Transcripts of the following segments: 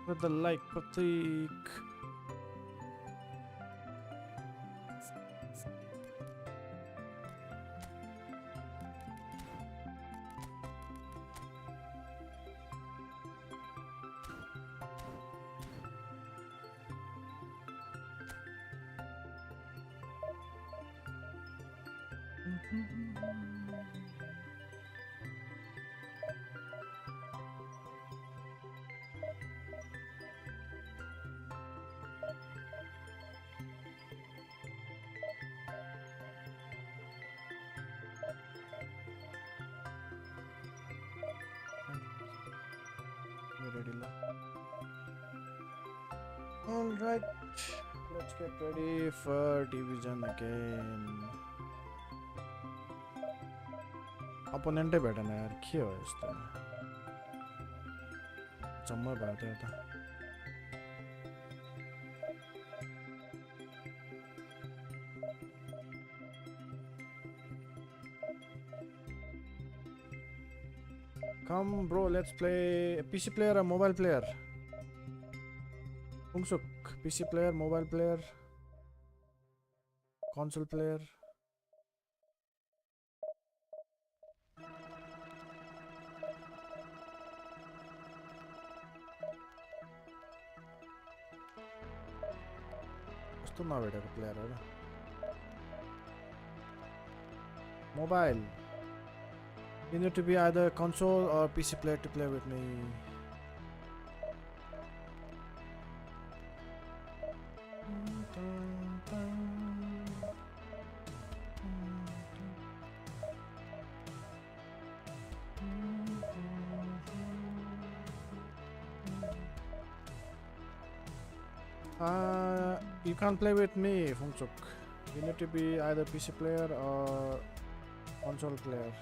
with the like Pratik. All right, let's get ready for division again. Opponent better na yaar ke ho yasta जम्मै भयो त यता Come bro, let's play a PC player or mobile player. Ungsuk, PC player, mobile player, console player. कस्तो नभेटेको player हो र Mobile. You need to be either console or PC player to play with me. You can't play with me, Fungchuk. You need to be either PC player or console player.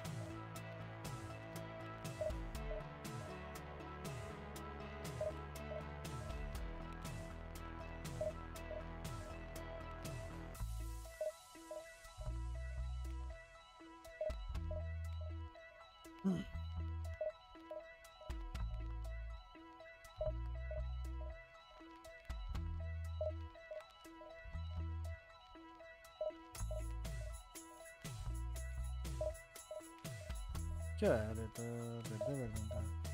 क्या है यार ये तो भेजते भेजता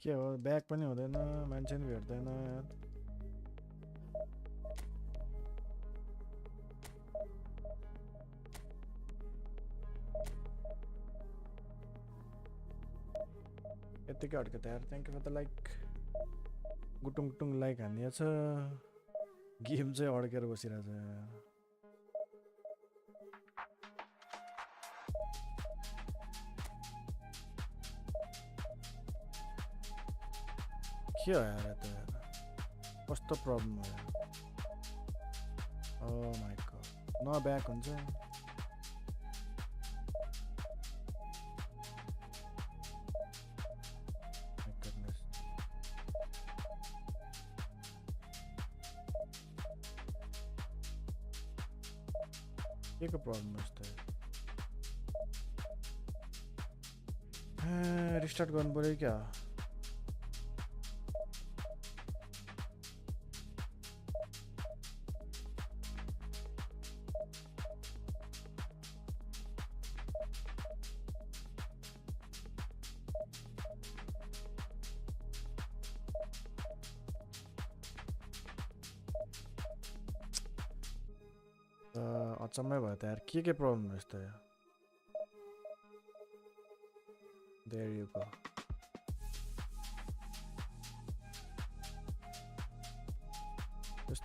के हो ब्याक पनि हुँदैन मान्छे नि भेट्दैन यार यतिकै अड्के त यार thank you for the like गुटुङ गुटुङ लाइक हानिएको छ गेम चाहिँ अड्केर बसिरहेछ यार के हो यार यता यार कस्तो प्रब्लम हो यार ओ माय गॉड न ब्याक हुन्छ के को प्रब्लम हो यस्तो रिस्टार्ट गर्नु पर्यो क्या अचम्मै भयो त यार के प्रब्लम हो यस्तो यार देयर यु गो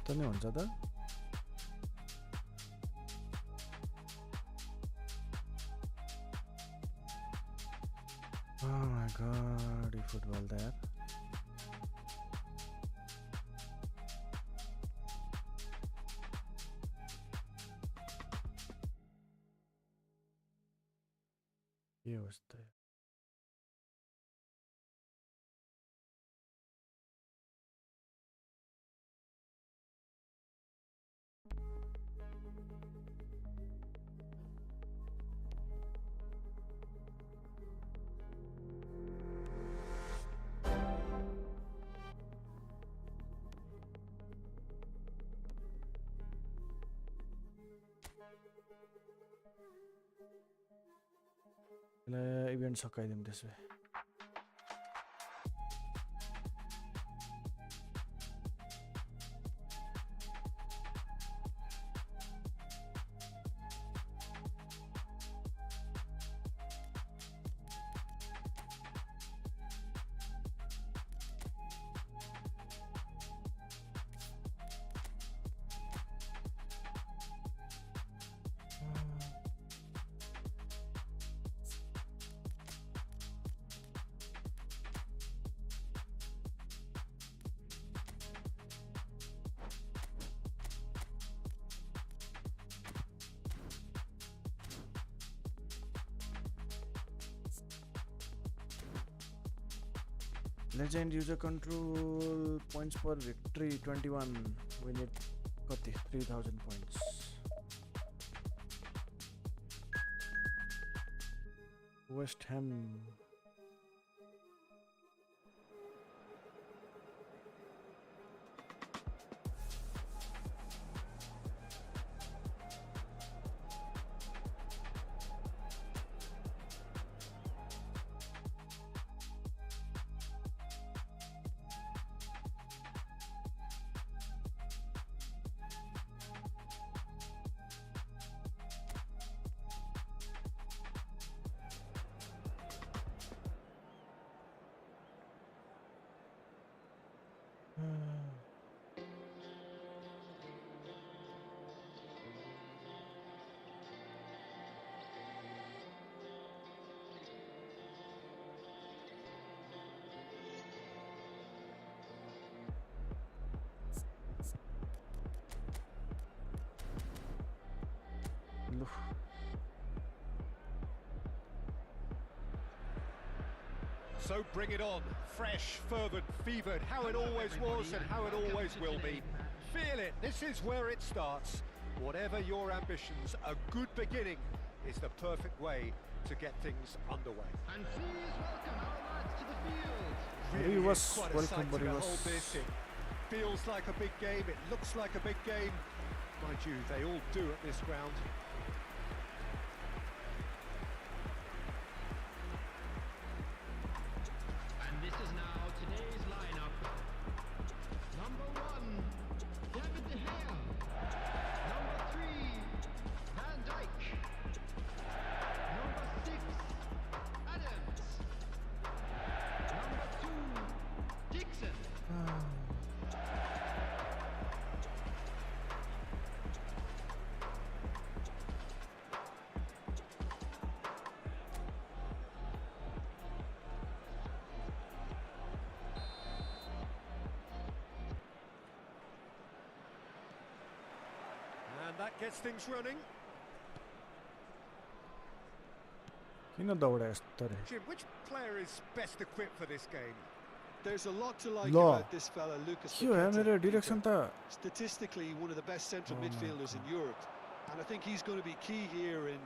यस्तो नै हुन्छ त Oh my god, eFootball there. ये होता है इभेन्ट सकाइदिउँ त्यसो भए Legend user control points per victory 21. We need 3,000 points. West Ham. So bring it on, fresh, fervent, fevered, how it always was and how it always will be. Feel it, this is where it starts. Whatever your ambitions, a good beginning is the perfect way to get things underway. And please welcome our lads to the field. Really was quite a sight to behold this. It feels like a big game, it looks like a big game. Mind you, they all do at this ground. And that gets things running. Jim, which player is best equipped for this game? There's a lot to like about this fella, Lucas Paqueta. Statistically, one of the best central midfielders in Europe. And I think he's going to be key here in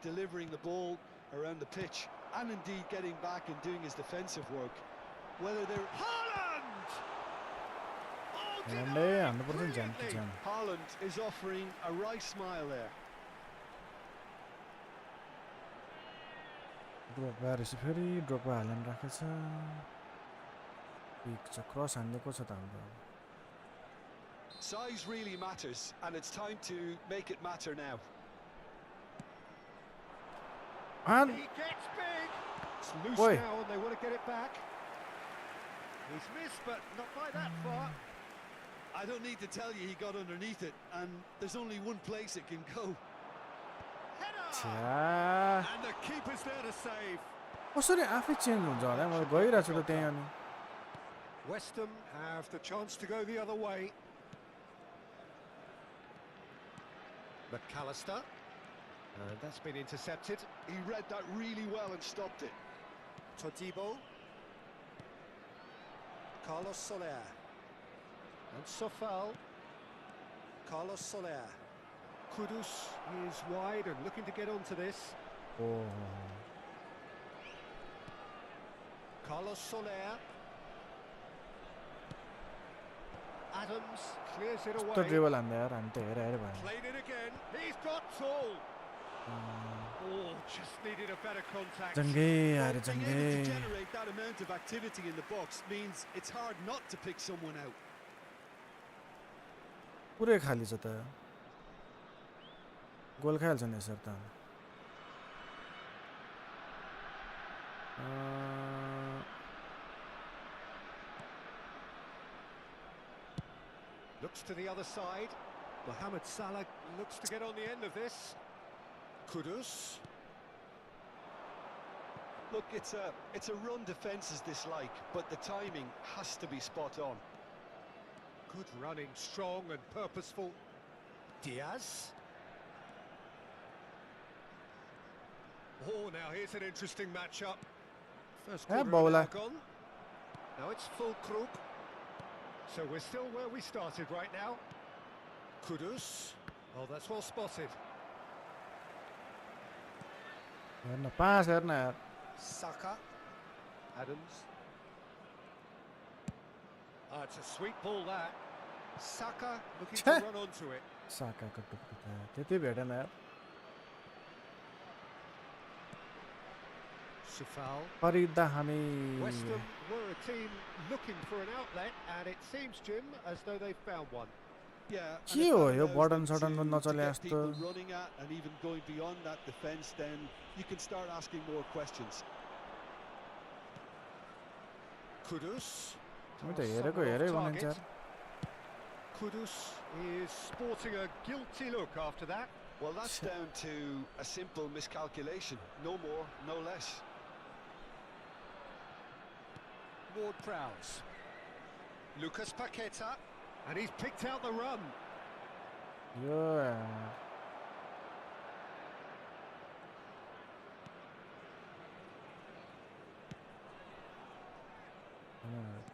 delivering the ball around the pitch and indeed getting back and doing his defensive work. Whether they're... Haaland! Haaland is offering a right smile there. Size really matters, and it's time to make it matter now. And he gets big. It's loose now, and they want to get it back. He's missed, but not by that far. I don't need to tell you he got underneath it, and there's only one place it can go. छ्या And the keeper's there to save. कसरी आफै change हुन्छ होला म गइरहेको छु त त्यही अनि West Ham have the chance to go the other way. McAllister. And that's been intercepted. He read that really well and stopped it. Todibo. Carlos Soler. And Sofal. Carlos Soler. Kudus is wide and looking to get onto this. Oh. Carlos Soler. Adams clears it away. तो dribble हान्दा यार हामी त हेरे भयो Played it again. He's got tall. Oh, just needed a better contact. जंगे यार Being able to जंगे generate that amount of activity in the box means it's hard not to pick someone out. पुरै खाली छ त गोल खाइहाल्छ नि sir त Looks to the other side. Mohamed Salah looks to get on the end of this. Kudus. Look, it's a run defences dislike, but the timing has to be spot on. Good running, strong and purposeful. Diaz. Oh, now here's an interesting matchup. First quarter now gone. Now it's full Krug. So we're still where we started right now. Kudus. Oh, that's well spotted. हेर्न पास हेर्न यार Saka. Adams. It's a sweet ball that. Saka looking to run onto it. साकाको टुक्रो त त्यति भेटेन यार Sufal. Parida हामी West Ham were a team looking for an outlet, and it seems, Jim, as though they've found one. Yeah. के हो यो button Sutton पनि नचले जस्तो People running at and even going beyond that defence, then you can start asking more questions. Kudus. म त हेरेको हेरै भनिन्छ यार Kudus is sporting a guilty look after that. Well, that's down to a simple miscalculation. No more, no less. Ward-Prowse. Lucas Paqueta. And he's picked out the run. यो यार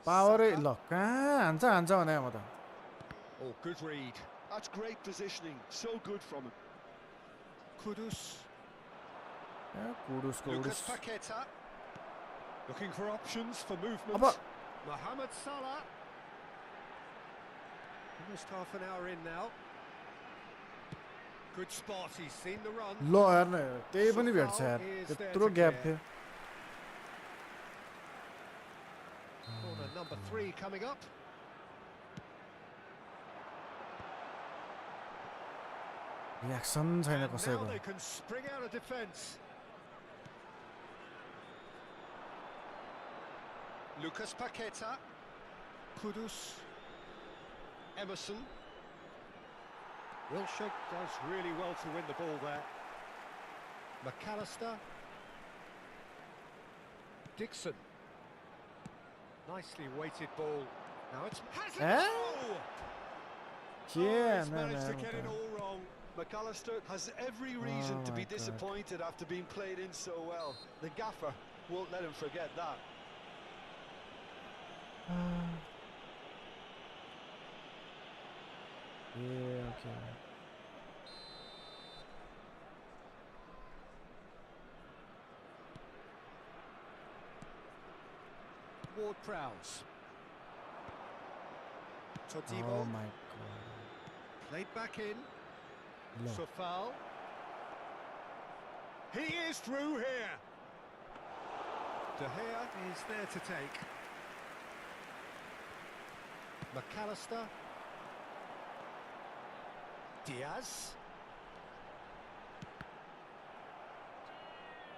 पावरै ल कहाँ हान्छ हान्छ भने म त Oh, good read. That's great positioning. So good from him. Kudus. कुडुसको Lucas उडुस Paqueta. Looking for options for movement. अब Mohamed Salah. Almost half an hour in now. Good spot, he's seen the run. ल हेर्न त्यही पनि भेट्छ यार त्यत्रो gap थियो Corner number 3 coming up. Reaction छैन And कसैको now they can spring out of defence. Lucas Paqueta. Kudus. Emerson. Wilshere does really well to win the ball there. McAllister. Dixon. Nicely weighted ball. Now it's Hazard. Oh! के He's managed to get it all wrong. McAllister has every reason to my be God. disappointed after being played in so well. The gaffer won't let him forget that. Yeah, okay. Ward-Prowse. Todibo. Oh my god. Played back in. No. Sofal. He is through here. De Gea is there to take. McAllister. Diaz.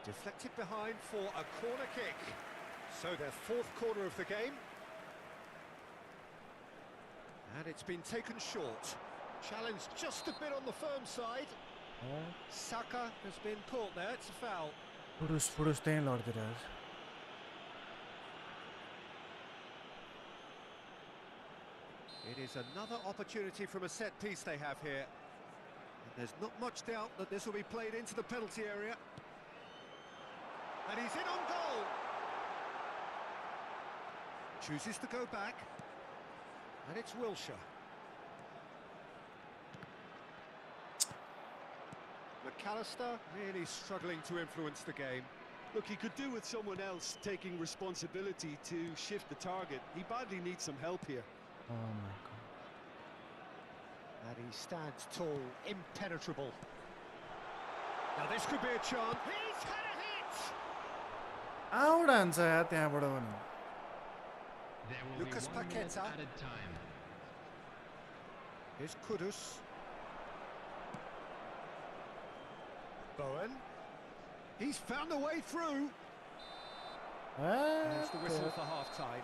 Deflected behind for a corner kick. So their fourth corner of the game. And it's been taken short. Challenged just a bit on the firm side. Saka has been caught there. It's a foul. Purush त्यही लड्दिरहेछ. It is another opportunity from a set piece they have here. And there's not much doubt that this will be played into the penalty area. And he's in on goal. Chooses to go back. And it's Wilshere. McAllister really struggling to influence the game. Look, he could do with someone else taking responsibility to shift the target. He badly needs some help here. Oh my god. And he stands tall, impenetrable. Now this could be a chance. He's had a hit! Out answer yaar त्यहाँबाट पनि. Lucas Paqueta. Here's Kudus. Bowen. He's found a way through. There's the whistle for half-time.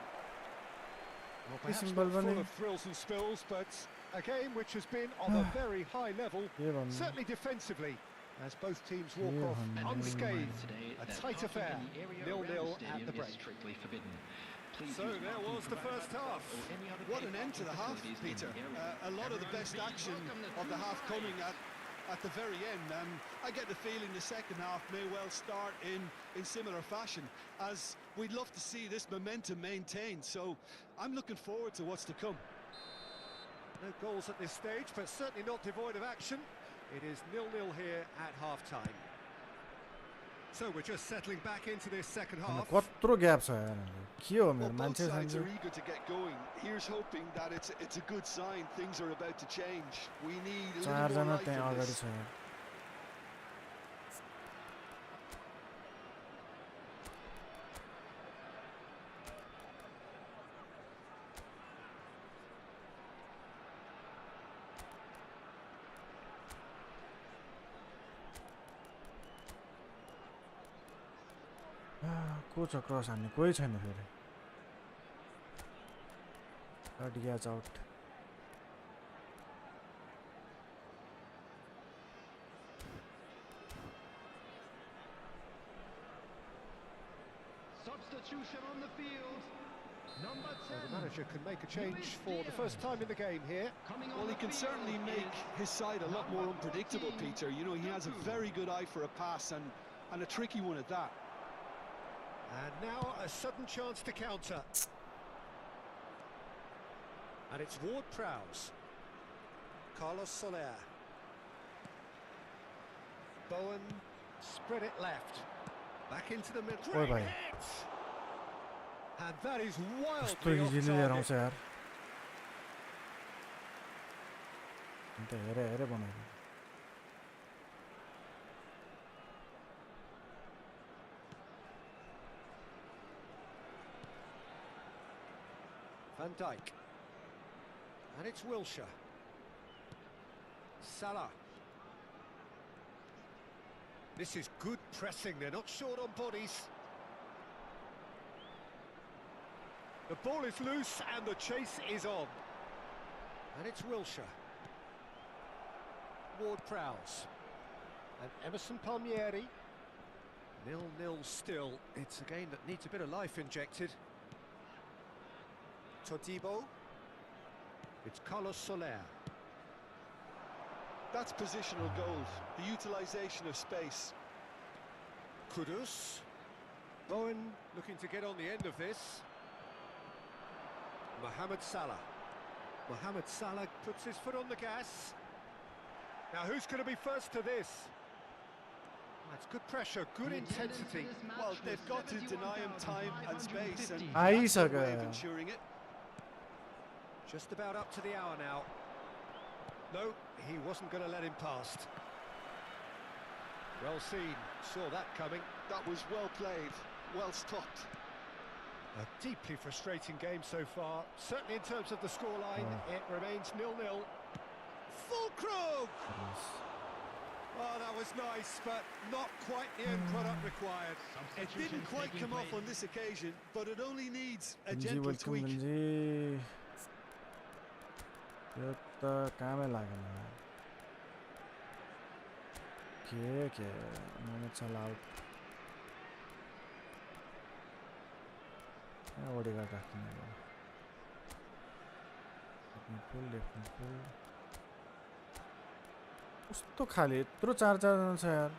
Well, perhaps not full of thrills and spills, but a game which has been of a very high level, certainly defensively, as both teams walk off unscathed. A tight affair, 0-0 at the break. So there was the first half. What an end to the half, Peter. A lot of the best action of the half coming at the very end. I get the feeling the second half may well start in similar fashion, as we'd love to see this momentum maintained. So I'm looking forward to what's to come. No goals at this stage, but certainly not devoid of action. It is 0-0 here at half-time. So we're just settling back into this second half. कत्रो gap छ यार. के हो मेरो Both मान्छे sides सान्छ. are eager to get going. Here's hoping that it's a good sign. Things are about to change. We need a little more चारजना life त्यहाँ in अगाडि this. छ यार. को छ क्रस हान्ने कोही छैन फेरि. Diaz out. Substitution on the field. Number 10. Well, the manager can make a change for the first time in the game here. Well, he can certainly make his side a lot more unpredictable, Peter. You know, he has a very good eye for a pass and a tricky one at that. And now a sudden chance to counter. And it's Ward-Prowse. Carlos Soler. Bowen spread it left. Back into the middle. Bye bye. And that is कस्तो wildly off easily लिएर आउँछ target. यार. अन्त हेरे बनायो. Van Dijk. And it's Wilshere. Salah. This is good pressing, they're not short on bodies. The ball is loose and the chase is on. And it's Wilshere. Ward-Prowse. And Emerson Palmieri. 0-0 still. It's a game that needs a bit of life injected. Todibo. It's Carlos Soler. That's positional gold, the utilisation of space. Kudus. Bowen looking to get on the end of this. Mohamed Salah. Mohamed Salah puts his foot on the gas. Now who's going to be first to this? That's good pressure, good intensity. Well, they've got to deny him time and space, and Aye, that's a way Saka. of ensuring it. Just about up to the hour now. No, he wasn't going to let him past. Well seen, saw that coming. That was well played, well stopped. A deeply frustrating game so far. Certainly in terms of the scoreline, it remains 0-0. Fulkrug! Oh, that was nice, but not quite the end product required. It didn't quite come off on this occasion, but it only needs a Benji, gentle welcome tweak. Benji. त कामै लागेन के मोहम्मद सलाह out Odegaard राख्ने left midfield कस्तो खाले यत्रो 4-4 जना छ यार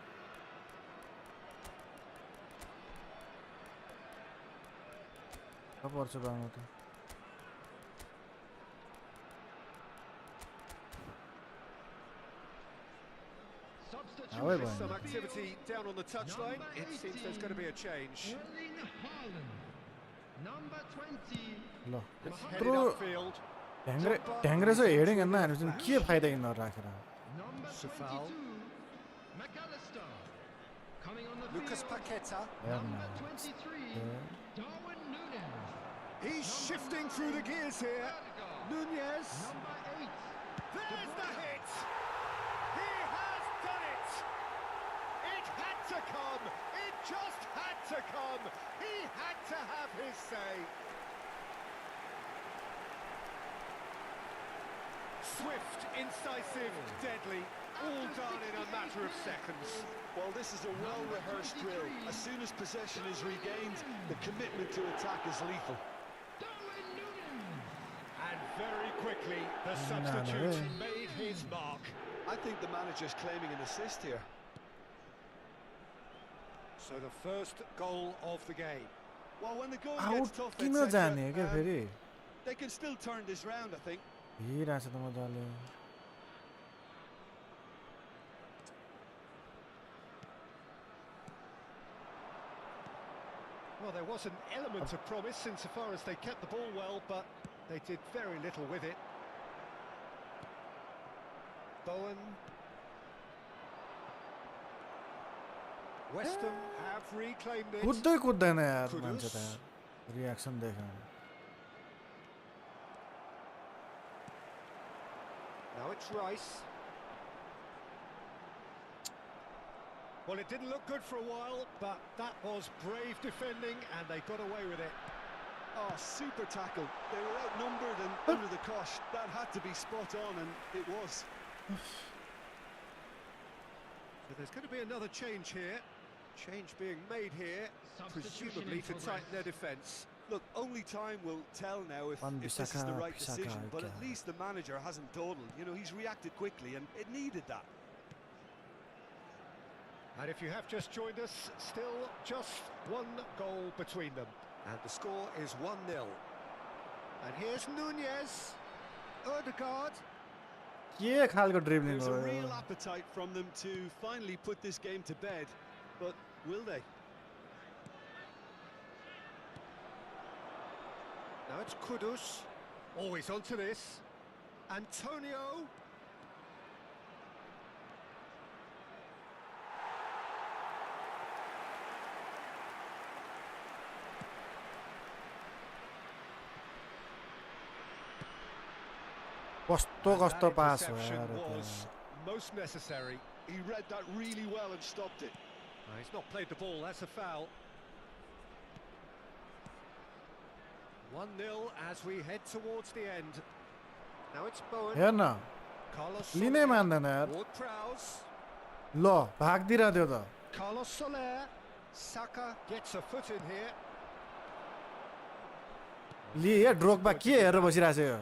पर्छ बामा त Some activity down on the touchline. It seems there's going to be a change. Number 20. ल Headed upfield. ट्याङ्ग्रे चाहिँ हेडिङ हैन हामी के फाइदा यिनीहरु राखेर Number 22. McAllister. Coming on the Lucas field. Paqueta. Number 23. Darwin Núñez. He's shifting through the gears here. Núñez. Number 8. There's the hit. He has done it. It had to come. It just had to come. He had to have his say. Swift, incisive, deadly, all done in a matter of seconds. Well, this is a well-rehearsed drill. As soon as possession is regained, the commitment to attack is lethal. Darwin Núñez. And very quickly, the substitute made his mark. I think the manager's claiming an assist here. So the first goal of the game. Well, when the goal out gets tough, किन etc., जाने के फेरि they can still turn this round, I think. हिराछ त मजाले Well, there was an element of promise insofar as they kept the ball well, but they did very little with it. Bowen. West Ham have reclaimed it. कुद्दै कुद्दैन यार Kudus. मान्छे त reaction देखाउँ Now it's Rice. Well, it didn't look good for a while, but that was brave defending, and they got away with it. Oh, super tackle. They were outnumbered and under the cosh. That had to be spot on, and it was. So there's going to be another change here. Change being made here, presumably to tighten their defence. Look, only time will tell now if this is the right decision, but at least the manager hasn't dawdled. You know, he's reacted quickly, and it needed that. And if you have just joined us, still just one goal between them. And the score is 1-0. And here's Núñez. Ødegaard. के खालको dribbling There's हो a real appetite from them to finally put this game to bed, but will they? Now it's Kudus. Always onto this. Antonio. कस्तो कस्तो पास हो Interception यार was most necessary. He read that really well and stopped it. He's not played the ball, that's a foul. 1-0 as we head towards the end. Now it's Bowen. हेर न Carlos लिनै Soler. मान्दैन यार Ward-Prowse. ल भाग्दिरा त्यो त Carlos Soler. Saka gets a foot in here. लि यार ड्रोगबा के हेरेर बसिरहेछ यो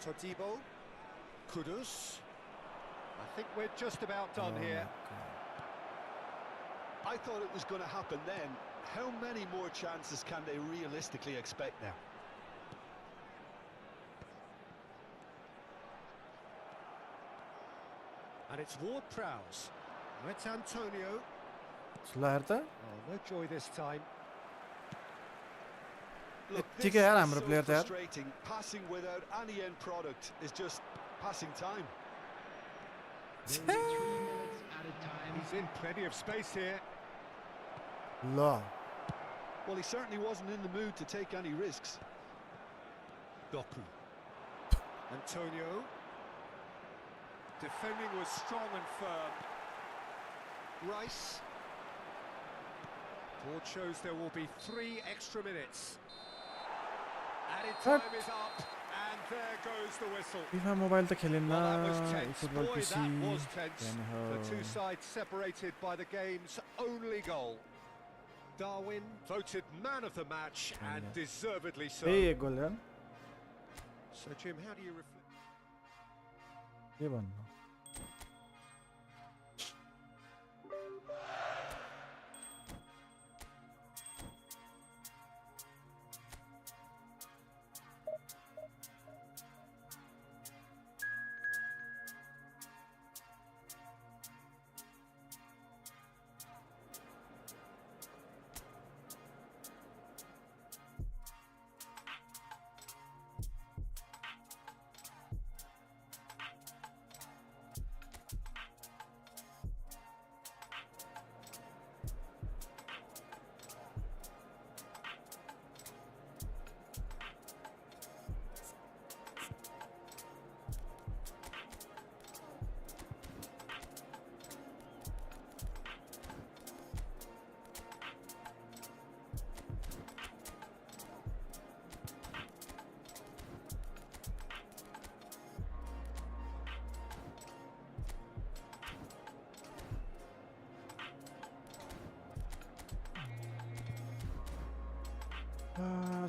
Todibo. Kudus. I think we're just about done here. I thought it was going to happen then. How many more chances can they realistically expect now? And it's Ward-Prowse. Now it's Antonio. ल हेर त Oh, no joy this time. Look, ठिकै this यार is हाम्रो so player त यार frustrating. Passing without any end product is just passing time. 3 minutes at a time. He's in plenty of space here. ल Well, he certainly wasn't in the mood to take any risks. Doku. Antonio. Defending was strong and firm. Rice. Board shows there will be 3 extra minutes. Added time is up, and there goes the whistle. FIFA mobile त खेलिन्न Well, that was tense. eFootball Boy, PC that was tense. यानी हो The two sides separated by the game's only goal. Darwin voted man of the match and deservedly so. एक गोल यार So Jim, how do you reflect? के भन्नु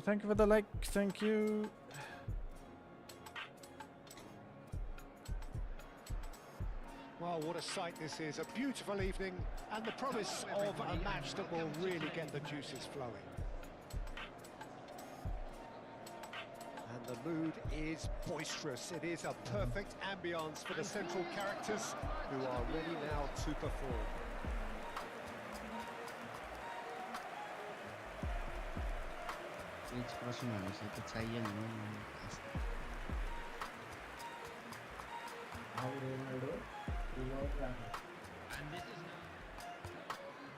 Thank you for the like. Thank you. Well, what a sight this is. A beautiful evening and the promise of a match that will really get the juices flowing. And the mood is boisterous. It is a perfect ambience for the central characters who are ready now to perform.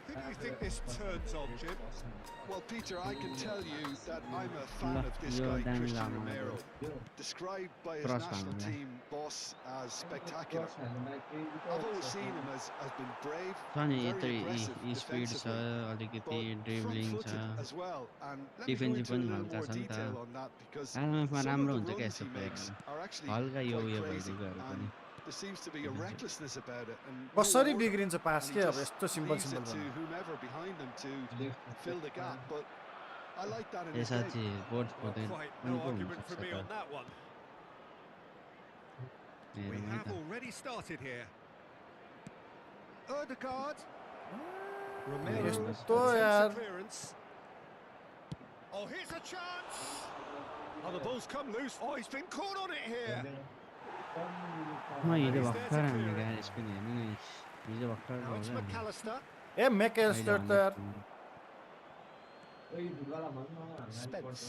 Who do you think this turns on, Jim? Well, Peter, I can tell you that I'm a fan of this guy, Christian Romero. Described by his national team boss as spectacular. I've always seen him as being brave, very aggressive defensively, but front-footed as well. And let me go into a little more detail on that because some of the runs he makes are actually quite crazy. And there seems to be a recklessness about it, and कसरी बिग्रिन्छ पास के अब यस्तो simple leaves it simple to भन्नु whomever behind them to fill the gap. But I like that in his Yes, game. Well, quite no argument for me on that one. We have already started here. Erdegaard. Romero. यस्तो यार Clearance. Oh, here's a chance. Oh, the ball's come loose. Oh, he's been caught on it here. म हिजो भर्खर हामीले garage पनि हेर्नु नि हिजो भर्खर Now it's McAllister. ए मेकेल्स्टर त यार Spence.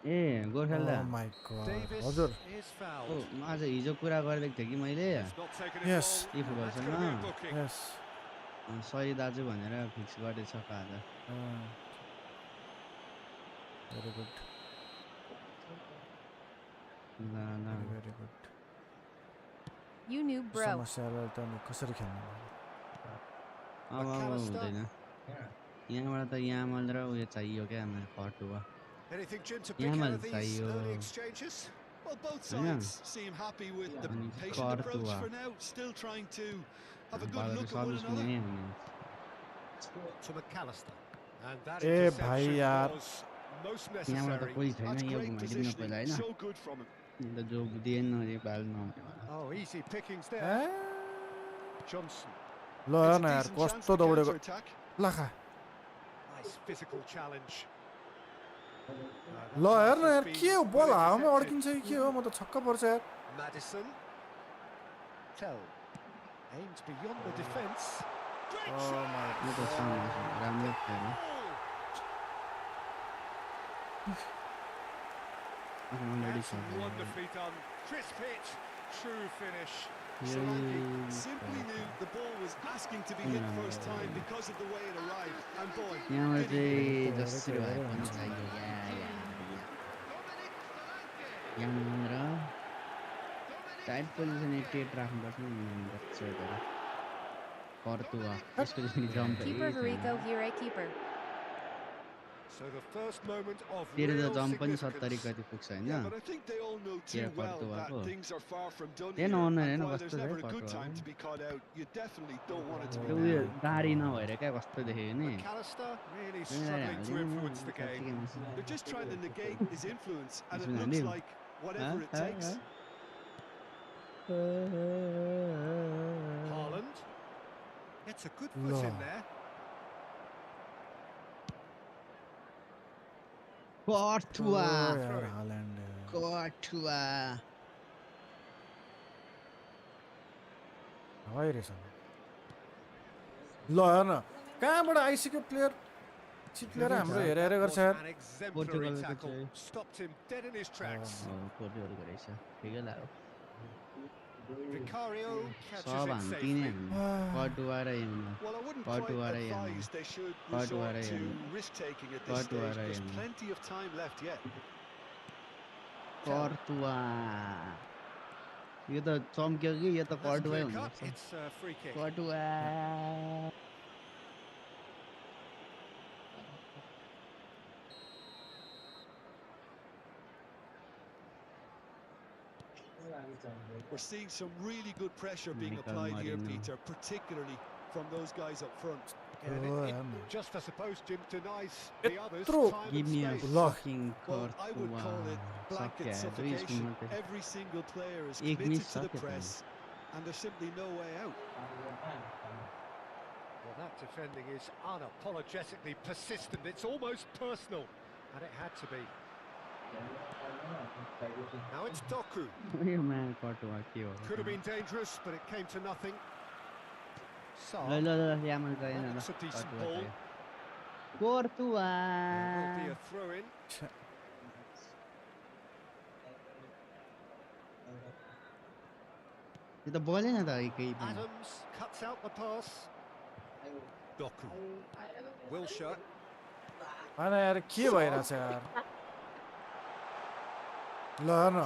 A Gorkhali Oh my god Davis हजुर is fouled. म आज हिजो कुरा गरिदिएको थिएँ कि मैले It's not taken it Yes. long. eFootball That's gonna be a सँग booking. यस सही दाजु भनेर फिक्स गरेछ आज भेरी गुड ल ल very good You knew, bro. समस्यालाई त अनि कसरी खेल्नु अब हुँदैन यहाँबाट त यामल र उयो चाहियो क्या हामीलाई फर्टुवा Anything, Jim, to pick out of these early exchanges? Well, both sides seem happy with the patient approach for now, still trying to have a good look at one another. To McAllister. And that ए भाइ interception यार was most यहाँबाट त necessary. कोही छैन That's yo great घुमाइदिनु पहिला positioning, होइन so good from him. अन्त जो दिएन यो बाल्नु Oh, easy pickings there. A Johnson. ल It's हेर्न a यार decent chance कस्तो for दौडेको counter-attack. Lakha Nice physical challenge. ल हेर्न यार के हो बल हावामा अड्किन्छ कि के हो म त छक्क पर्छ यार Madison. Tell. Aimed beyond the defence. Great Oh shot! my यो त राम्रो खेल्यो That's wonderfully done. Crisp hit. True finish. Solanke simply knew the ball was asking to be hit first time because of the way it arrived. And boy, यहाँबाट did he चाहिँ जसरी भए पनि चाहियो यहाँ र टाइट पोजिसन 88 राख्नुपर्छ नि बच्चाहरू फर्तुवा त्यसपछि jump Keeper Harico, here a keeper. So the first moment of तेरे real त जम्प पनि 70 significance. कति पुग्छ हैन Yeah, but I think they all know too Yeah, well that Porto things are far from done Yeah, here. no, no, And no, while कस्तो there's छ never a है good time Porto to be caught out, you definitely don't want it to be त्यो now. उयो दाढी नभएर क्या कस्तो देखेको नि McAllister really Kuwi struggling to nari influence the halde game. They're just trying to negate his influence, and it Ismail looks Hanif. like whatever it takes. Haaland gets a good foot in there. Courtois यार हाल्यान्ड Courtois हावाई रहेछ ल हेर्न कहाँबाट आइसक्यो player चिप्लेर हाम्रो हेरे हेरे गर्छ यार An exemplary Portugal ko tackle, चाहिँ stopped him dead in his tracks. Portugal ko रहेछ ठिकै लाग्यो Vicario catches सब it हामी safely. तिनै हामी Courtois raw Yamal Well, I wouldn't Portugal quite ra Yamal. advise they should Portugal resort ra to Yamal. risk-taking at this Portugal stage. ra There's Yamal. plenty of time left yet. Courtois यो त चम्क्यो कि यो त That's Courtois clear हुनु cut. पर्छ It's a free kick. Courtois We're seeing some really good pressure being Michael applied here, Merino. Peter, particularly from those guys up front. Yeah, and Oh, it yeah, man. just, I suppose, Jim, denies the others Petro. time Give and me a space. Look. fucking Well, I would call it Courtois blanket सक्यो suffocation. मात्रै Every single player is एक committed miss to the सक्यो त press, and there's simply no way out. Well, that defending is unapologetically persistent. It's almost personal, and it had to be. Now it's Doku. यो मा Courtois के हो Could have been dangerous, but it came to nothing. ल Saar. ल ल यामल गएन ल That's a decent Courtois ball. गयो Courtois There will be a throw-in. यो त बोलेन त केही पनि Adams cuts out the pass. Doku. Wilshere. होइन यार के भइरहेछ यार ल हेर्न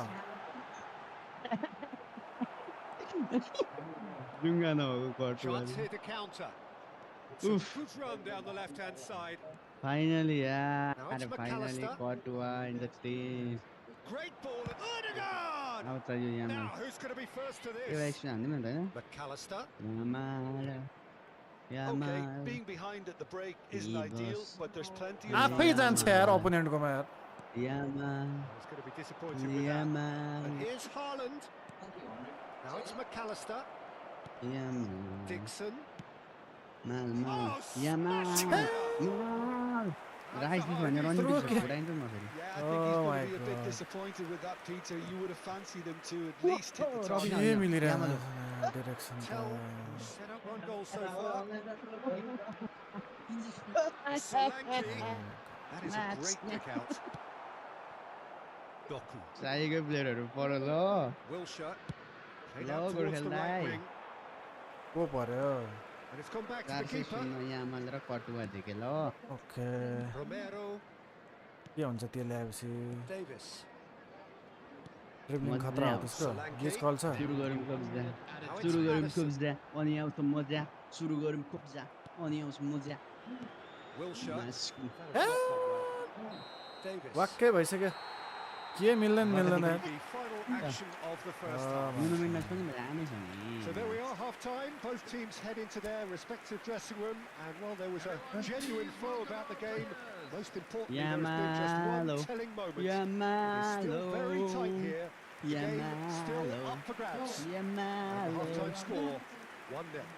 ढुङ्गा नभएको Courtois Chance here to counter. It's a Oof. good run down the left-hand side. Finally यार Now it's finally McAllister. Courtois in the team Great ball. Odegaard! अब चाहिँ यो Yamala Now, who's going to be first to एउटा this? Extra हान्दिउँ न त होइन McAllister. Yamala Okay, Yamala being behind at the break isn't He ideal, was- but there's plenty of आफै time. जान्छ यार अपोनेन्टकोमा यार Yamal He's going to be disappointed with that. Yamal And here's Haaland. Now it's McAllister. Yamal Dixon. माल Oh, Yamal smashing Yamal Rice भनेर अनि फुटाइन्छ म फेरि Yeah, I think he's Oh going my to be a bit God. disappointed with that, Peter. You would have fancied him to at least hit the Robin target. के Yamal. मिलिरहेको direction Tell त who's set up one goal so far. Solanke. That is a great pick out. Doku. चाहिएको प्लेयरहरू पर ल Wilshere. Played Hello, out towards the right Gurhelai. wing. को पर्यो And it's gone back to the 400 keeper. Yamala raw Courtois देखे ल okay Romero. के हुन्छ त्यो ल्याएपछि Davis. ड्रिब्लिङ खतरा हो त्यसको गेस कल छ सुरु गरौँ कब्जा Now it's सुरु गरौँ Madison. कब्जा अनि आउँछ मजा सुरु गरौँ कब्जा अनि आउँछ मजा Wilshere. मास्कु That has not gone well. Davis. वाक्कै भइसक्यो के मिल्दैन मिल्दैन यार The final action of the first half. नुनो मेन्डस पनि राम्रै छ नि So there we are, half-time. Both teams head into their respective dressing room, and while there was a genuine flow about the game, most importantly, there has been just Yamalo. one telling moment. It's still very tight Yamalo here. The game still Yamalo up for grabs. And the Yamalo half-time score, 1-0.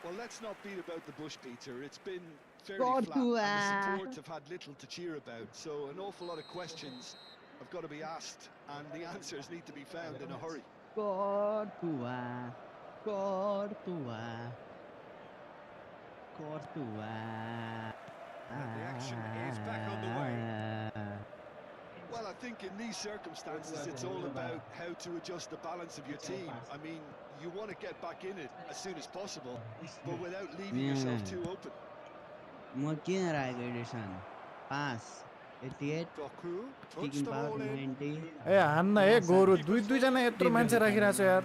Well, let's not beat about the bush, Peter. It's been fairly flat, and the Courtois. support have had little to cheer about. So an awful lot of questions have got to be asked, and the answers need to be found in a hurry. Courtois Courtois Courtois And the action is back underway. Well, I think in these circumstances, it's all about how to adjust the balance of your team. I mean, you want to get back in it as soon as possible, but without leaving yourself too open. म किन राखेको Edison pass 88 Doku puts टिकिङ the power ball in. 90 ए हान्न ए गोरु दुई दुईजना यत्रो मान्छे राखिरहेको छ यार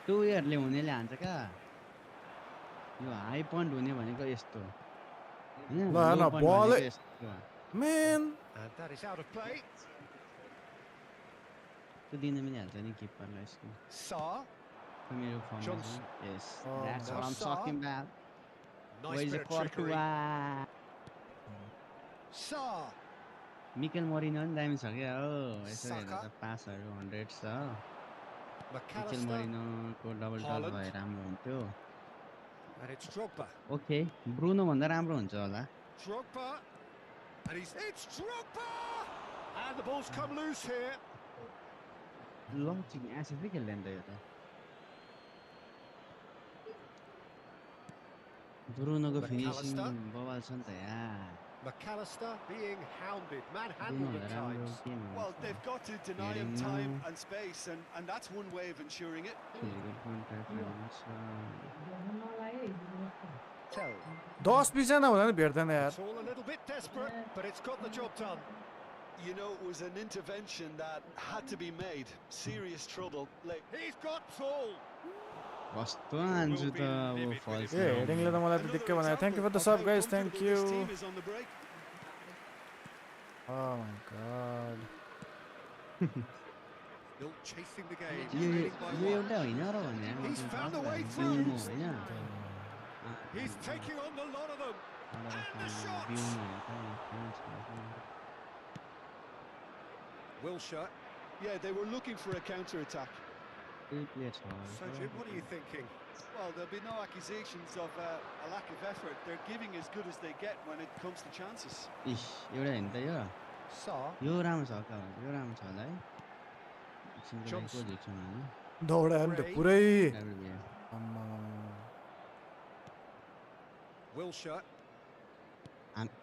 2 इयरले हुनेले हान्छ क्या यो हाई पॉइंट हुने भनेको यस्तो La na ball man. And that is out of play. त्यो दिन पनि हाल्छ नि किपरलाई यसको Sa. मेरो firm Johnson. yes Oh, that's now what I'm Sa. talking about Nice where is bit the of trickery. Courtois Sa. Mikel Marino पनि दामी छ क्या हो यसो हेर्दा Saka. त पासहरू 100 छ मिकेल McAllister. मरिनोको डबल टच Haaland. भए राम्रो हुन्थ्यो And it's Drogba. Okay Bruno भन्दा राम्रो हुन्छ होला Drogba. And it's Drogba! And the ball's come loose here. लचिङ एसएफै खेल्दैन त यो त ब्रुनोको फिनिसिङ McAllister. बवाल छ नि त यार McAllister being hounded, Bruno manhandled भन्दा at राम्रो times. के Well, they've got to deny him Heading time now. and space, and that's one way of ensuring it. खेलेको कन्ट्र्याक्ट Tell. 10 20 जना हुँदैन भेट्दैन यार. It's all a little bit desperate, but it's got the job done. You know, it was an intervention that had to be made. Serious trouble. He's got full. कस्तो हान्छु त अब falls ए हेडिङले त मलाई त दिक्कै बनायो. Thank you for the sub guys. Thank you. This team is on the break. Oh my god. Still chasing the game. Yo leading by yo one. एउटा होइन र भने He's found a way through. बिउनु होइन He's taking on the lot of them. And the shot. Wilshere. Yeah, they were looking for a counter-attack. So Jim, what are you thinking? Well, there'll be no accusations of a lack of effort. They're giving as good as they get when it comes to chances. इस एउटा होइन त यो Sa. यो राम्रो छ क्या यो राम्रो छ होला है Johnson. पोजिसन होइन दौडायो नि त पुरै. Gabriel. आम्मा. Wilshere.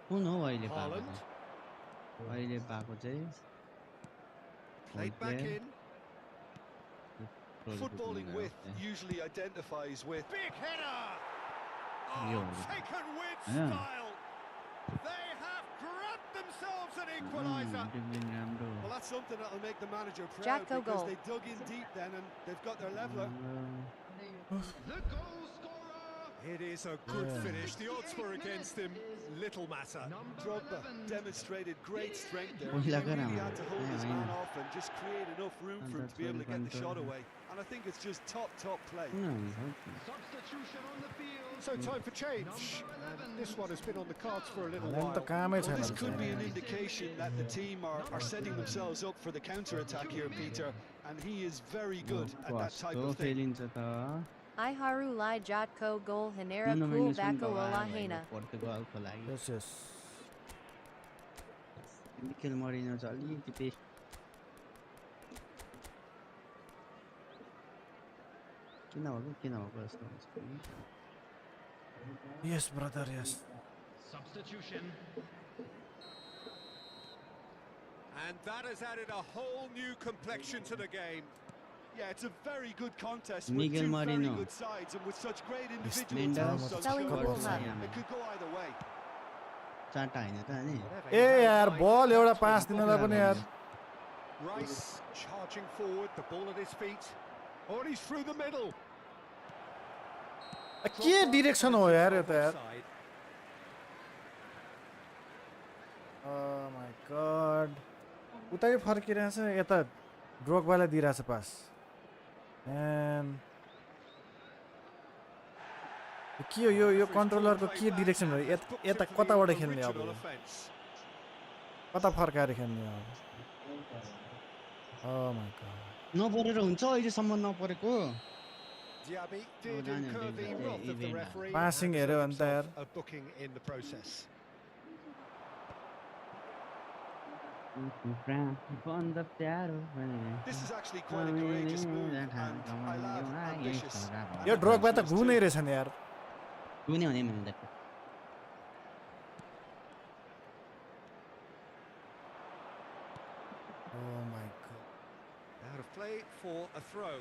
कुन हो अहिले पाएको Haaland. चाहिँ अहिले पाएको चाहिँ Played back in. Footballing with usually identifies with. Big header. Yo. Oh, taken with Yeah. style. They have grabbed themselves an equaliser. Well, that's something that'll make the manager proud Jacko because goal. they dug in deep then and they've got their leveler. The goal scorer. It is a good Yeah. finish. The odds were against him. Little matter. Number Drogba 11. demonstrated great strength there. Well, He look at really him. had to hold his Yeah, man yeah. off and just create enough room for him to be able to get the shot away. And I think it's just top play. Substitution on the field. So time for change. And this one has been on the cards for a little हालेन त while. कामै Well, छैन. this could be an बिचारा. indication that the team are setting themselves up for the counter-attack here, Peter. And he is very good at that type कस्तो of thing. खेलिन्छ त I haru lai jatko gol hanera Bruno cool Mendes पनि bako बवाल ola भएको hena. पोर्तुगलको लागि Yes yes. Mikel Marino चाहिँ अलिकति pace किन भएको जस्तो हुन्छ Yes brother yes. Substitution. And that has added a whole new complexion to the game. Yeah, it's a very good contest with Miguel two very Marino. good sides and with such great individual Mendes. talent. such Selling good the ball goals. up. It could go either way. चारटा होइन त अनि Whatever A he had यार in mind, बल एउटा that's pass what दिनलाई पनि यार. Rice charging forward, the ball at his feet. Oh, and he's through the middle. के डिरेक्सन हो यार यो त यार. Offside. Oh my god. उतै फर्किरहेछ यता ड्रोगबालाई दिइरहेछ पास. And के हो यो कन्ट्रोलरको के डिरेक्सन हो यता कताबाट खेल्ने अब Original offence. कता फर्काएर खेल्ने अब. Oh my god. नपरेर हुन्छ अहिलेसम्म नपरेको Diaby did Daniel incur did the that, wrath of the event. referee. Passing and error got on there. himself a booking in the process. बन्द प्यारो This is actually quite a courageous move and I love ambitious. यो ड्रोगबा त घुनै रहेछ नि यार. कुनै हुने मिल्दैन Oh my god. Out of play for a throw.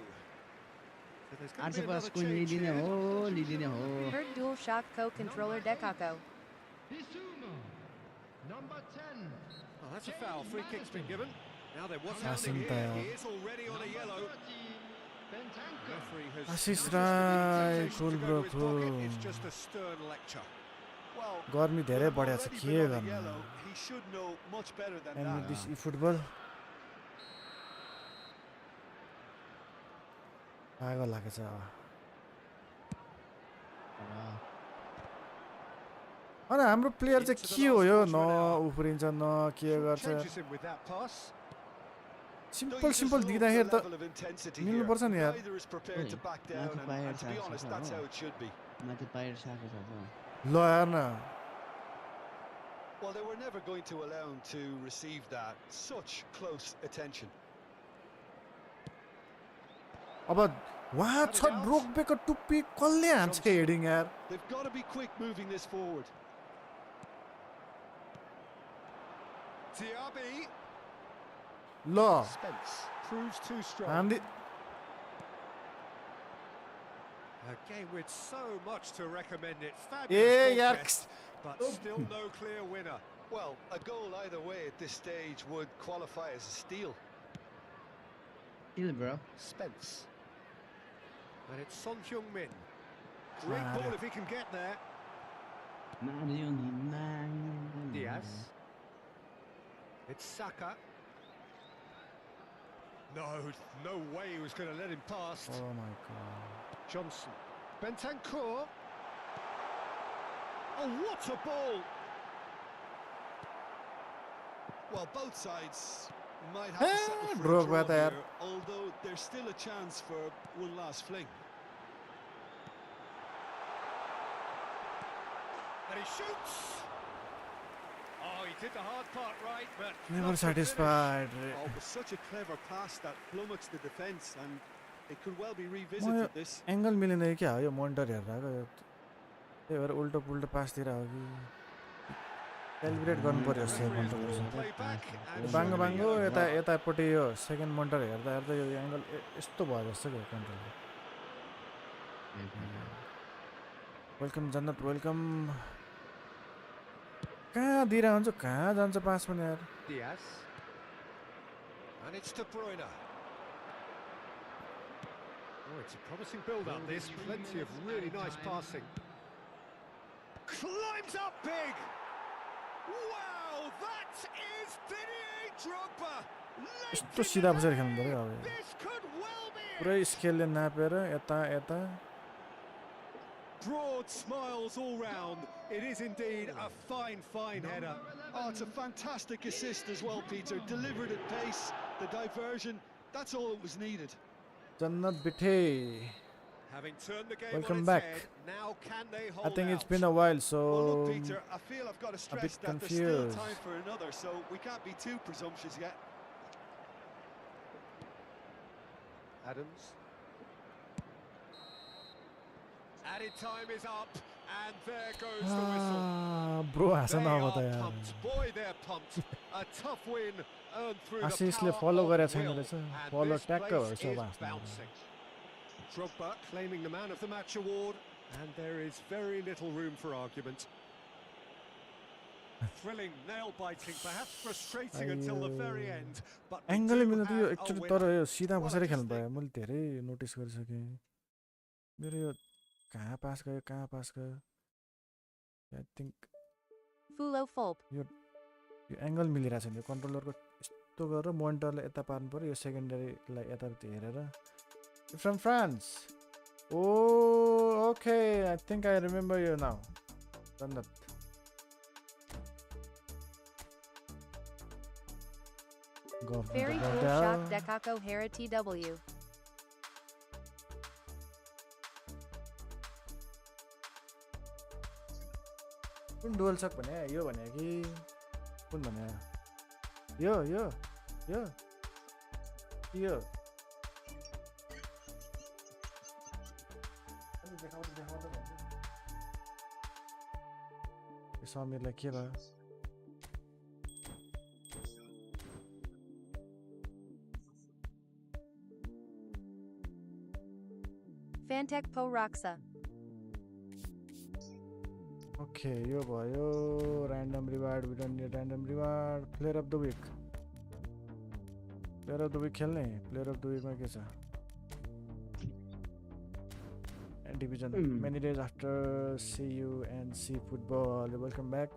So there's going to Arce be pass another कुन change लिदिने here. हो लिदिने हो Heard dual shock co-controller dekako. Bissouma. Number 10. Oh, that's a foul. Free kick's been given. Now then, what's Passing happening here? tail. He is already on a yellow. 30. Bentancur. Referee has Assist just given the right, temptation cool to go bro, to his pocket. cool. It's just a stern lecture. गर्मी धेरै बढेको छ already के been on a गर्नु yellow. He should know much better than and that. with this eFootball आगो लागेछ अब अनि हाम्रो प्लेयर चाहिँ के हो यो न उफ्रिन्छ न के गर्छ Changes him with that pass. Simple दिँदाखेरि त मिल्नु पर्छ नि यार Neither is prepared to back down, and to be honest, that's how it should be. माथि बाहिर साको छ त ल यार न Well, they were never going to allow him to receive that. Such close attention. अब वहाँ छ रोकबेको टुप्पी कसले हान्छ हेडिङ यार They've got to be quick moving this forward. Diaby. ल Spence proves too strong. हामीले A game with so much to recommend it. A Fabulous यार contest, but still no clear winner. Well, a goal either way at this stage would qualify as a steal. Steal, bro. Spence. And it's Son Heung-min. Great ball if he can get there. Diaz. It's Saka. No way he was going to let him past. oh my god Johnson. Bentancur. Oh, what a ball! Well, both sides might have to settle for a broke draw by there. here, although there's still a chance for one last fling. And he shoots! Oh, he did the hard part right, but... never not the satisfied Oh, it was such a clever pass that flummoxed the defence, and it could well be revisited this. Angle मिलेन कि क्या हो यो monitor हेरेर आएको यो त्यही भएर उल्टो पुल्टो पासतिर हो कि क्यालकुलेट गर्नु पर्यो जस्तो मोनिटर बाङ्गो बाङ्गो यता यतापट्टि यो सेकेन्ड मोनिटर हेर्दा हेर्दा यो एङ्गल यस्तो भयो जस्तो क्या कन्ट्रोल वेलकम जन्नत वेलकम कहाँ दिइरहेको हुन्छ कहाँ जान्छ पास पनि यार Diaz. And it's De Bruyne. Oh, it's a promising build-up, this. Plenty of really nice passing. Climbs up big! Wow, that is Didier Drogba! यस्तो सिधा बसेर खेल्नु पऱ्यो अब This could well be it! पुरै स्केलले नापेर यता यता Broad smiles all round. It is indeed a fine header. Oh, it's a fantastic assist as well, Peter. Delivered at pace, the diversion, that's all that was needed. जन्नत बिठे Having turned the game Welcome on its back. head, now can they hold I think it's out? been a while Well, so look, Peter, I feel I've got to stress bit that there's still confused. time for another, so we can't be too presumptuous yet. Adams. Added time is up, and there goes the whistle. Bro They हाँस न अब त are यार pumped. Boy, they're pumped. A tough win earned through the आशिषले power flow of गरेको छैन will. रहेछ And flow this ट्याक्क place भएछ is अब हाँस्नु bouncing. Drogba claiming the man of the match award, and there is very little room for argument. Thrilling, nail-biting, perhaps frustrating until the very end, but we एङ्गलै do मिल्नु त यो have a actually winner. तर यो सिधा बसेर खेल्नु Well, भयो मैले धेरै notice गरिसकेँ मेरो यो कहाँ पास गयो आई थिङ्क Fulo Fulp. यो एङ्गल मिलिरहेको छैन यो कन्ट्रोलरको यस्तो गरेर मोनिटरले यता पार्नु पऱ्यो यो सेकेन्डरीलाई यताउति हेरेर from France oh okay I think I remember you now जन्नत Very cool shock Dekako Hera TW. कुन डुअल सक भने यो भने कि कुन भने यो यो यो यो समीरलाई के भयो Fantech Po Roxa. ओके यो भयो random reward we don't need random reward player of the week खेल्ने प्लेयर अफ द विकमा के छ division. Many days after, see you and see football. Welcome back.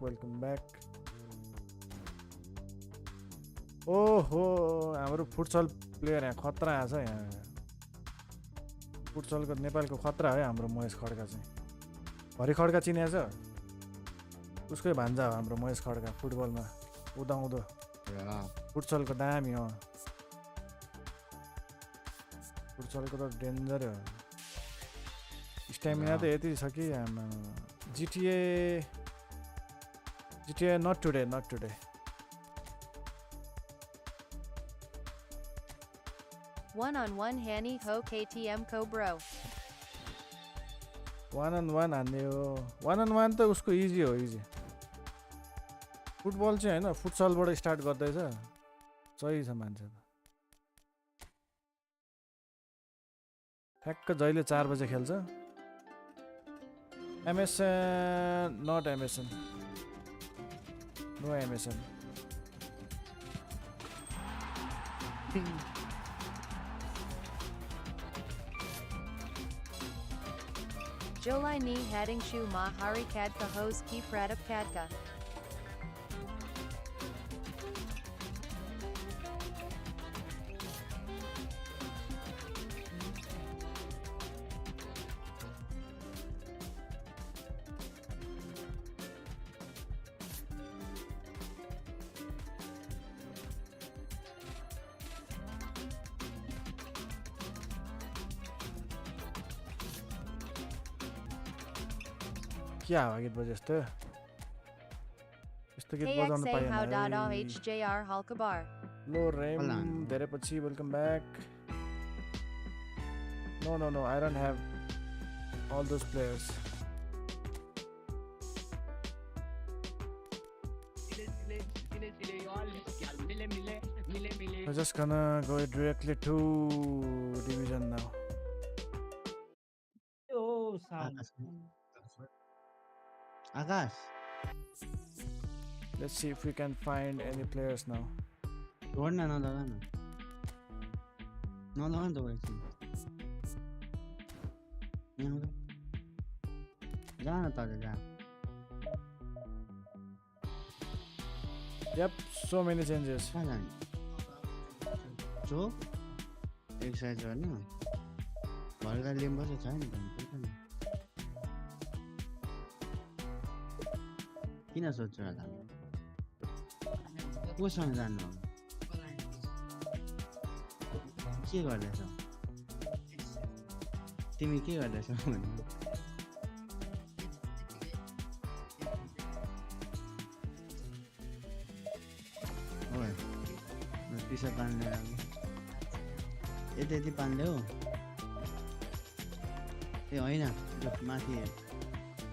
ओहो हाम्रो फुटसल प्लेयर यहाँ खतरा आछ यहाँ फुटसलको नेपालको खतरा है हाम्रो महेश खड्का चाहिँ भरि खड्का चिने छ उसकै भान्जा हो हाम्रो महेश खड्का फुटबलमा उदाउँदो फुटसलको दामी हो फुटसलको त डेन्जर हो स्ट्यामिना त यति छ कि GTA not today One-on-one Hanny Ho KTM Co bro. one-on-one हान्ने हो one-on-one त उसको इजी हो इजी फुटबल चाहिँ हैन फुटसलबाट स्टार्ट गर्दैछ सही छ मान्छे त ठ्याक्क जहिले 4 बजे खेल्छ MSN not MSN no MSN Jolai ni hading shu ma hari kadka hos ki pradap kadka. क्या हो गीत बजे यस्तो यस्तो गीत बजाउन पाएन HJR Halkabar. लो रेम धेरै पछि welcome back No, I don't have all those players. We're just gonna go directly to division now. Oh, Akash. Let's see if we can find any players now. No, Yep, so many changes. So, exercise गर्नु भलका Limbo चाहिँ छैन नि किन सोच्छ होला कोसँग जानु के गर्दैछौ तिमी के गर्दैछौ ओए पिसा पान्ने यति पान्दै हो ए होइन माथि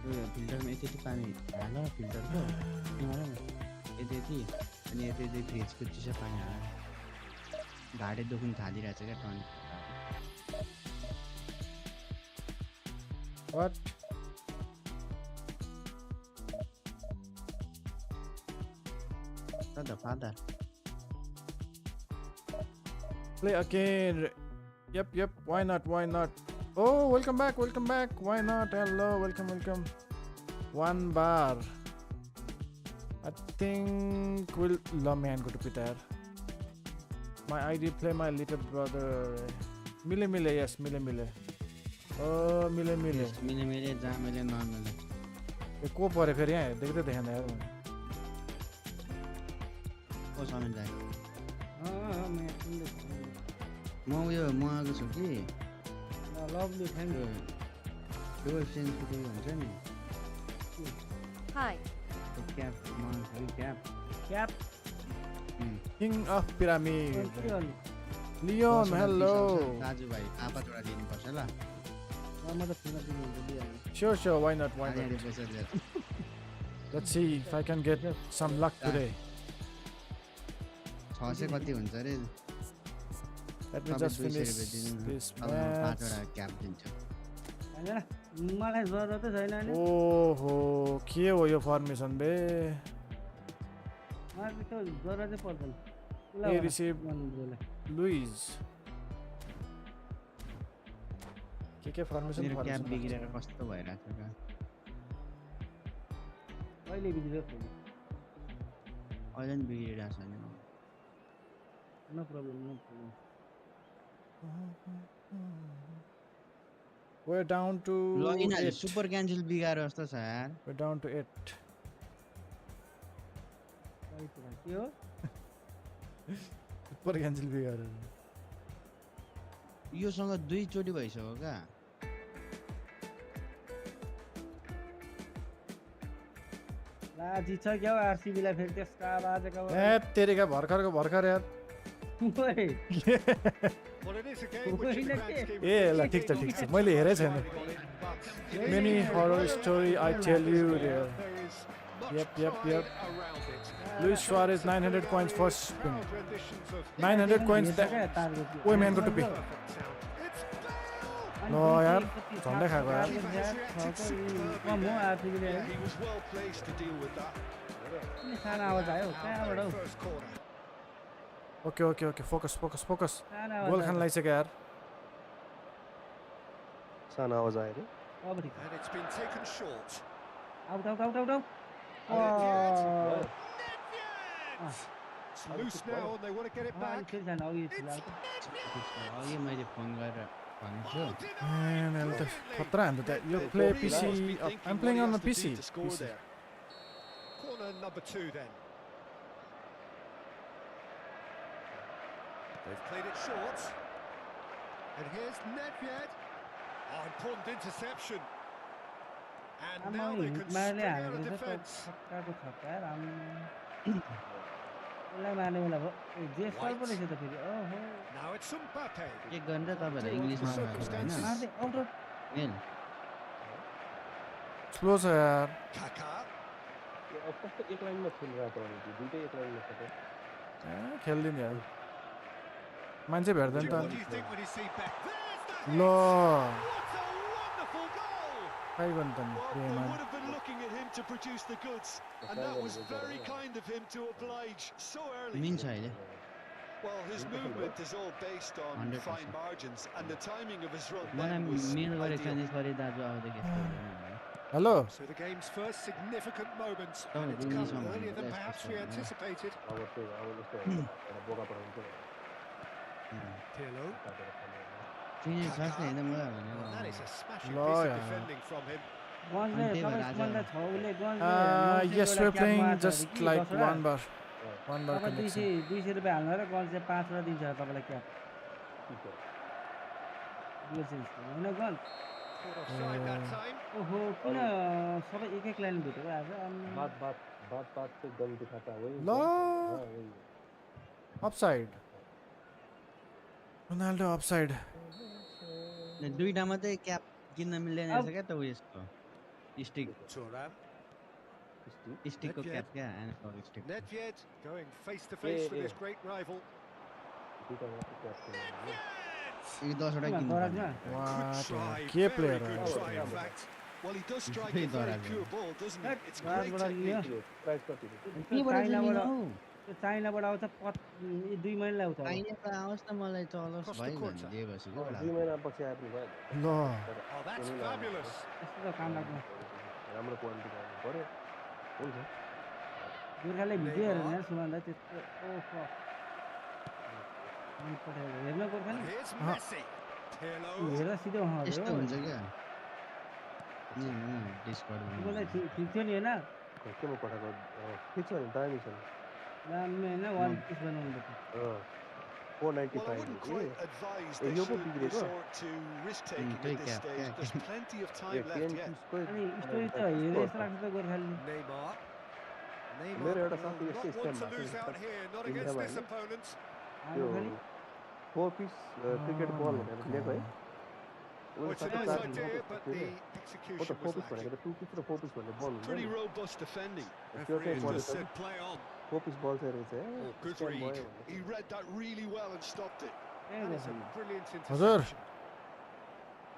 उयो फिल्टरमा यति पानी हाल फिल्टरको यति अनि यति फ्रिजको चिसो पानी हाल घाँटे दुख्नु थालिरहेछ क्या ton What? The father. Play again. Yep. Why not? Oh, welcome back. Why not? Hello, welcome. 1 bar. I think we'll man go to Peter. My ID play my little brother. Mile, yes, Mile. Oh, Mile. Mile, Jamile, non-Mile. ये को परे फेरि यहाँ देख्दै देखेन यार को समेत जाए म उयो म आएको छु कि लभली थ्याङ्क यू एक्सचेन्ज को हुन्छ नि Hi. Cap. King of Pyramid. Leon, hello. दाजु भाइ आपा जोडा दिनुपर्छ ल म त फ्रीमा दिनुहुन्छ Sure, why not? Let's see if I can get some luck today. 600 कति हुन्छ रे Let me just finish this match. 5 वटा क्याप दिन्छ मलाई जरुरतै छैन नि ओहो के हो यो फर्मेसन बे मलाई त जरुरतै पर्दैन ए रिसिभ लुइज के के फर्मेसन मेरो क्याप फर्मेसन बिग्रेर कस्तो भइरहेको छ क्या कहिले बिग्रियो फेरि अहिले नि बिग्रिरहेको छ नि no problem no problem We're down to login हाल्यो 8. सुपर क्यान्सल बिगाएर जस्तो छ यार We're down to 8. सही कुरा के हो सुपर क्यान्सल बिगार योसँग 2 चोटि भइसक्यो क्या ला जित्छ क्या आरसीबी लाई फेरि त्यसका बाजेका ए तेरीका भर्खर यार ओए Well, it is a game which in the grand scheme ए ल ठिक छ मैले हेरै छैन Many horror story I tell you there. Yep. Luis Suarez 900 coins first spin. 900 coins that. Oh man, got to be. No यार झन्डै खाएको यार कम हो आरसीबी ले Yeah, he was well placed to deal with that. किन सानो आवाज आयो कहाँबाट हौ ओके फोकस सानो आवाज गोल खान लागिसक्यो यार सानो आवाज आयो रे अब ठिक And it's been taken short. Out It's loose now and they want to get it back. फेरि जान अघि फिलहाल अघि मैले फोन गरेर भनेको छु Man, अहिले त खतरा हान्थ्यो त यो play PC I'm playing on a PC. Corner number 2 then. They've played it short. And here's Nedved. Oh, important interception. And now they can मार्ने string out a हालेको छ defence. छक्काको छक्का राम्रो यसलाई मार्ने बेला भयो जे सर पनि छ त फेरि ओहो Now it's Mbappe. के गर्ने र तपाईहरु इङ्ग्लिशमा भन्नु हैन मार्दै आउट मेल स्लो छ यार Kaka. अब कस्तो एक लाइनमा खेलिरहेको छ भने दुईटै एक लाइनमा छ त खेल्दिन यार मान्छे भेट्दैन What do त you think when you see Beck? There's the ल What a wonderful goal! काय गर्नु त Well, they नि would have been looking at him to produce the goods, and that was very kind of him to oblige so early. मिन्छ अहिले Well, his movement is all based on 100%. fine margins, and the timing of his run मलाई then was mail गरेको छ ideal. नि सरी दाजु आउँदै यस्तो हुँदैन hello So the game's first significant moment, Oh, and it's we need come someone earlier than that's perhaps we different, yeah. anticipated. अब चाहिँ अब जस्तो एउटा बोका पठाउँछ Pirlo. चिने छ नि हैन मलाई Well, that is भनेको a smashing No, piece of yeah. defending from him. गन्जले अनि त्यही भएर तपाईँ आज- भन्दा छ उसले yes we're playing just like one bar तपाईँ 200 रुपियाँ हाल्नु र गन्जले 5 वटा दिन्छ तपाईँलाई क्याप यो चाहिँ होइन guns Caught offside that time. ओहो किन सबै एक एक लाइन भेटेको आज बात चाहिँ गन दिखाता वही ल अपसाइड रोनाल्डो अपसाइड दुईटा मात्रै क्याप किन्न मिल्दैन रहेछ क्या त उयसको Thuram. स्टिकको क्याप क्या analogue stick Nedved going face to face with his great rival. दुईटा मात्र क्याप खेल्नु एक 10 वटा किन्नु दराजमा के Very प्लेयर good हो try, in fact. Well, he does strike Hey, a very Dora, pure man. ball, doesn't he? It's Dora, great Dora, technique. Price कति त्यो चाइनाबाट आउँछ 2 महिना ल्याउँछ अब। आइने त आओस् न मलाई चलोस् Across the भाइ court. भन्ने बसी दुई महिनापछि आए पनि भयो ल Oh, that's fabulous. त्यस्तो त काम लाग्दैन राम्रो क्वालिटी आउनु पर्यो हुन्छ गोर्खाले भिडियो हेरेन यार सुमन दाइ त्यस्तो ओहो मन पठायो हेर्न गोर्खा नि Here's Messi. Pirlo. हेरेर सिधै उहाँ यस्तो हुन्छ क्या डिस्कर्ड सुमन दाइ ठिक थियो नि होइन केमा पठाएको ठिक छ नि दामी छ दामी होइन वान पिस बनाउनु पर्छ Well, I 495 wouldn't quite advise Hey, they you're should probably good, resort to risk-taking take at this cap, stage. yeah. There's plenty of A time left 10 yet. पिसको अनि स्टोरी त हेरेर यस्तो लाग्छ त गोर्खाले Neymar. मेरो Neymar एउटा will साथी not यस्तै want स्क्याम to भएको lose out here, not India against this भयो। opponent. त्यो गोर्खाली 4 पिस क्रिकेट बल भनेर ल्याएको है Oh, it's a साथी nice 4 idea, but the हो execution त 4 was पिस भनेको lacking. त 2 पिस र 4 पिस भन्ने बल हुन्छ Pretty नि robust defending. त्यो Referee चाहिँ has just परेछ said play on. 4 पिस बल चाहिँ रहेछ Oh, good स्क्याम read. भयो भनेर He read that really well and stopped it. A That is a Gorkhali brilliant Hazır. interception.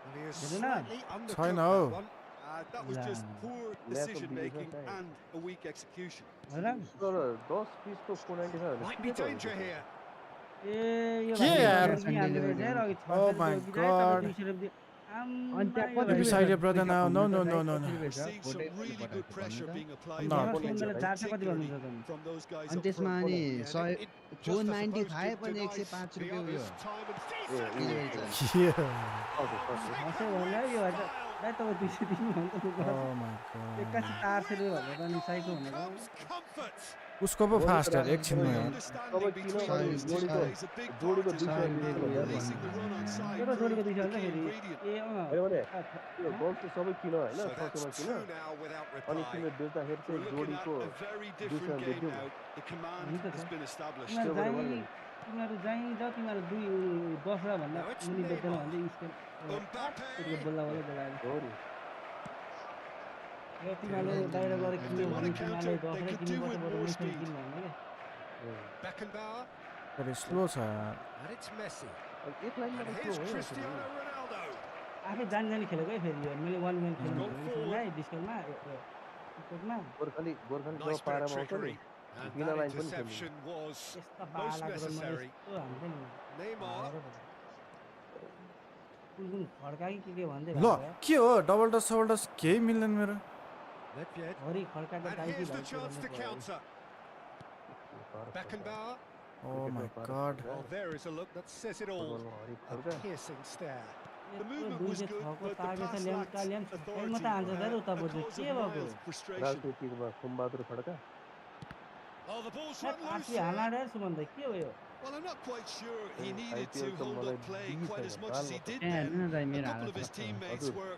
And he is Didn't I? slightly undercut Fine, that oh. one. That was just Yeah. poor Lack of decision-making decision, and a weak execution. होइन तर 10 पिसको 495 Might be danger here. ए यो के यार? नि हाल्ने रहेछ यार अघि Oh my God. 200 रुपियाँ आम्मा त्यहाँ यो कति Maybe भाइ side रहेछ? brother now. No, no, no, no, no. We've seen some really good pressure being applied not. by Neymar Liga, सुन्दरले चार्ज कति particularly भन्नुहुन्छ त from those guys अनि up त्यसमा front. अनि Yeah, and it just, I suppose, 495 पनि denies 105 the रुपियाँ उयो others time and उयो रहेछ Yeah. हँसे भन्यो यो भाइ दाइ तपाईँ 200 दिनु भने त लु Oh my god. 81 400 रुपियाँ भन्दा त अनि साइको भनेको comes comfort. उसको पो फास्ट यार एकछिनमा The यार understanding between players जोडीको- plays a big जोडीको part in 200 releasing the run on side. एउटा जोडीको proved 200 the त key फेरि ingredient. ए होइन भने त्यो गोल चाहिँ सबै किन होइन So सकेमा that's किन two now without अनि reply. तिमीले बेच्दाखेरि We're चाहिँ looking at जोडीको a very 200 different game बेच्यौ now. The command हुन्छ has त been established. तिमीहरू त्यो भएर चाहिँ तिमीहरू चाहिँ जाऊ तिमीहरू 10 र भन्दा Now it's मुनि बेच्दैन Neymar. भन्दै स्पेन Mbappe. बोल्दा बोल्दै बोलायो हो नि र तिमीहरूले बाहिर गएर If किन्यो they want भने to counter, तिमीहरूले they 10 could do किन्नुपर्छ with बरु more मेसेज speed. किन भन्दा क्या Beckenbauer. तर स्लो छ यार And it's Messi. अनि एक लाइनमा And त त्यो here's हो Cristiano Ronaldo. आफै जानी जानी खेलेको है फेरि यो मैले 1 खेल्नु Gone भनेको forward. है डिस्कलमा टिकटकमा गोर्खाली Nice जब bit of पारामा आउँछ नि trickery. And बिना that लाइन पनि खेल्नु interception was यस्ता most पालाको रनमा necessary. यस्तो हान्छ नि Neymar. कुन खड्का कि के भन्दै ल के हो डबल टच सबल टच केही मिल्दैन मेरो Nedved. Hari खड्काको And दाइकी here's the भाइ के chance to भन्दै भयो। counter. Beckenbauer. Oh my god. Well, there is a look that says it all. फुटबलमा Hari A Khadka piercing stare. The movement was good, 206 को but the target pass lime lacked काल्याम authority. म त हान्छ दाइ उता A बोल्छु cause के of भएको mild frustration. राजनीतिकमा Khumbahadur Khadka Oh, the ball's run loose आरसी here. हाल्न आएर सुमन दाइ के हो यो Well, I'm not quite sure he Yeah, needed IPL to to hold मलाई up play दिन्छ quite as नि, much as he बाल did त्यहाँ then. हेर्नु न दाइ A मेरो couple of हालत his कस्तो teammates हजुर। were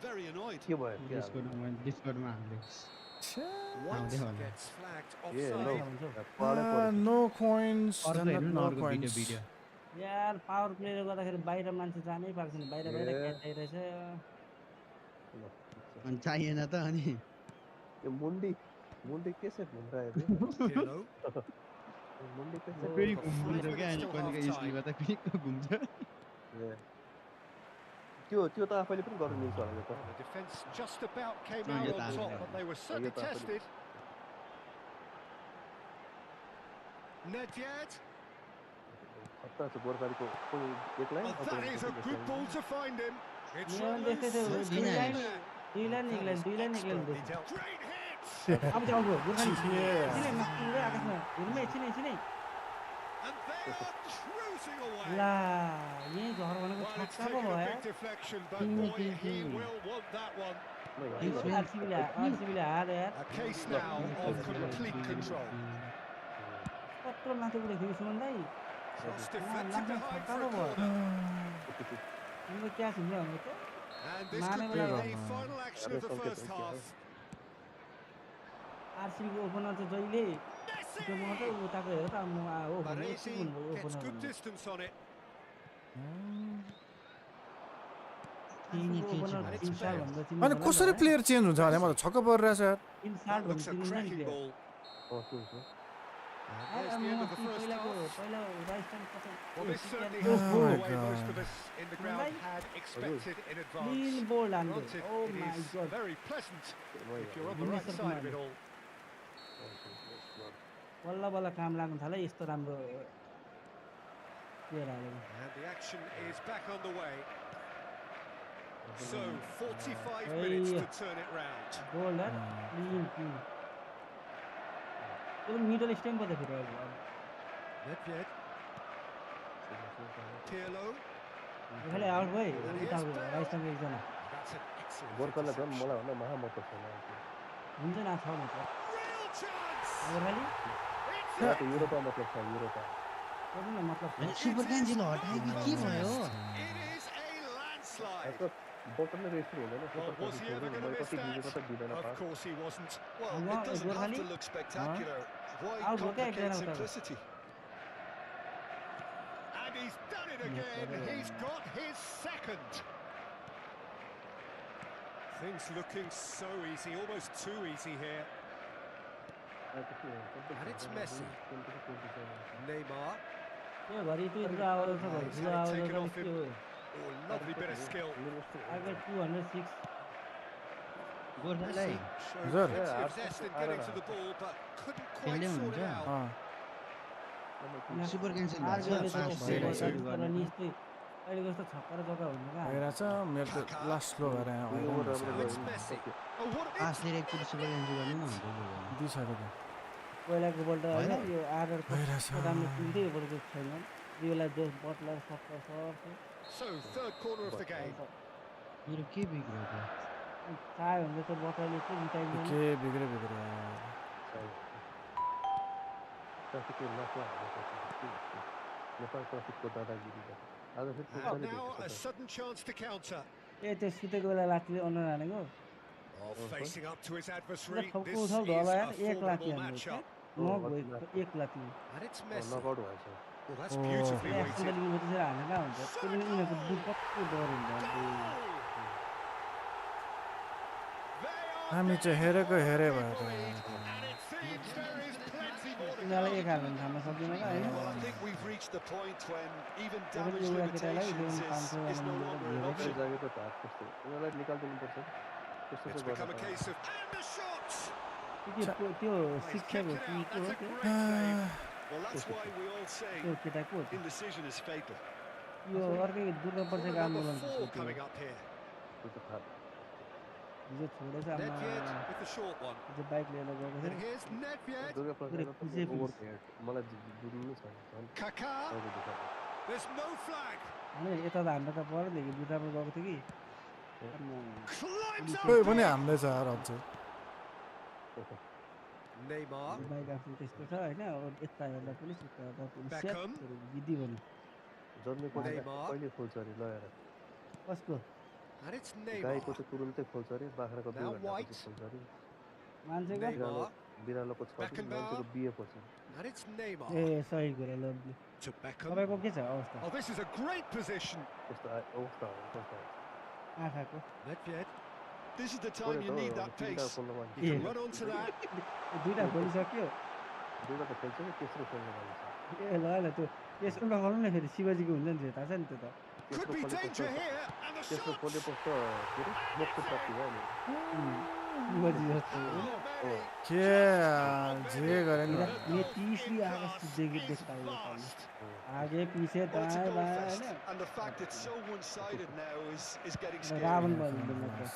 very annoyed. के भयो के डिस्कर्डमा हाल्दै White How they hold gets flagged A low offside. पाडै पर्यो नो कोइन्स अर्को हेर्नु न नो अर्को भिडियो कोइन्स भिडियो यार पावर प्लेले गर्दाखेरि बाहिर मान्छे जानै पाएको छैन बाहिर बाहिर ए। क्याच आइरहेछ ल, ठिक छ। अनि चाहिएन त अनि यो मुन्डी मुन्डी कैसे घूम रहा है बे? Pirlo. मुन्डी कैसे फेरि For 5 घुम्छ क्या minutes अनि till कहिलेको half-time. स्कुल गर्दा फेरि घुम्छ ए। त्यो त आफैले पनि गर्न मिल्छ होला यो त The defence just about came No, out you're on done. top, but they were certainly you're done. tested. Nedved. खतरा छ गोर्खालीको कोही एक line Oh, that is a good ball to find him. It's Yeah, run this is loose. a It's good clean line. there. दुई line निक्लेन दुई line निक्लेन Expertly dealt. Great hit. अब चाहिँ आउनु Gorkhali Yeah. एकछिनै माथिबाट आकाशमा हेर्नु एकछिनै एकछिनै And they are cruising away. ला यहीँ घर भनेको Well, it's छक्का पो taken a भयो big deflection, but Ding, boy, ding, he ding. will want that one. आरसिबीले हार्यो यार A case now of complete control. कत्रो माथि उठेको सुमन दाइ Cross लास्टमा deflected behind छक्का for पो a भयो corner. तिम्रो क्यास हुन्छ भनेको त And this Mane could be wala- the final action of the first half. आरसिबीको ओपनर चाहिँ जहिले त्यो म चाहिँ उताको हेर त म हो भने Baresi ओपनर gets good भन्ने distance on it. आरसिबीको ओपनर And it's 3 साल fair. भन्दा चिन्नु अनि होला नि कसरी त, प्लेयर चेन्ज हुन्छ भने म त छक्क परिरहेछ यार 3 साल That भन्दा looks a चिनिँदैन नि cracking प्लेयर ball. And आएर there's the end of the म first पहिलाको half. पहिला राजस्थान कता Well, this certainly Oh hasn't gone my the way most God. of us in the ground had expected in clean advance. Bowled हान्दै Granted, oh it my is God very pleasant if you're on the Goodness right of side of man. it all. बल्ल बल्ल काम लाग्नु थाल्यो यस्तो राम्रो player हालेको And the action is back on the way. So, 45 Hey. minutes to turn it round. Bold clean clean त्यो पनि मिडल स्टेम पो त फेरि अब Nedved. Pirlo. खालि आउट भयो उताको राजस्थानको एकजना That's an excellent गोर्खालाई झन् interception. मलाई भन्दा महा मतलब छैन हुन्छ न छ मतलब Real chance. गोर्खाली It's मलाई त युरोपा मतलब छ युरोपा त्यो पनि मतलब छ होइन सुपर कान्छीले हटायो कि के भयो It is a landslide. त बोल्टरले रेस्टिङ हुँदैन Well, was he ever going to miss कति दिन्छ कति दिँदैन that? Of pass course he wasn't. Well, Well, it doesn't have Gokhale? to look spectacular. Why Out, okay, complicate get out of it. simplicity? And he's done it again. He's got his second. Things looking so easy, almost too easy here. And it's Messi. Neymar. त्यो घरि त्यो पुरा आवाज छ घरि He's पुरा had it आवाज taken छ off त्यो him. Oh, lovely bit of skill. आगे 206 गोर्खालाई Showed Sir. plenty Yeah, of zest in getting to the ball, but couldn't quite Kelle sort it huncha? out. Super cancel आर्गोले भन्छ त 5 त्यस्तै set गर्छ तर नि यस्तै अहिलेको जस्तो छक्का र चक्का हुनु कहाँ भइरहेछ मेरो त लास्ट स्लो भएर यहाँ दुई ओभर राम्रो Now it's गयो नि Messi. सक्यो Oh, what a पास लिएर एकचोटि सुपर इन्ट्री गर्नु न हुन्छ यो भने दिइसक्यो त पहिलाको बल त होइन यो आर्डर भइरहेछ राम्रो टिम थियो यो बलको छैन यो बेला जो बटलर सक्कर सर्छ So, third corner of the game. मेरो के बिग्रियो त चाह्यो भने त बटलले चाहिँ जिताइदिन्छ के बिग्रे बिग्रे ट्राफिकको नाकमा हाल्नु नेपाल ट्राफिकको दादागिरी आज फेरि And now a sudden chance to counter. ए त्यो सुतेको बेला लाठीले अनुहार हानेको Oh, facing up to his adversary. ठक्क This is उठाउ a ढला एक लाठी formidable हान्नु matchup. नक भयो एक लाठी And it's Messi. नकआउट भएछ Well, that's beautifully action weighted. लिनु त्यसरी हानेर हुन्छ त्यो पनि यिनीहरूको बुट कति डर हुन्छ हामी चाहिँ हेरेको हेरे भयो त And it seems there is plenty more to यिनीहरूलाई एक हाल्नु थाम्न सक्दैन र होइन Well, I think we've reached the point when even पनि damage एउटा केटालाई limitations loan 500 is no longer an वाला option. जागे त हात कस्तो उनीहरूलाई निकालिदिनुपर्छ त्यस्तो It's चाहिँ become a गर्नु case of and the shots. त्यो शिक्षक हो कि को That's हो a त्यो great save. Well, that's why we all say त्यो केटाको हो त्यो indecision is fatal. यो अर्कै दुर्गाप्रसादको Corner number आन्दोलन 4 coming up here. त्यो त थाहा हिजो छोडेछ Nedved आमा with the short one. हिजो बाइक लिएर गएको And थियो here's Nedved. दुर्गा प्रसाद पुजे ओभर हेड मलाई बुझ्नु नै छैन झन् Kaká. टाउको दुखाएको There's no flag. होइन यता त हाम्रो त परेन कि बुटामा गएको थियो कि आम्मा, Climbs खोइ up. पनि हाम्रै छ यार अझै Neymar. बाइक आफ्नो त्यस्तो छ होइन अब यता हेर्दा पुलिस उता हेर्दा पुलिस Beckham. जिद्दी भन्नु जन्मेको चाहिँ Neymar. कहिले खोल्छ अरे लगाएर कसको And it's गाईको Neymar. चाहिँ तुरुन्तै खोल्छ अरे बाख्राको 2 Now घन्टापछि White. खोल्छ अरे मान्छेको Neymar. बिरालोको 6 दिन Beckenbauer. मान्छेको बिहेपछि And it's Neymar. ए सही कुरा लभली To Beckham. तपाईँको के छ अवस्था Oh, this is a great position. त्यस्तो अवस्था हो कस्तो आँखाको Nedved. This is the time you need that pace. He can run onto that. दुइटा खोलिसक्यो दुईवटा त खेल्छ कि तेस्रो खेल्नु पर्छ ए ल ल त्यो त्यसको नगर्नु न फेरि शिवजीको हुन्छ नि त्यो थाहा छ नि त्यो त Could be danger here. And the तेस्रो shot. खोलेपछि त के अरे मोक्ष प्राप्ति भयो नि शिवजी जस्तो Oh, Messi. के जे गरे नि मैं तीसरी आगस्ट देखता हूँ Fast. आगे पीछे Well, it's a दाएं goal बाएं fest, है and the fact it's so one-sided now is getting ना scary. रावण बन मतलब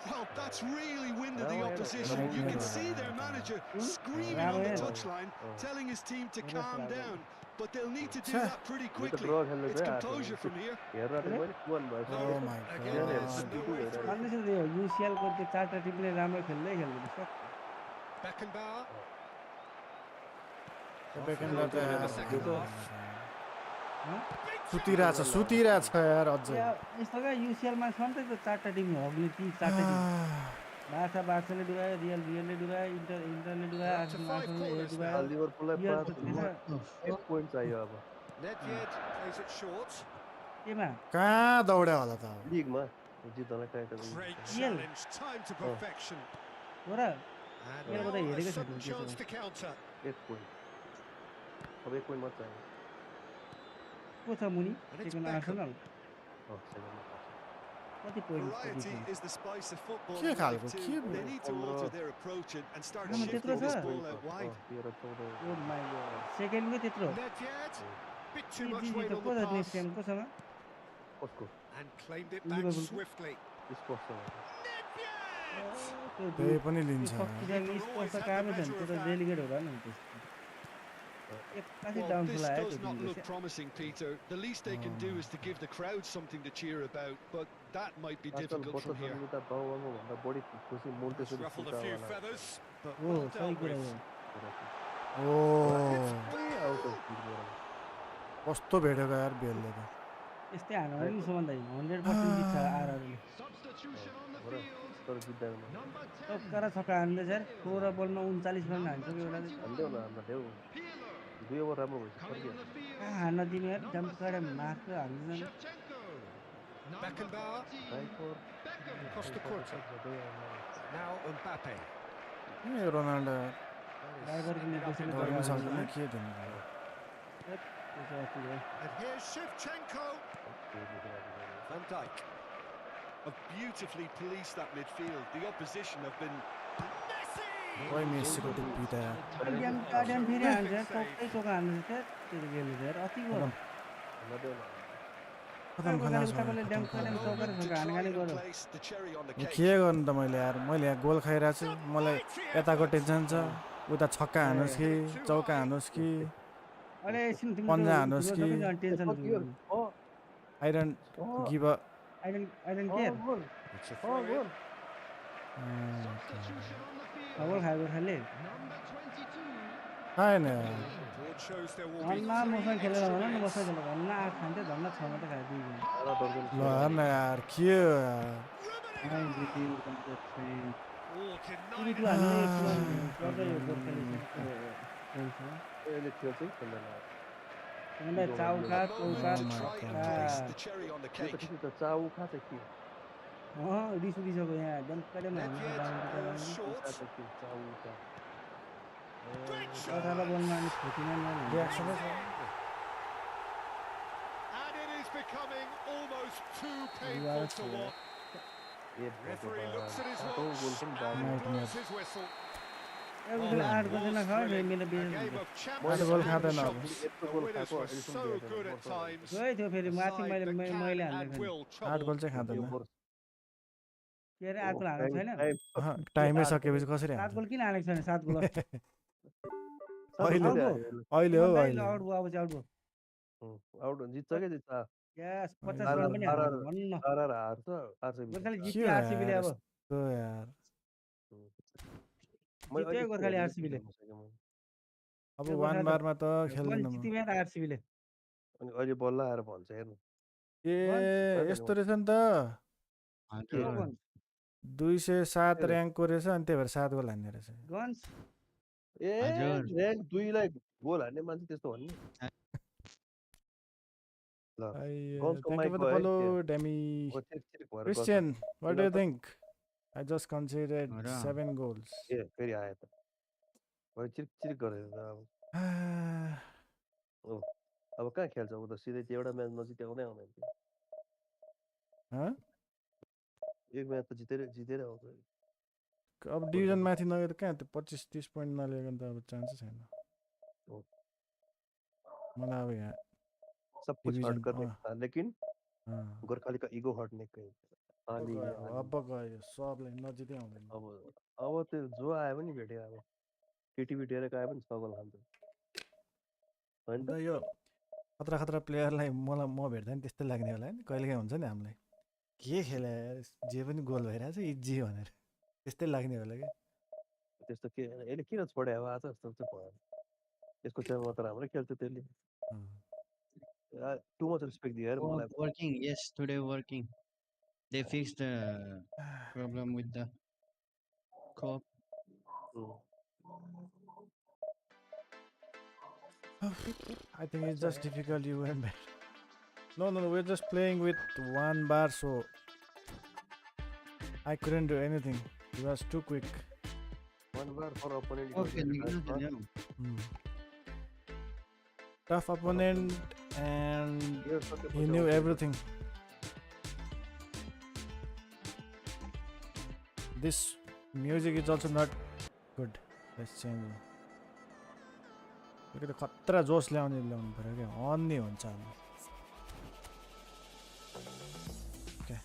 Well, that's really winded the Rawan, opposition. Rawan, You can Rawan. see their manager screaming on the Rawan. touchline, telling his team to calm down. But they'll need to do Sure. that pretty यो त quickly. ड्र खेल्नु It's चाहिँ composure from here. हेरेर चाहिँ मैले कुवान भएछ No, Oh my again, God. there's no way through. अन्य से यो यूसीएल को त्यो चारटा टिमले राम्रो खेल्दै खेल्नु सक्छ Beckenbauer. बेकेन्डर त In the यार second half. सुतिरहेछ यार अझै यस्तो क्या युसिएलमा छ नि त त्यो चारटा टिम हग्ने टिम चारटा टिम बार्साले डुबायो रियलले डुबायो इन्टरले डुबायो Up to five आर्सेनलले corners डुबायो लिभरपुललाई रियल 5 त थिएन 1 पोइन्ट चाहियो अब Nedved plays it short. केमा कहाँ दौड्यो होला त अब लिगमा जित्नलाई try Great Real. challenge. Time to perfection. हो र And Real now बताइए, a हेरेको sudden छैन chance त्यसो to counter. 1 पोइन्ट अब 1 पोइन्ट मात्र चाहियो को छ मुनि And it's second Beckham. Arsenal सेकेन्डमा कति point Variety is the spice of football. के in खालको, Ligue के 2. They need to भयो? alter their approach and start आमा, shifting त्यत्रो this छ? ball out wide. 13 14 oh my God सेकेन्डको त्यत्रो Nedved. Bit too much जी weight त on को the छ नेक्स्ट pass. टाइम कोसँग कसको And claimed it back Liverpool. swiftly. Sports Nedved. त्यही पनि लिन्छ शक्तिशाली स्पोर्ट्स त कामै छ नि त्यो त डेलिगेट होला नि त्यसको एक्कासी Well, डाउन this आयो does त्यो not Timko look promising, Peter. The least they can do is to give the crowd something to cheer about, but that might be आजकल difficult from बच्चा here. जन्मिँदा बाउआमा भन्दा बढी खुसी Has Montessori ruffled a few feathers, but हो well सही dealt कुरा with. हो ओ out of field कस्तो भेटेको यार बेलले त यस्तै हान नि सुमन दाइ 100% जित्छ आरआरले Substitution on the field. तर जित्दैन Number 10. टक्कर छक्का हान्दै छ 16 बलमा 39 रन हान्छ कि एउटा हान्दै होला हान्न देऊ Peeler. 2 ओभर राम्रो भइसक्यो Coming फर्कियो on the field. कहाँ हान्न तिमीहरू जम्पकडे मार्क हाल्दैन Shevchenko. Number Beckenbauer. 14. टाइफोर Beckham. Costa Curta. Now Mbappe. ए Ronaldo Driver That is can ended up in negotiate गर्नु goal. सक्दैन के दिनु And here's Shevchenko. Van Dijk. Have beautifully policed that midfield. The opposition have been Messi. ओइ मेसीको टुप्पी त guardian फेरि हान्छ टक्कै चोका हान्छ त्यो गेमले चाहिँ अति गरम खतम खलास Putting भयो them to try and place the cherry on the cake. के गर्नु त मैले यार मैले यहाँ गोल खाइरहेको छु मलाई यताको टेन्सन छ उता छक्का हानुहोस् कि चौका हानुहोस् कि अरे एकछिन तिम्रो पन्जा हानुहोस् कि tension I don't give a I don't care. It's a throw in. Substitution on the field. खबर खाएको खाले Number 22. छैन Board shows there will be Dhanna मसँग three खेलेर भन न extra मसँग minutes. खेलेर धन्ना 8 खान्थ्यो धन्ना 6 मात्रै खायो 2 दिन आधा दर्जन ल हेर्न यार के हो यार I with you complete friend. Oh, पुरी denied टु it. हामीले गर्दै यो गोर्खाली यसले खेल्छ है खेल्दैन भन्दा चाउका चौका To try and place the cherry on the यो त cake. ठिकै छ चाउ खा चाहिँ के रिस उठिसक्यो यहाँ डम्कले Net falls short. खा चाहिँ के चाउ खा Great shot. 18 बलमा अनि फुटिन रियाक्सनै छ And it is becoming almost too painful to watch. A Referee looks at his सातौँ watch गोल पनि and बाँड्यो blows his whistle. एउटा 8 बजे न खाऊ मेरो A बेस game of मैले champions गोल and खाँदैन अब। shots. यत्रो The गोल winners खाएको were अहिलेसम्म so दिएको good छैन, at वर्ष times. गयो थियो फेरि A माथि side मैले that मैले can हाल्दै and थिएँ will 8 गोल trouble. चाहिँ खाँदैन के अरे 8 गोल हालेको छैन अहँ, टाइमै सकेपछि कसरी 7 हान्छ गोल किन हालेको छैन 7 गोल अहिले अहिले हो अहिले आउट भयो अब चाहिँ आउट भयो आउट जित्छ क्या जित्छ यस 50 आर- रन पनि हाल्नु भन्न आर हार्छ आरसिबी गोर्खाली के जित्यो हो आरसीबीले यार अब यस्तो यार जित्यो गोर्खाली आरसीबीले अब वान बारमा त खेल्दैन म जित्यो आरसीबीले अनि अहिले बल्ल आएर भन्छ हेर्नु ए यस्तो रहेछ नि त हजुर 207 र्याङ्कको रहेछ अनि त्यही भएर 7 गोल हान्ने रहेछ गन्स ए हजुर। र्याङ्क 2 लाई गोल हान्ने मान्छे त्यस्तो भन्ने ल गन्सको thank you Mike for the गयो है फलो त्यो। डेमी ओ चिरिक भएर क्रिस्चियन व्हाट डु यु ल त। थिंक आई जस्ट कन्सिडर्ड र। 7 गोल्स ए फेरि आयो त भयो चिरिक चिरिक गरेर त अब कहाँ खेल्छ उ त सिधै त्यो एउटा म्याच नजिक आउँदै आउँदैन थियो एक म्याच त जितेर आउँछ अब डिभिजन माथि नगएर कहाँ त्यो 25-30 पोइन्ट नलिएको त अब चान्सै छैन हो। मलाई अब यहाँ सब कुछ हट डिभिजन करने था लेकिन अँ, गोर्खाली का ईगो हटने कहीं अब गयो सबलाई नजिकै आउँदैन अब त्यो जो आयो पनि भेट्यो अब केटिभी डेरेक आयो पनि 6 गोल हान्छ होइन अन्त यो खतरा खतरा प्लेयरलाई मलाई म भेट्दा नि त्यस्तै लाग्ने होला नि कहिलेकाहीँ हुन्छ नि हामीलाई के खेले जे पनि गोल भइरहेछ इजी भनेर त्यस्तै लाग्ने होला कि त्यस्तो के यसले किन छोड्यो अब आज जस्तो चाहिँ भयो यसको चाहिँ म त राम्रै खेल्छ त्यसले टु मच रेस्पेक्ट दियो यार मलाई Working, yes, today working. They fixed the problem with the cup. I think it's just difficult you went back. No, we're just playing with one bar, so I couldn't do anything. It was too quick. one bar for opponent Okay, Tough opponent, and he knew everything. This music is also not good. Let's change it. अलिकति खतरा जोस ल्याउनु पऱ्यो क्या अन नै हुन्छ अब okay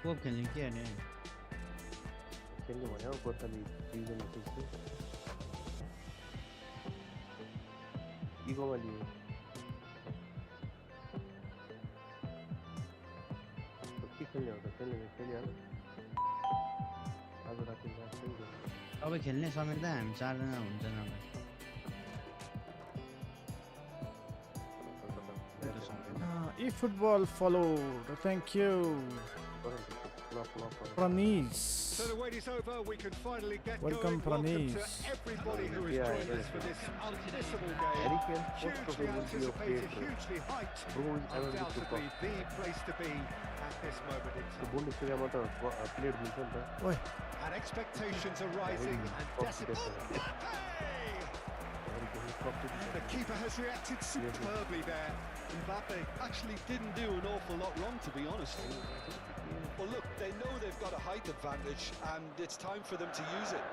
Cup खेल्ने के अरे खेल्नु भन्यो गोर्खाली डिभिजनमा खेल्छु इगोमा लियो के खेल्ने हो त खेलिहाल्यो आज राति म्याच पनि खेल्नु अब खेल्ने समेट्दा हामी 4 जना हुन्छ नभए eFootball followed. Thank you. Pranees. So the wait is over. We can finally get Welcome, going. Welcome Pranees. to everybody who has Yeah, joined us for this unmissable game. Hugely anticipated, hugely hyped. Undoubtedly the place to be at this moment in time. त्यो बुन्डेसलिगामा त player मिल्छ नि त ओइ And expectations are rising and decimated. The keeper has reacted superbly there. Mbappe actually didn't do an awful lot wrong, to be honest. Well, look, they know they've got a height advantage, and it's time for them to use it.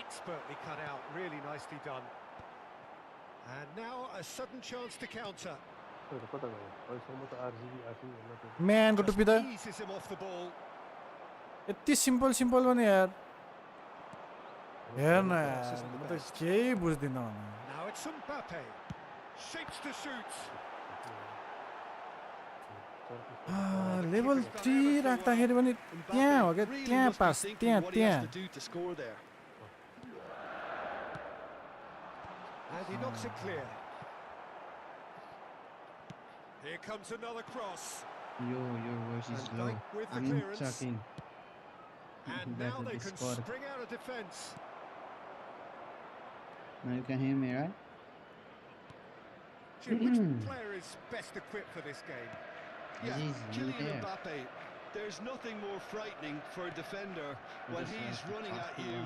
Expertly cut out, really nicely done. And now a sudden chance to counter. म्यान को टुप्पी त Eases him off the ball. यति simple पनि यार हेर्न यार म त केही बुझ्दिनँ Now it's Mbappe. Shapes to shoot. Level 3 राख्दाखेरि पनि त्यहाँ हो क्या त्यहाँ पास त्यहाँ And he knocks it clear. Here comes another cross. Your voice is And low. Dijk with the I'm clearance. chucking. And now they can spring out of defence. Now you can hear me, right? Jim, which player is best equipped for this game? Yeah, He's Kylian there. Mbappe. There's nothing more frightening for a defender when he's running at you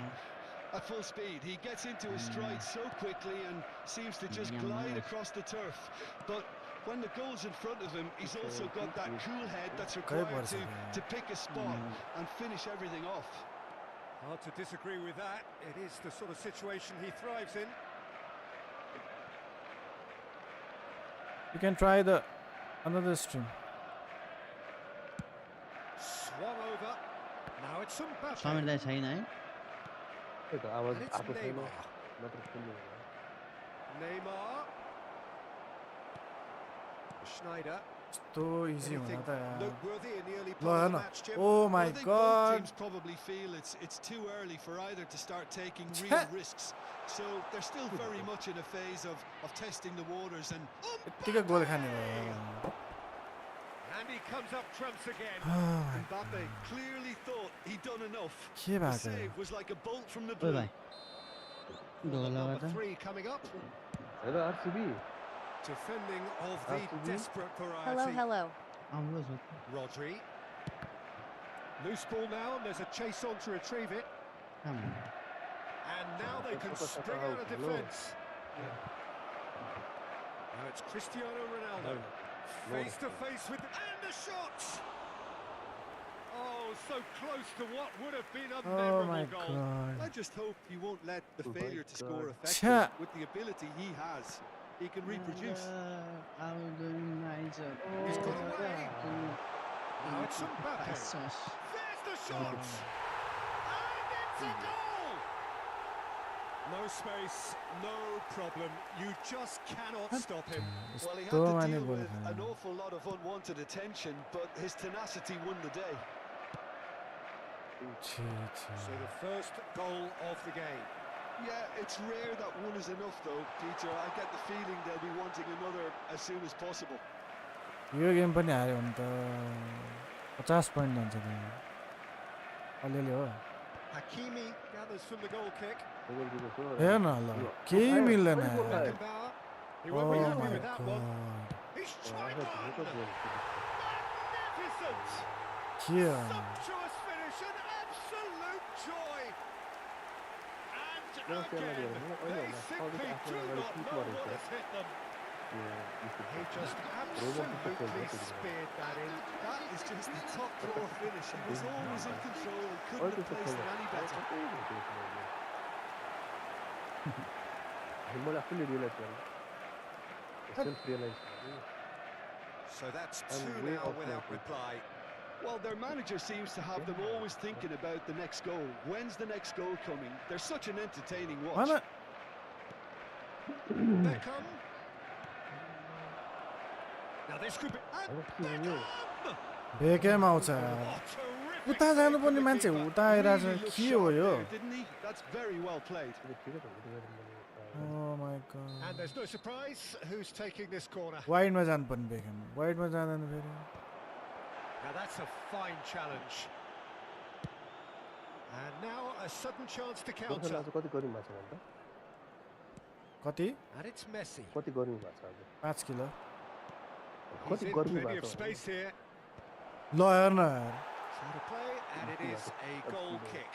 at full speed. He gets into his stride so quickly and seems to just glide across the turf. But when the goal's in front of him, he's also got that cool head that's required to pick a spot and finish everything off. Hard to disagree with that. It is the sort of situation he thrives in. You can try another stream. Swung over. Now it's Mbappe. Samirda छैन है आवाज And it's आएको छैन Neymar. मात्र सुन्नु Neymar. Schneider. यस्तो easy हुन Anything त यार noteworthy in the early ल part of हेर्न the match, Jim? Oh I my think both god teams probably feel it's too early for either to start taking real risks. So they're still very much in a phase of testing the waters and यतिकै गोल खाने भयो And he comes up trumps again. Mbappe clearly thought he'd done enough. के The भएको save was like a bolt from the ओइ blue. भाइ ढोका लगा Number त 3 coming up. हेर RCB Defending of the desperate variety. Hello. आउनु छ Rodri. Loose ball now, and there's a chase on to retrieve it. काम And now they can spring out of defence. Now it's Cristiano Ronaldo. Face to face with and the shot! Oh, so close to what would have been a Oh my memorable goal. god I just hope he won't let the failure to score affect Cha. him. With the ability he has, he can reproduce. He's got away. Now it's Mbappe. There's the shot! And it's a goal! No space, no problem. You just cannot stop him. Well, he had यस्तो to माने deal goal with खाने an awful lot of unwanted attention, but his tenacity won the day. छी So the first goal of the game. Yeah, it's rare that one is enough, though, Peter. I get the feeling they'll be wanting another as soon as possible. Yo game पनि हार्यो भने त 50 point जान्छ त अलिअलि हो Hakimi gathers from the goal kick. हेर्न ल केही मिल्दैन Beckenbauer. He won't be Oh happy my with that one. god He's tried one. Magnificent. के Sumptuous finish, an absolute joy. And again, they simply do not know what has hit them. He just absolutely speared that in. That is just the top drawer finish. He was always in control and couldn't have placed it any better. मैले आफूले realise गरेँ self realise So that's two now without reply. Well, their manager seems to have them always thinking about the next goal. When's the next goal coming? They're such an entertaining watch. होइन Beckham. Now this could be. And Beckham! Became आउँछ Oh, terrific उता save जानुपर्ने from the मान्छे keeper. उता आइरहेछ Really looked के sharp हो यो there, didn't he? That's very well played. Oh my And God there's no surprise who's taking this corner. वाइडमा जानुपर्ने became वाइडमा जाँदैन फेरि Now that's a fine challenge. And now a sudden chance to counter. आज कति गर्मी भएको छ भने त कति And it's Messi. कति गर्मी भएको छ आज 5 किलो He's कति in गर्मी plenty भएको of छ space here. ल हेर्न यार Out of play, and it is a goal kick.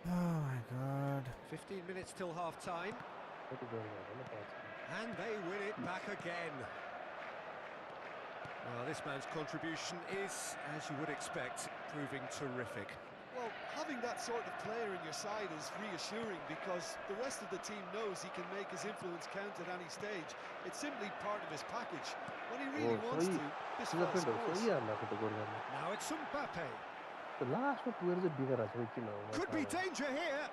Oh my god. 15 minutes till half time, and they win it back again. Well, this man's contribution is, as you would expect, proving terrific. Well, having that sort of player in your side is reassuring because the rest of the team knows he can make his influence count at any stage. It's simply part of his package. When he really wants to, this fella scores. Now it's Mbappe. लास्टमा पुगेर चाहिँ बिगार छ किन हो Could be danger here.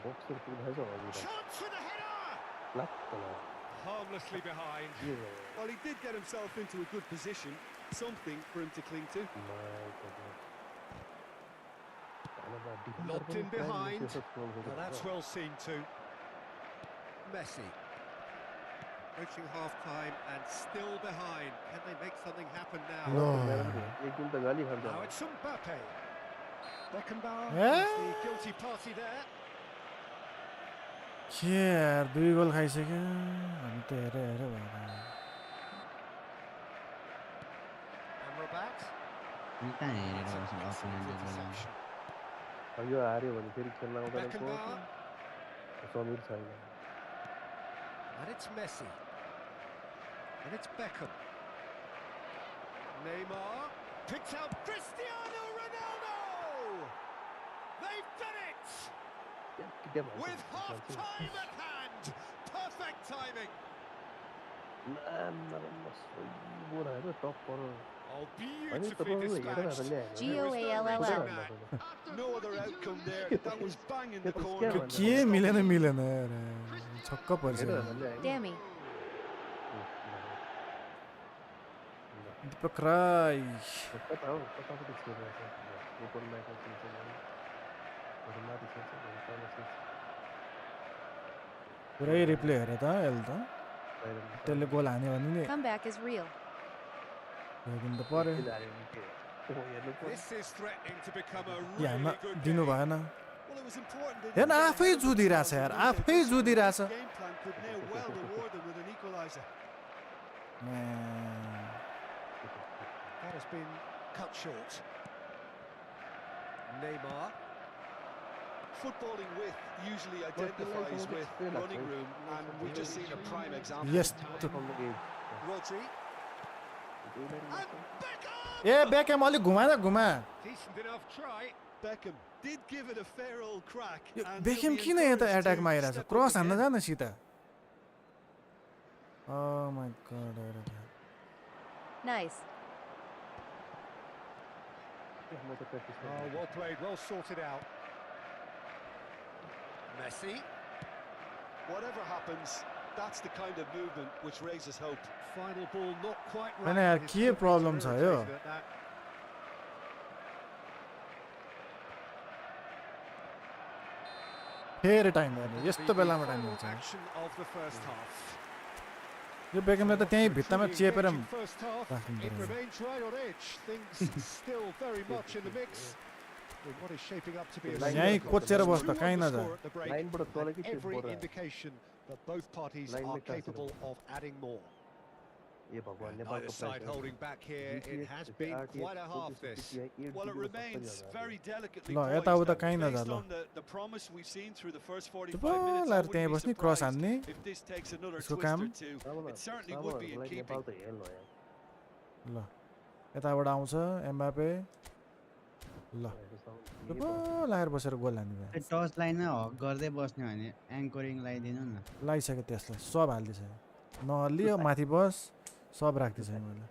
Buxar पुग्दैछ अघि Chance for the header. लाग्छ Harmlessly behind. Well, he did get himself into a good position, something for him to cling to. Lobbed in behind. Well, that's well seen too. Messi. Approaching half-time and still behind. Can they make something happen now? एक दिन त गाली खान्छ Now it's Mbappe. Beckenbauer Yeah. is the guilty party there. के यार 2 गोल खाइसक्यो हामी त हेरे हेरे भयो Amrabat. अनि कहाँ हेरेर बस्नु अपोनेन्टले गर्दा Interception. यो हार्यो भने फेरि खेल्न आउँदैन Beckenbauer. समीर छैन And it's Messi. And it's Beckham. Neymar. Picks out Cristiano Ronaldo! They've done it! With half-time at hand! Perfect timing! टप पर Oh, beautifully dispatched. GOALLL. No other outcome there. That was bang in the corner. के मिलेन यार छक्क पर्छ Dammy. दीपक राई कतापट्टि छिरेको छ open म्याचमा चिन्छ माथि छिर्छ पुरै रिप्ले हेर त यसले त त्यसले गोल हान्यो भने नि Comeback is real. हेरिदिनु त पर्यो This is threatening to become a हान्न really good दिनु game. भएन Well, it was important that हेर्न आफै जुदिरहेछ यार आफै जुदिरहेछ game plan could now well reward them with an equaliser. That has been cut short. Neymar. Footballing width usually identifies with running room, and we've just seen a prime example. Yes Rodri. And Beckham! A became अलिक घुमा त घुमा Decent enough try. Beckham did give it a fair old crack. Yo and became he'll be किन यता encouraged to एट्याकमा आइरहेछ step up cross his हान्न game. जान Sita Oh my god Nice. Oh, well played, well sorted out. Messi. Whatever happens, that's the kind of movement which raises hope. Final ball not quite होइन right. यार His के football's problem छ यो irritated at that. फेरि time गर्ने यस्तो The बेलामा time final हुन्छ action of the first half. यो बेकेमले त त्यहीँ भित्तामा Truly चेपेर engaging first half. राख्नु It पर्यो remains right on edge. Things still very much in the mix. In what is shaping up to be a यहीँ कोचेर बस्दा कहीँ नजा score at the break. लाइनबाट तल कि Every टेपबाट indication that both parties Line are में क्या capable of adding more. ए भगवान Neither नेपालको side holding back here. It has been quite a half this. Well, it remains very delicately ल poised. यताउता and कहीँ नजा based ल on the promise we've seen through the first 45 चुप minutes, I लाएर wouldn't त्यहीँ be बस्ने cross surprised हान्ने if this takes another यसको twist काम or two. It certainly would be in keeping. Nepal त हेर्नु यार ल यताबाट आउँछ एमबापे ल चुप लाएर बसेर गोल हान्ने भयो टच लाइनमा हक गर्दै बस्ने भने एङ्करिङ लगाइदिनु न लगाइसक्यो त्यसलाई सब हालिदिइसक्यो नहल्लियो माथि बस सब राखिदिइसक्यो मैले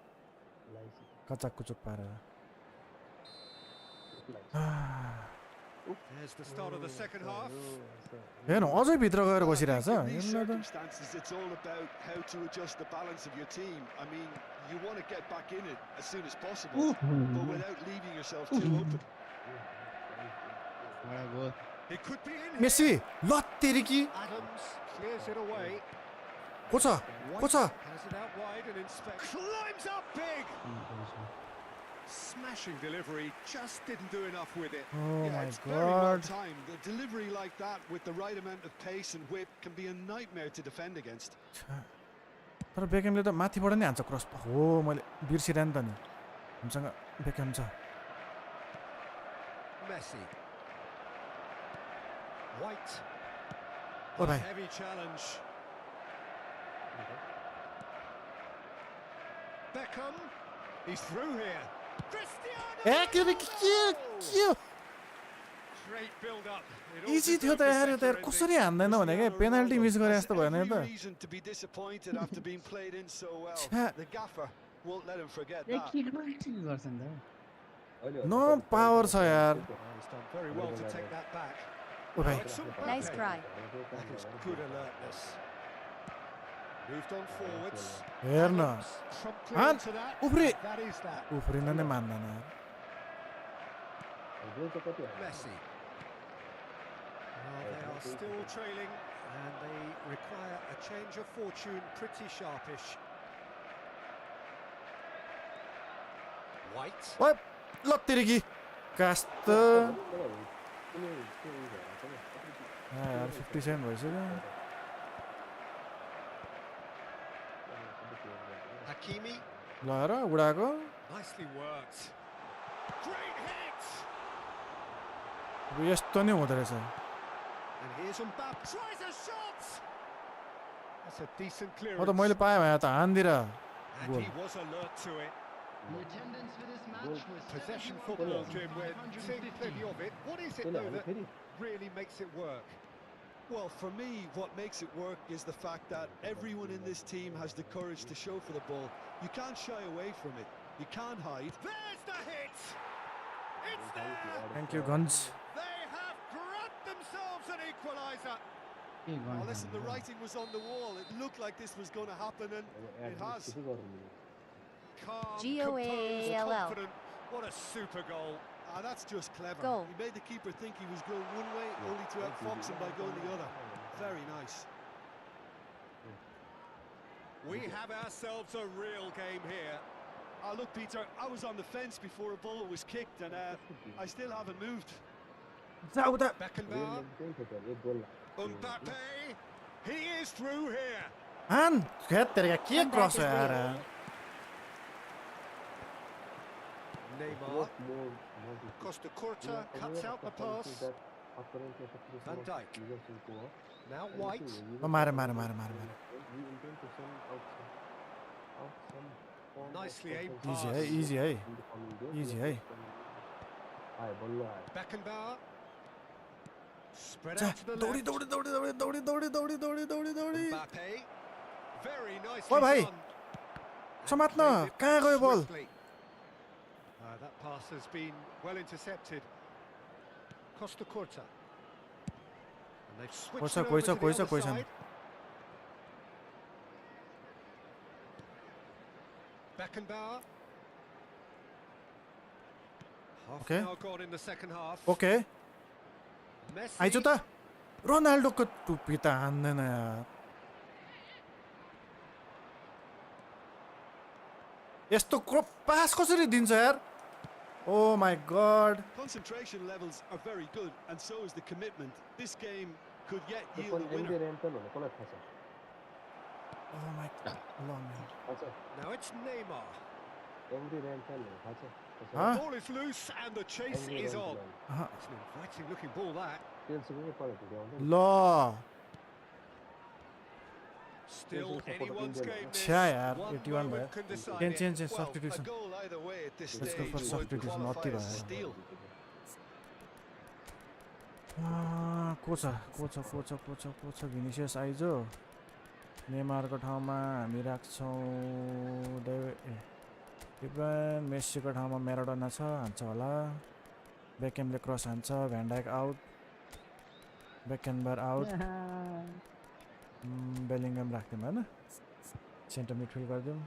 कचाक कुचुक पारेर There's the start of the second half. हेर्नु अझै भित्र गएर बसिरहेछ In these हेर्नु त circumstances, it's all about how to adjust the balance of your team. I mean, you want to get back in it as soon as possible, but without leaving yourself too open. एउटा goal It could be in here. Messi ल तेरिकी Adams clears it away. को छ को छ Has it out wide and inspect. Climbs up big. Smashing delivery, just didn't do enough with it. Oh Yeah, my it's very well god timed. The delivery like that with the right amount of pace and whip can be a nightmare to defend against. तर बेकेमले त माथिबाट नै हान्छ cross हो मैले बिर्सिरहेँ नि त नि हामीसँग बेकेम छ Messi. White. ओ भाइ Heavy challenge. Beckham. He's through here. Cristiano. ए के Great build up. It all easy थियो त deserved a यार यो त यार better कसरी ending. हान्दैन भनेको पेनाल्टी मिस गरे जस्तो भएन Every त reason to be disappointed after being played in so well. छ्या The gaffer won't let him forget A that. किकमा के गर्छन् त नो पावर छ यार Oh, he's done very well to take that back. ओ भाइ Oh, it's Mbappe. Nice try. That is good alertness. Moved on forwards. हेर न Promptly हान onto that. उफ्री That is that. उफ्रिन नै मान्दैन यार Messi. Well, they are still trailing and they require a change of fortune, pretty sharpish. White. ओ लत्तिरिकी कास्त यार 57 भइसक्यो Hakimi. ल हेर उडाको Nicely worked. Great hit. अब यस्तो नै हुँदो रहेछ And here's Mbappe. Tries a shot. That's a decent म clearance. त मैले पाएँ भने त हान्दिएर And he was alert to it. The attendance for this match was Possession football, Jim. We're seeing plenty 71,550. of it. What is it though that really makes it work? Well, for me, what makes it work is the fact that everyone in this team has the courage to show for the ball. You can't shy away from it. You can't hide. There's the hit. It's there. Thank you guns They have grabbed themselves an equaliser. के Now, गर्नु listen, the writing was on the wall. It looked like this was going to happen, and it has. Calm, GOALL. composed, confident. What a super goal. Ah, that's just clever. Goal. He made the keeper think he was going one way, only to outfox him by going the other. Very nice. We have ourselves a real game here. Ah, look, Peter, I was on the fence before a bullet was kicked, and I still haven't moved. जाऊ त Beckenbauer. Mbappe. He is through here. हान खेत तेरे के Come back cross is हो यार Neymar. Costa Curta cuts out the pass. Van Dijk. Now White. मारे मारे मारे मारे मारे Nicely aimed इजी pass. है इजी है इजी है Beckenbauer. Spread जा out to the दौडी left. दौडी दौडी दौडी दौडी दौडी दौडी दौडी दौडी दौडी Mbappe. Very nicely ओ भाइ done. समात्न Played it कहाँ गयो बल swiftly. That pass has been well intercepted. Costa Curta. And they've switched Koisa, it over koisa, to the koisa, other koisa. side. Beckenbauer. Half Okay. an hour gone in the second half. Okay Messi. आइजो त रोनाल्डोको टुप्पी त हान्दैन यार यस्तो पास कसरी दिन्छ यार ओ माई God Concentration levels are very good, and so is the commitment. This game could yet yield a winner. ओ माई ल Now it's Neymar. हाँ Ball is loose and the chase is on. It's an inviting looking ball that. ल Still anyone's game this. छ्या यार One 81 भयो moment can decide change it. Change change Well, a substitution goal either way at this Let's stage go for would substitution, qualify अति as a भयो। steal. को छ भिनिसियस आइजो नेमारको ठाउँमा हामी राख्छौँ मेस्सीको ठाउँमा म्याराडोना छ हान्छ होला बेकेमले क्रस हान्छ भ्यान्डाइक आउट बेकेनबार आउट बेलिङ्गम राख्दिउँ होइन सेन्टर मिडफिल्ड गरिदिउँ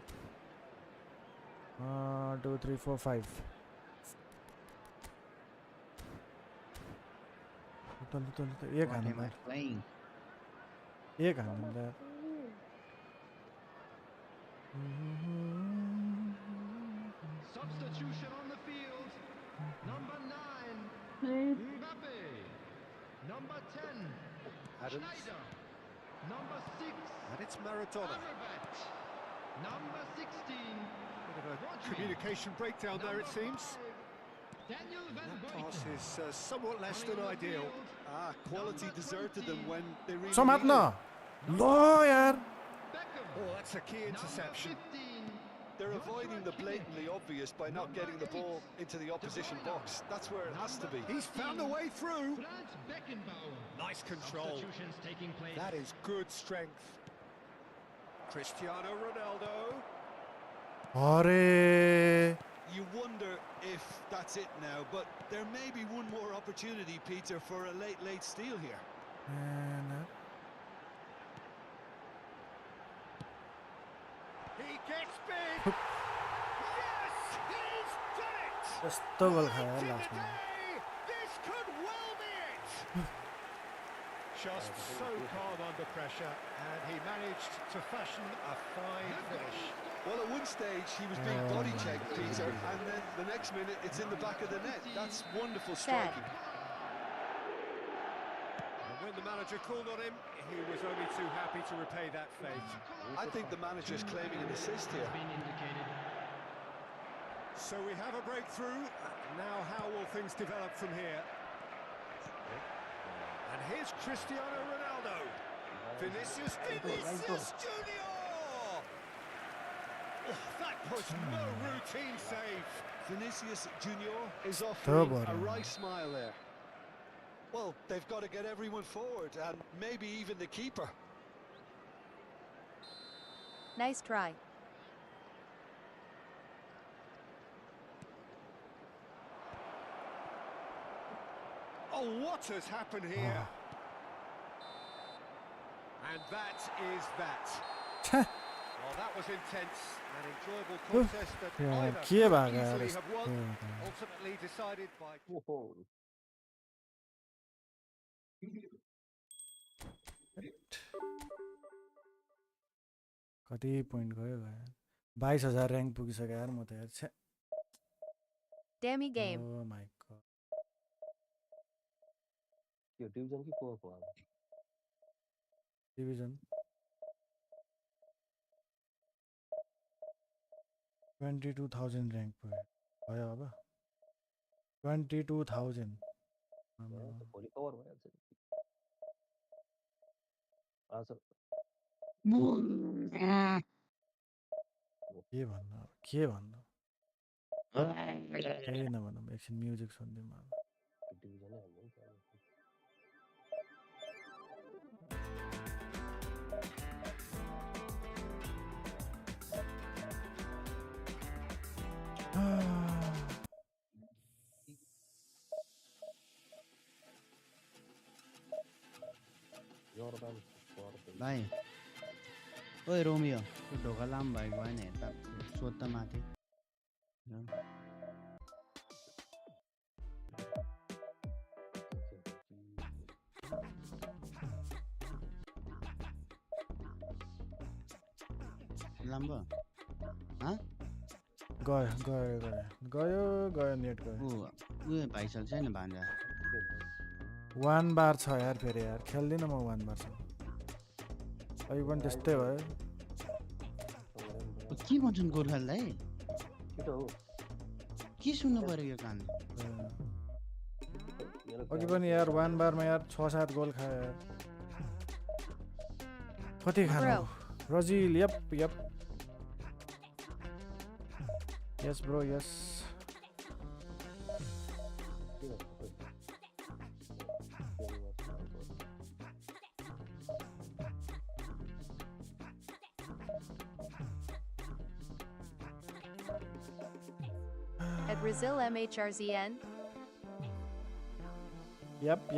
2 3 4 5 एक हान्नु एक हान्नु Substitution on the field. Number 9, Mbappe. Number 10, Adams. Schneider. Number 6, And it's Maradona. Amrabat. Number 16. Bit of a Rodri. communication breakdown there, it seems. Daniel Van That Buiten. pass is somewhat less than Running on the ideal. field. Quality Number deserted 20. them when they really समात्न needed it. ल यार Beckham. Oh, that's a key interception. Number 15. They're Joshua avoiding the Kimmich. blatantly obvious by not Number getting the ball 8. into the opposition De Bruyne. box. That's where it has to be. He's found a way through. Franz Beckenbauer. Nice control. Substitutions taking place. That is good strength. Cristiano Ronaldo. अरे You wonder if that's it now, but there may be one more opportunity, Peter, for a late steal here. He gets big. Yes, he's done it. यस्तो गोल खायो Right in the लास्टमा day. This could well be it. Just so calm under pressure, and he managed to fashion a fine finish. Well, at one stage he was being body checked, Peter, and then the next minute it's in the back of the net. That's wonderful striking. And when the manager called on him, he was only too happy to repay that fate. I think the manager's claiming an assist here. Been indicated. So we have a breakthrough. Now how will things develop from here? And here's Cristiano Ronaldo. Vinicius Junior! Oh, that was no routine save. Vinicius Junior is offering a Stubborn. wry smile there. Well, they've got to get everyone forward, and maybe even the keeper. Nice try. Oh, what has happened here? And that is that. Well, that was intense. An enjoyable contest that Yeah, either के could भागा यार easily यस्तो have won, ultimately decided by... Oh, कति point गयो यार 22,000 rank पुगिसक्यो यार म त यार छे Dammy game. O my God yo division कि को अब डिभिजन 22,000 र्याङ्क पुग्यो भयो अब 22,000 भोलि कभर भइहाल्छ नि आज के भन्नु अब के भन्नु केही नभनौँ एकछिन म्युजिक सुनिदिउँ अब डिभिजनै हाल्नु नि त Jordan भाइ ओए रोमियो त्यो ढोका लाम भएको भएन हेर्दा सोध त माथि लाम्बो गयो गयो गयो गयो गयो नेट गयो उयो भाइसल छैन भान्जा 1 बार छ यार फेरि यार खेल्दिनँ म 1 बार छ अहिले पनि त्यस्तै भयो के भन्छन् गोर्खालीलाई छिटो हो के सुन्नु पर्यो यो कान अघि पनि यार 1 बारमा यार 6-7 गोल खायो यार कति खानु Brazil yup yup yes bro yes At Brazil MHRZN. Yep.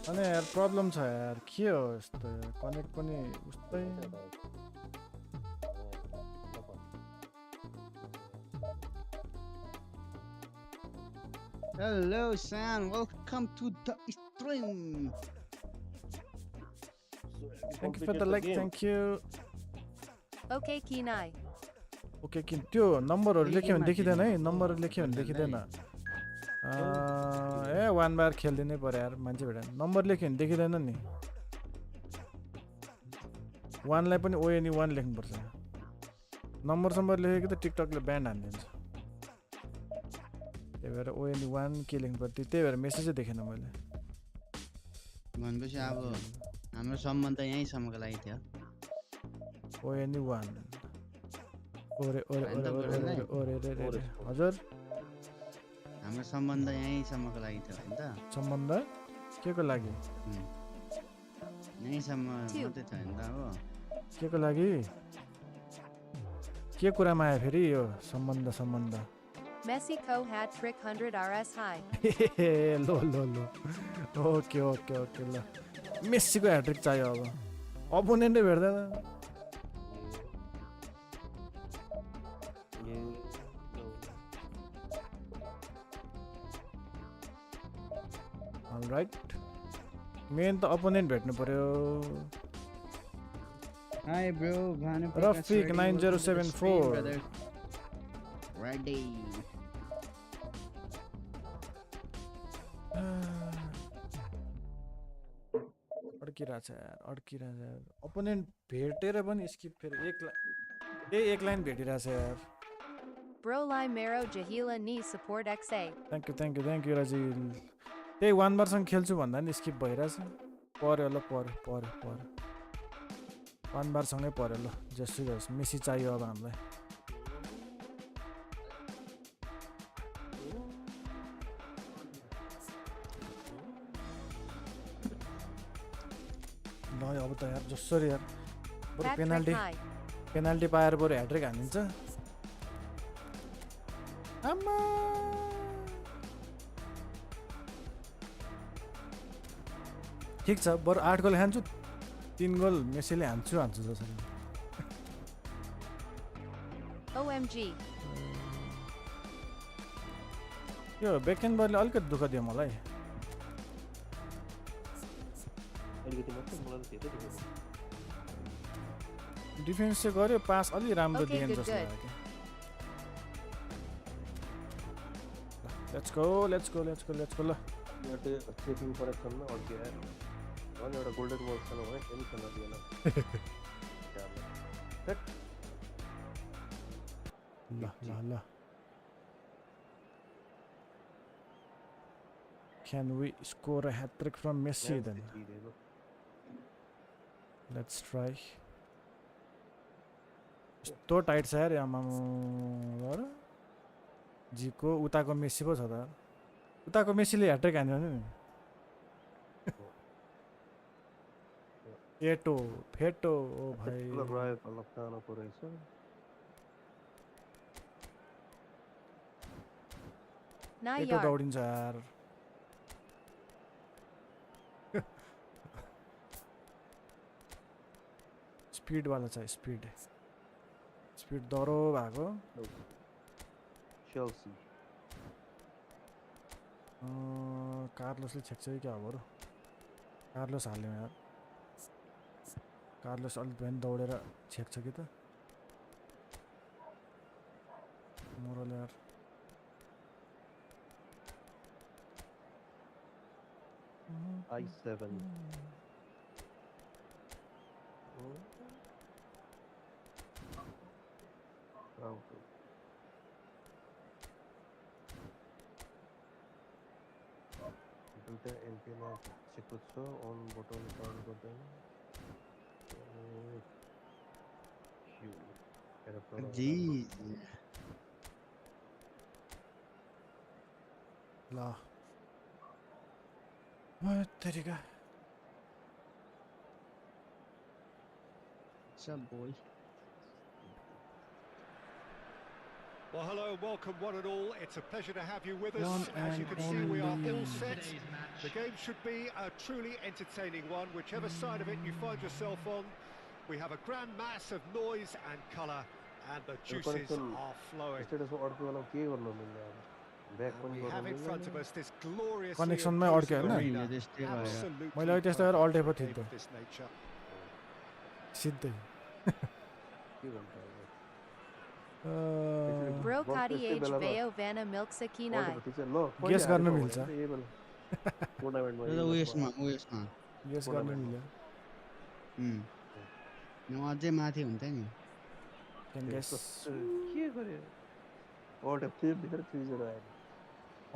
अनि यार प्रब्लम छ यार के हो यस्तो कनेक्ट पनि उस्तै Hello, Sam. Welcome to the stream. Thank you for the like. Thank you. Okay, Kinai. Okay किन त्यो नम्बरहरु लेख्यो भने देखिदैन है नम्बरहरु लेख्यो भने देखिदैन ए 1 बार खेल्दिनै पर्यो यार मान्छे भेटा नम्बर लेख्यो भने देखिदैन नि 1 लाई पनि ओएनई 1 लेख्नु पर्छ नम्बर लेखेको त टिकटकले ब्यान्ड हान्दिन्छ त्यही भएर ओएनई 1 के लेख्नु पर्छ त्यही भएर मेसेजै देखेन मैले भनेपछि अब हाम्रो सम्बन्ध यही सम्मको लागि थियो ओएनई 1 ओरे हजुर हाम्रो सम्बन्ध यही सम्मको लागि थियो हैन त सम्बन्ध केको लागि यही सम्म मात्रै छ हैन त हो केको लागि के कुरामा आयो फेरि यो सम्बन्ध Messi co hat trick 100 RS high. लो ओके ल मेस्सीको ह्याट्रिक चाहियो अब अपोनेन्टै भेट्दैन Alright. मेन त अपोनेन्ट भेट्नु पर्यो Hi bro, Rafik 9074 ready अड्किरहेछ यार अपोनेन्ट भेटेर पनि स्किप फेरि एक लाइन भेटिरहेछ यार Brolai Mero Jahila Ni support XA. Thank you Rajil त्यही 1 बारसँग खेल्छु भन्दा नि स्किप भइरहेछ पर्यो ल पर्यो 1 बारसँगै पर्यो ल जसरी होस् मेसी चाहियो अब हामीलाई ल अब त यार जसरी यार बरु पेनाल्टी पाएर बरु ह्याट्रिक हानिन्छ आमा ठीक छ बरु 8 गोल हान्छु 3 गोल मेसीले हान्छु जसरी OMG. यो बेकेनबरले अलिकति दुःख दियो मलाई डिफेन्स चाहिँ गर्यो पास अलि राम्रो दिएन जस्तो लाग्यो लेट्स गो ल यहाँ चेकिङ करेक्सनमा अड्कियो यार अनि एउटा गोल्डन बल छैन भने टेन्सन नदिएन ल Can we score a hat-trick from Messi then? Let's try. यस्तो टाइट छ यार आमामा जीको उताको मेसी पो छ त उताको मेसीले ह्याट्रिक हान्यो नि फेटो ओ भाइ फेटो दौडिन्छ यार स्पिड वाला छ स्पिड दरो भएको चेल्सी कार्लोसले छेक्छ कि क्या हो कार्लोस हाल्यो यार कार्लोस अलिक बिहान दौडेर छेक्छ कि त मोरल यार I7 दुईटा एन्टेना छेको छ अन बटन टर्न गर्दैन जी ल तरिका सब बोय Well, hello, welcome one and all. It's a pleasure to have you with us. As you can see, we are all set. The game should be a truly entertaining one, whichever side of it you find yourself on. We have a grand mass of noise and colour, and the juices are flowing. We have in front of us this glorious कनेक्सनमै अड्क्यो हैन मैले त्यस्तो गरेर अल्टे पो थिए त सिधै के भन्छ Bro बल Kati त्यस्तै Age बेला Veo Vana Milk Sakinai. ठिक छ ल Guess गर्न मिल्छ। यही बेला टुर्नामेन्टमा र उयसमा गेस गर्न मिल्यो अझै माथि हुन्छ नि क्यान गेस के गरे वर्ल्ड कप थियो बिगर 3-0 आयो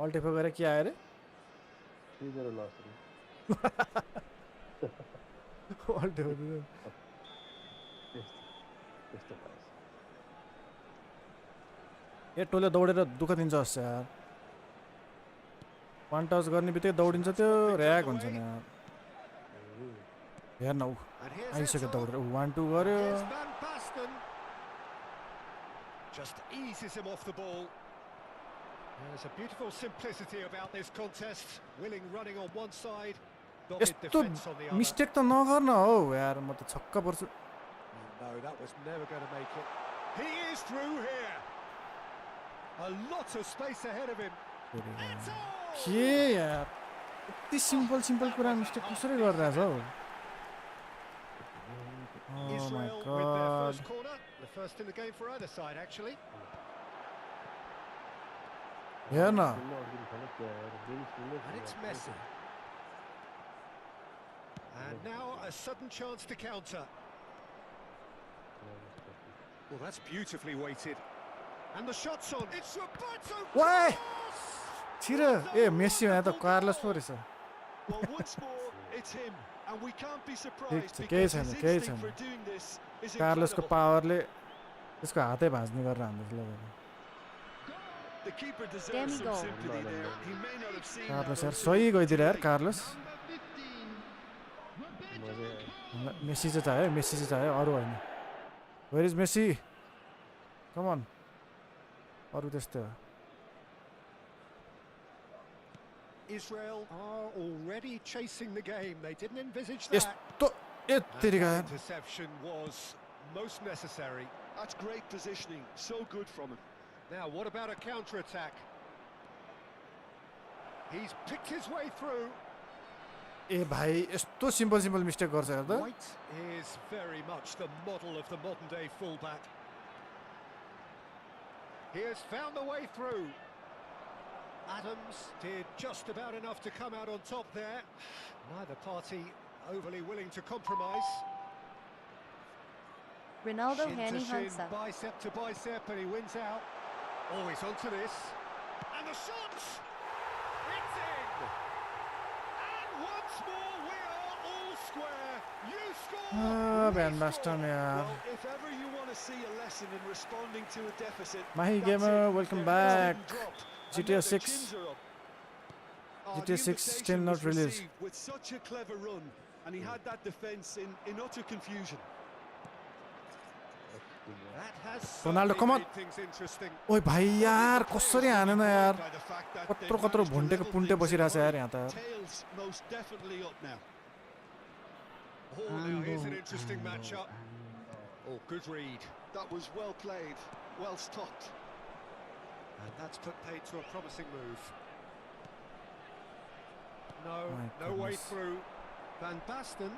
अल्ट एफ गरेर के आयो रे 3-0 लस अल्ट एफ त्यस्तो पाएछ ए टोले दौडेर दुःख दिन्छ जस्तो यार वान टच गर्ने बित्तिकै दौडिन्छ त्यो ऱ्याक हुन्छ नि यार हेर्न ऊ And here's आइसक्यो Eto'o. दौडेर ऊ 1-2 गर्यो Here's Van Basten. Just eases him off the ball. There's a beautiful simplicity about this contest. Willing running on one side, dogged यस्तो defence on the other. Mistake त नगर्न हौ यार म त छक्क पर्छु No, that was never going to make it. He is through here. A lot of space ahead of him. Eto'o! के यार यति simple कुरा मिस्टेक कसरी गरिरहेछ हौ Oh my Israel with their god. first corner, the first in the game for either side actually. हेर्न And it's Messi. And now a sudden chance to counter. Well, that's beautifully weighted. And the shot's on. It's Roberto Why? Carlos! छिर ए Messi भने त Carlos पो रहेछ Well, once more, it's him, and we can't be surprised केही because छैन his केही instinct छैन for doing this is कार्लोसको incredible. पावरले त्यसको हातै भाँच्ने गरेर हान्दैछ ल The keeper deserves Demi some goal. sympathy there. He may not have seen Carlos that यार on सही TV गइदिएर यार today. कार्लोस मेसी चाहिँ चाहियो मेसी चाहिँ चाहियो अरू होइन वेयर इज मेसी कम अन अरू त्यस्तै हो Israel are already chasing the game. They didn't envisage that. यस्तो यत्तिका And that interception was most necessary. That's great positioning. So good from him. Now, what about a counter-attack? He's picked his way through. ए भाइ यस्तो simple mistake गर्छ हेर त White is very much the model of the modern-day fullback. He has found the way through. Adams did just about enough to come out on top there. Neither party overly willing to compromise. Ronaldo Shin Hani to shin, Hansa. bicep to bicep, and he wins out. Oh, he's onto this. And the shot! It's in! And once more, we are all square. You score! Van Basten यार Well, if ever you want to see a lesson in responding to a deficit, Mahi that's Gamer, it. welcome Their heads back. didn't drop, and GTA now their 6. chins are up. GTA The 6 invitation still not was released. received with such a clever run, and he had that defence in utter confusion. That has Ronaldo, come on. certainly made things interesting. ओइ भाइ यार कसरी हानेन यार By the fact that कत्रो they've कत्रो managed to भुन्टेको level पुन्टे things बसिरहेछ in यार hurry. यहाँ त Tails most definitely up now. Oh, now here's an interesting matchup. Oh, good read. That was well played, well stopped. And that's put paid to a promising move. No, My no way goodness. through. Van Basten.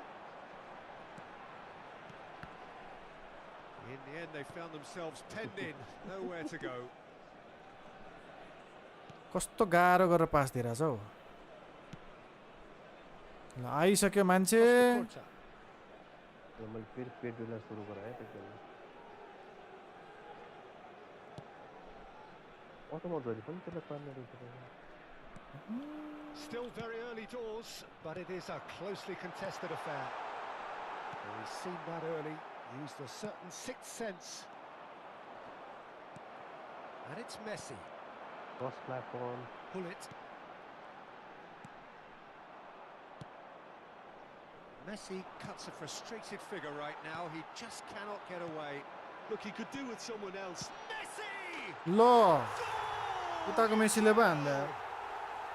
In the end, they found themselves penned in. Nowhere to go. कस्तो गाह्रो गरेर पास दिइरहेछ हौ ल आइसक्यो मान्छे Costa. मैले फेरि पेट बेला सुरु गराएँ त्यसले अटोमा जहिले पनि त्यसलाई पार्ने रहेछ Still very early doors, but it is a closely contested affair. And he's seen that early, used a certain sixth sense. And it's Messi. First platform Pull it. Messi cuts a frustrated figure right now. He just cannot get away. Look, he could do with someone else. Messi! ल उताको मेसीले पो हान्दा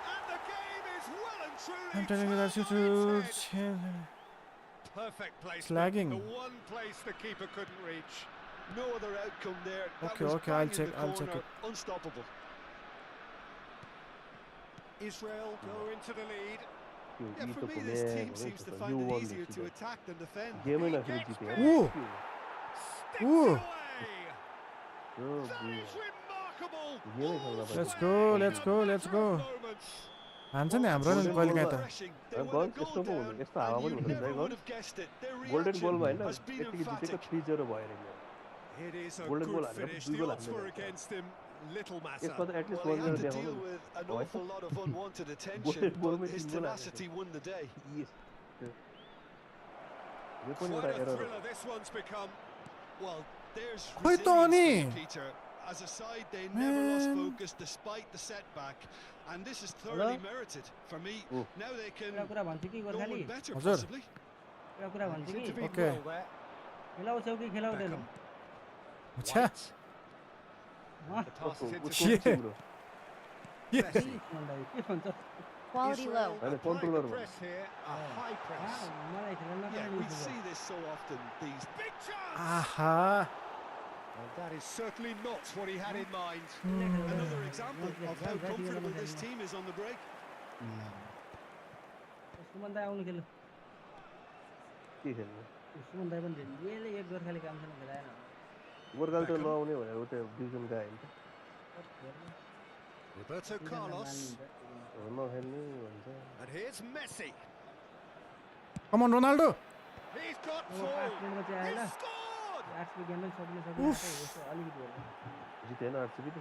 And the game is well and truly I'm telling you that you turned should on its head. Perfect placement. lagging. The one place the keeper couldn't reach. No other outcome there. That Okay, was okay, I'll bang in check, the I'll check corner, Unstoppable. Israel go into the lead. Yeah, for me, this team seems to find it easier to attack than defend. Game He in actually gets जीते big. यार Sticks it away. That is remarkable. Game में खेलना Let's पड़ेगा go, In let's a go, let's matter go. of moments. हान्छ नि हाम्रो नि Golden कहिले goal काहीँ त Refreshing. They Golden were a goal goal यस्तो पो down, हुँदैन यस्तो हावा and पनि you हुँदैन never है would गल have guessed it. Their golden goal reaction भएन has been यतिकै जितेको emphatic. 3-0 भयो अरे मेरो It is a Golden good goal हालेर finish. दुई The गोल odds हाल्नु were पर्छ against him. Little matter. यसमा त at least Well, he 1-0 had to देखाउनु deal नि with an होइन awful lot of unwanted attention, golden but गोलमै his 3 गोल हालेको tenacity won the day. यस यो पनि Quite एउटा a error thriller this one's become. Well, there's खोइ त resilience अनि for you, Peter. As a side, they never lost focus despite the setback, and this is thoroughly merited. For me, Oh. now they can कुरा भन्छु कि go Gorkhali one better, हजुर। possibly. कुरा He's भन्छु कि intervened Okay. well there. खेलाउँछौ कि खेलाउँदैनौ Beckham. अच्छा White. The pass is उसको Yeah. intercepted. तिम्रो Messi. के भन्छ Quality Israel low. होइन applying controller the भन्नु press here. A high press. मलाई खेल्न Yeah, नपाउने we football see this so often. These Big chance. आहा And that is certainly not what he had in mind. another example of how comfortable this team is on the break. सुमन दाई आउनु खेल्नु के खेल्नु सुमन दाई पनि डेलीले एक गोर्खाली काम छैन खेलाएन गोर्खाली त नआउने भनेर उ त्यो डिभिजन गयो नि Roberto Carlos. त नखेल्ने भन्छ And here's Messi. Come on Ronaldo He's got पाँच full. मिनटमा चाहिँ आएन He scored. 8 गेम पनि सक्ने सक्ने यसो अलिकति होला जितेन आरसिबी त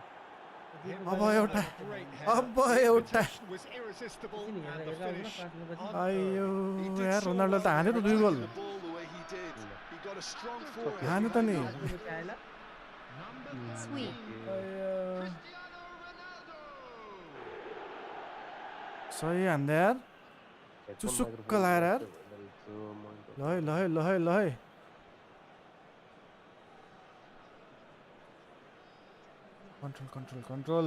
अब एउटा Great अब header. The एउटा invitation was irresistible एकछिन and हेरेर the हेरेर finish. आउनु न 5 मिनटपछि आयो He did यार so रोनाल्डो well त हान्यो त there, 2 goal attacking the ball the way he did. He got a strong forehand. हान्यो त नि पछि आएला Sweet. आयो Cristiano Ronaldo. सही हान्दा यार चुसुक्क लाएर यार ल है ल है ल है ल है कन्ट्रोल कन्ट्रोल कन्ट्रोल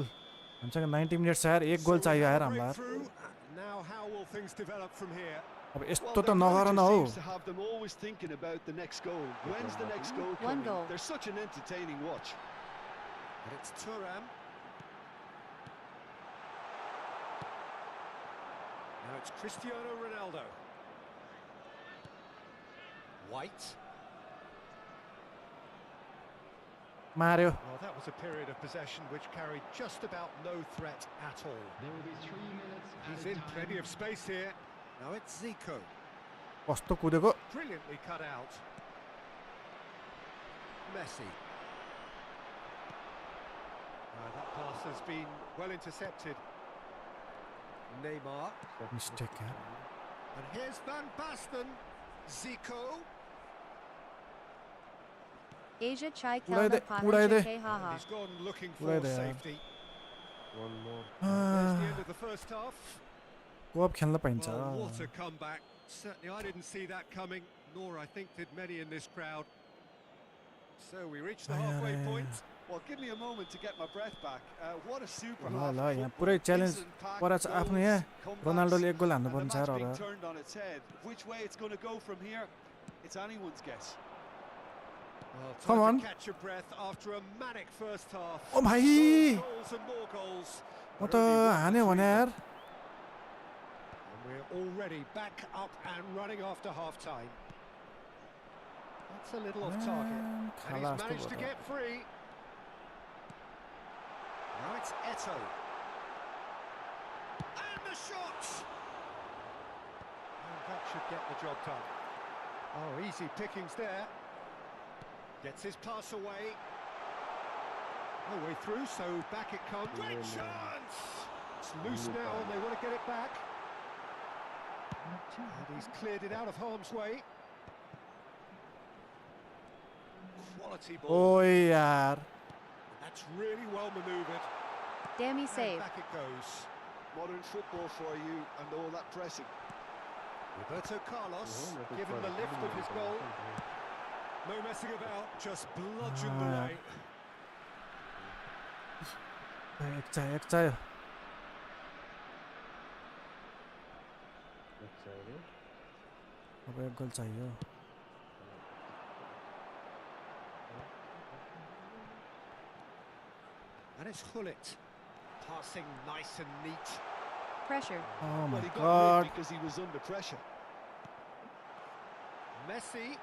हुन्छ कि 90 मिनट्स यार एक गोल चाहियो यार हामीलाई यार Breakthrough. Now how will things develop from here? अब Well, यस्तो त their नगर न manager how seems to have them always thinking about the next goal. When's the next goal One coming? goal. They're such an entertaining watch. And it's Thuram. Now it's Cristiano Ronaldo. White. मार्यो Well, that was a period of possession which carried just about no threat at all. There will be 3 minutes He's added in time. plenty of space here. Now it's Zico. कस्तो कुदेको Brilliantly cut out. Messi. That pass has been well intercepted. Neymar. Mistake यार And here's Van Basten. Zico. Asia Chai उडाइदे, Kelda उडाइदे। Pahancha Haha. He's gone looking Right for there. safety. One more. There's the end of the first half. कोप खेल्न पाइन्छ Well, what a comeback. Certainly I didn't see that coming, nor I think did many in this crowd. So we reached the halfway point. Well, give me a moment to get my breath back. What a super ल half ल of यहाँ football. पुरै challenge Instant-packed परा छ आफ्नो यहाँ goals, comebacks, रोनाल्डोले एक गोल हान्नु and the पर्ने छ match यार being अब turned on its head. Which way it's going to go from here, it's anyone's guess. Well, Come time on. to catch your breath after a manic first half. ओ भाइ Goals and more goals. म but त only one हाने भने between यार them. And we're already back up and running after half time. That's a little off target. And खाला he's जस्तो managed to भयो get free. Now it's Eto. And the shot! And that should get the job done. Oh, easy pickings there. Gets his pass away. No way through, so back it comes. Great chance! It's loose now and they want to get it back. And he's cleared it out of harm's way. Quality ball. ओइ यार That's really well manoeuvred. Dammy And save. back it goes. Modern football for you and all that pressing. Roberto Carlos, given the lift of his goal. No messing about, just bludgeoned away. एक चाहियो अब एक गोल चाहियो And it's Hullet. Passing nice and neat. Pressure. Oh my Well, he got god. rid because he was under pressure. Messi.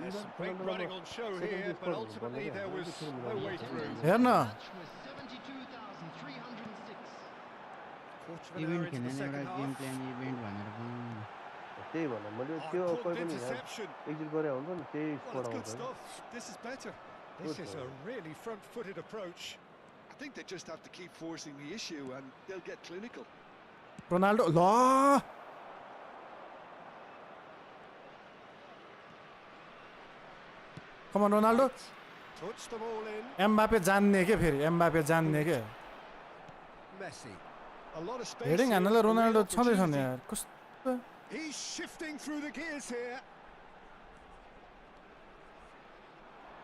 There's some great running on show here, but ultimately there was no way through. हेर न Match with 72,306. Quarter of an event hour into खेल्ने the second एउटा game half. Plan event भनेर बनाउनु त्यही भने मैले Oh, त्यो important कोही पनि interception. एक्जिट गरे हुन्छ नि त्यही Well, स्कोर it's good आउँछ क्या stuff. This is better. This is a really front-footed approach. I think they just have to keep forcing the issue and they'll get clinical. Ronaldo ल come on Ronaldo Touch them all in. Mbappe जान्ने के फेरि Mbappe जान्ने के Messi. A lot of space. Heading here, हान्नलाई a real Ronaldo छँदै छ नि opportunity. यार कस्तो He's shifting through the gears here.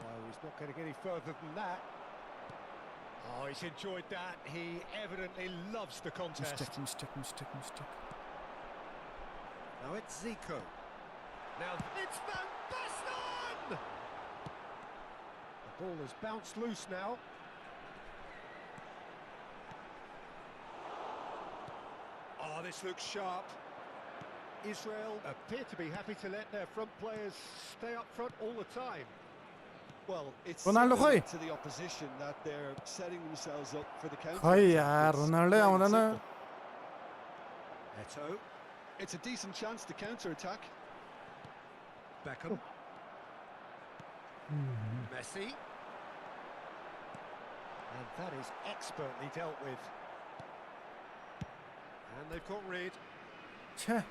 No, he's not going to get any further than that. Oh, he's enjoyed that. He evidently loves the contest. Mistake Now it's Zico. Now it's Van Basten! The ball has bounced loose now. Oh, this looks sharp. Israel appear to be happy to let their front players stay up front all the time. Well, it's Ronaldo signaling खोइ to the opposition that they're setting themselves up for the counter. खै यार Ronaldo आउँदैन Eto, It's a decent chance to counter attack. Beckham. Messi. And that is expertly dealt with. And they've got rid. छ्या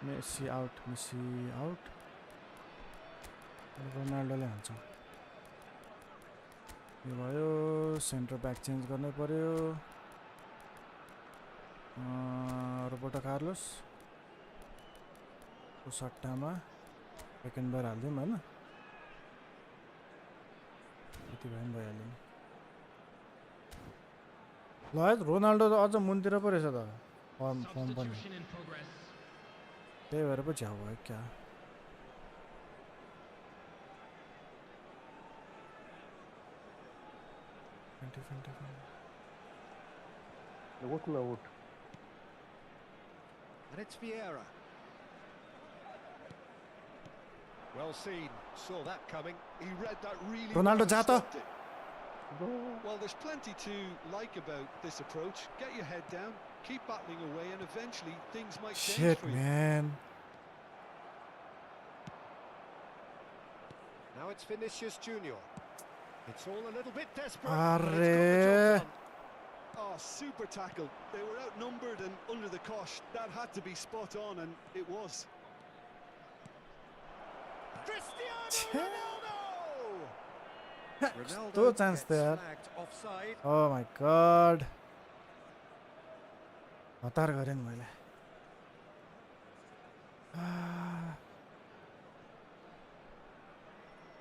Messi out रोनाल्डोले हान्छ यो भयो centre back change गर्नै पर्यो Roberto Carlos को सट्टामा second बार हालिदिउँ होइन यति भए पनि भइहाल्यो नि ल है रोनाल्डो त अझ मुनतिर पो रहेछ त फर्म पनि त्यही भएर पो झ्याउ भयो क्या उठ न उठ And it's Vieira. Well seen. Saw that coming. He read that really Ronaldo well and Jata. stopped it. Well, there's plenty to like about this approach. Get your head down, keep battling away, and eventually things might change Shit, for you. man. Now it's Vinicius Junior. It's all a little bit desperate. but Arre. it's got the job done. Oh, super tackle. They were outnumbered and under the cosh. That had to be spot on, and it was. Cristiano Ronaldo! Ronaldo Two chance gets there. flagged offside. Oh my god. हतार गरेँ नि मैले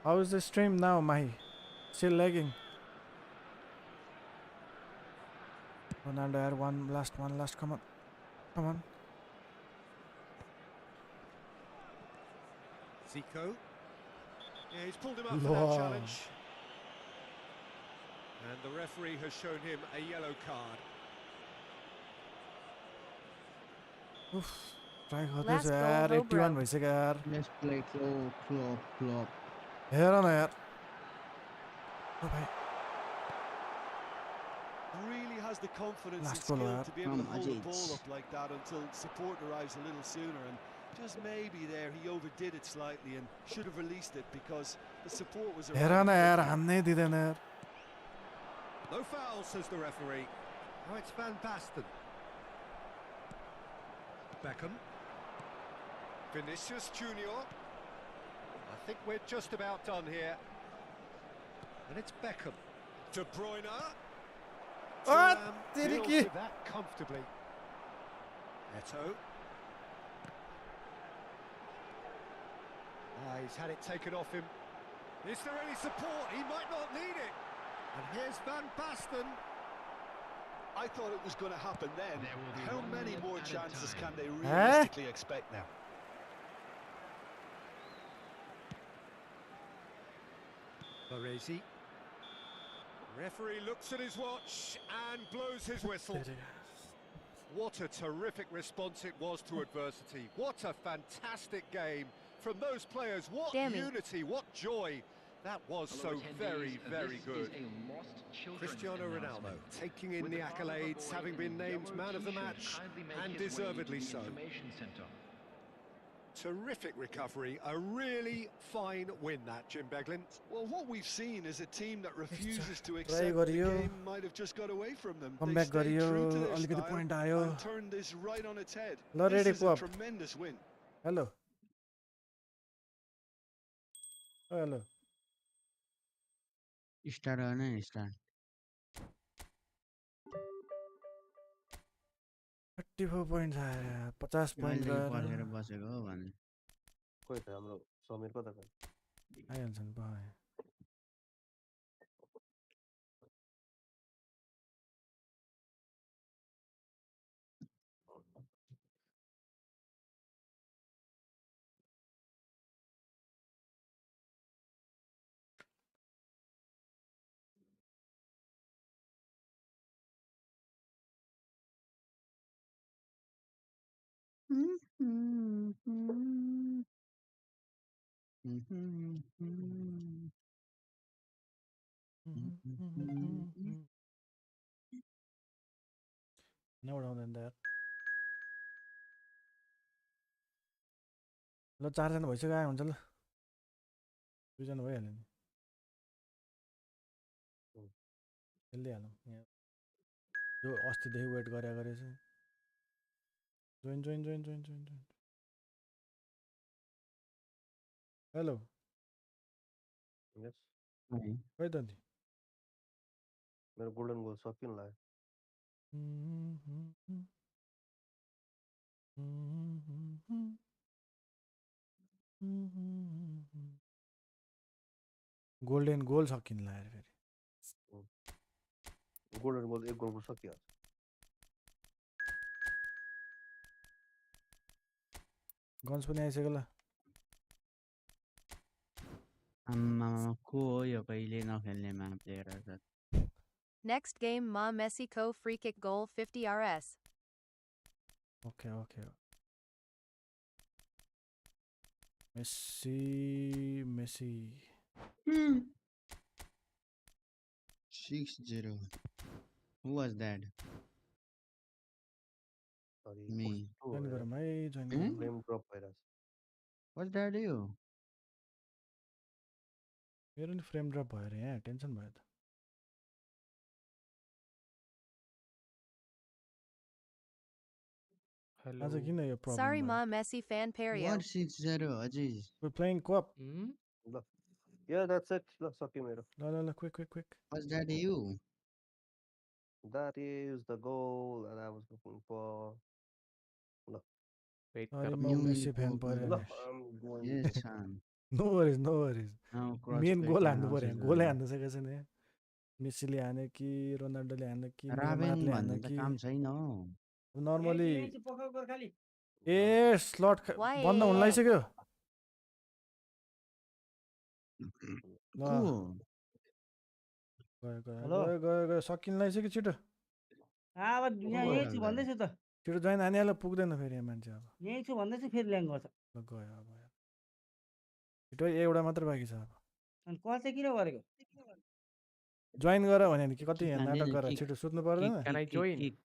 How is the stream now, Mahi? Still lagging. Ronaldo had one last, come on. Zico. Yeah, he's pulled him up for that challenge. And the referee has shown him a yellow card. Oof. Try Last गर्दैछु goal, यार Hobro. 81 भइसक्यो यार let's play club हेर न यार ओ भाइ Really has the confidence Last and goal, skill lad. to be able to hold the Ajic. ball up like that until support arrives a little sooner. And just maybe there he overdid it slightly and should have released it because the support was hair around. न यार हान्नै दिँदैन यार No foul, says the referee. Now it's Van Basten. Beckham. Vinicius Junior. I think we're just about done here. And it's Beckham. De Bruyne. What? Deals Diriki. with that comfortably. Eto. He's had it taken off him. Is there any support? He might not need it. And here's Van Basten. I thought it was going to happen then. How many more chances can they Huh? realistically expect now? Baresi. Referee looks at his watch and blows his whistle. What a terrific response it was to adversity. What a fantastic game from those players. What Dammy. unity, what joy. That was so very, very good. Cristiano Ronaldo taking in the accolades, having been named man of the match, and deservedly so. Terrific recovery, a really fine win that, Jim Beglin. Well, what we've seen is a team that refuses to Try accept that the गरियो. game might have just got away from them. Come They back stayed गरियो. true to their अलिकति style point आयो. and turned this right on its head. ल This ready is a पप. tremendous win. Hello hello start गर्न start 34 points आयो 50 point अहिले गएर पसेर बसेको हो भने कोही त हाम्रो समीर कता गयो आइहाल्छ नि भयो नउडाउँदैन त यार ल 4 जना भइसक्यो आयो हुन्छ ल 2 जना भइहाल्यो नि खेल्दिहालौँ यहाँ यो अस्तिदेखि वेट गरेको रहेछ join join join join join join hello yes खै त नि मेरो गोल्डन गोल सकिन लाग्यो गोल्डन गोल सकिन लाग्यो फेरि गोल्डन गोल एक गोलको सकिहाल्छ गन्स पनि आइसक्यो ल आम्मा को हो यो कहिले नखेल्नेमा प्लेयरहरु Next game Ma Messi co free kick goal 50 RS. Okay okay Messi Messi 6-0 who was that sorry Me. Join गरौँ है जोइन Hmm? गरौँ फ्रेम ड्रप भइरहेछ what's that you मेरो नि फ्रेम ड्रप भयो अरे यहाँ टेन्सन भयो त आज किन यो Sorry problem Ma Messi fan Perio. what 6-0 अझै we're playing co-op ल या द्याट्स इट ल सक्यो मेरो ल ल ल quick quick quick what's that you That is the goal that I was looking for. अरे म New मेसी फ्यान goal. पर्यो Look, नि I'm going yes son no worries no worries now cross man check goal and हान्नु पर्यो also गोलै हान्नु सकेको छैन यहाँ मेसीले हान्यो कि रोनाल्डोले हान्यो कि राबेन नेमारले हान्यो भन्ने त कि काम छैन हो normally Gorkhali a slot Why? बन्द हुन लागिसक्यो ल को गयो गयो हेलो? गयो गयो गयो सकिन लागिसक्यो छिटो अब यहाँ यहीँ छु भन्दैछु त छिटो जोइन हानिहाल पुग्दैन फेरि यहाँ मान्छे अब यहीँ छु भन्दैछु फेरि ल्याङ गर्छ ल गयो अब यार छिटो एउटा मात्र बाँकी छ अब अनि कल चाहिँ किन गरेको जोइन गर भने कि कति किक यहाँ हान्दैन, नाटक गर किक। छिटो सुत्नु पर्दैन kick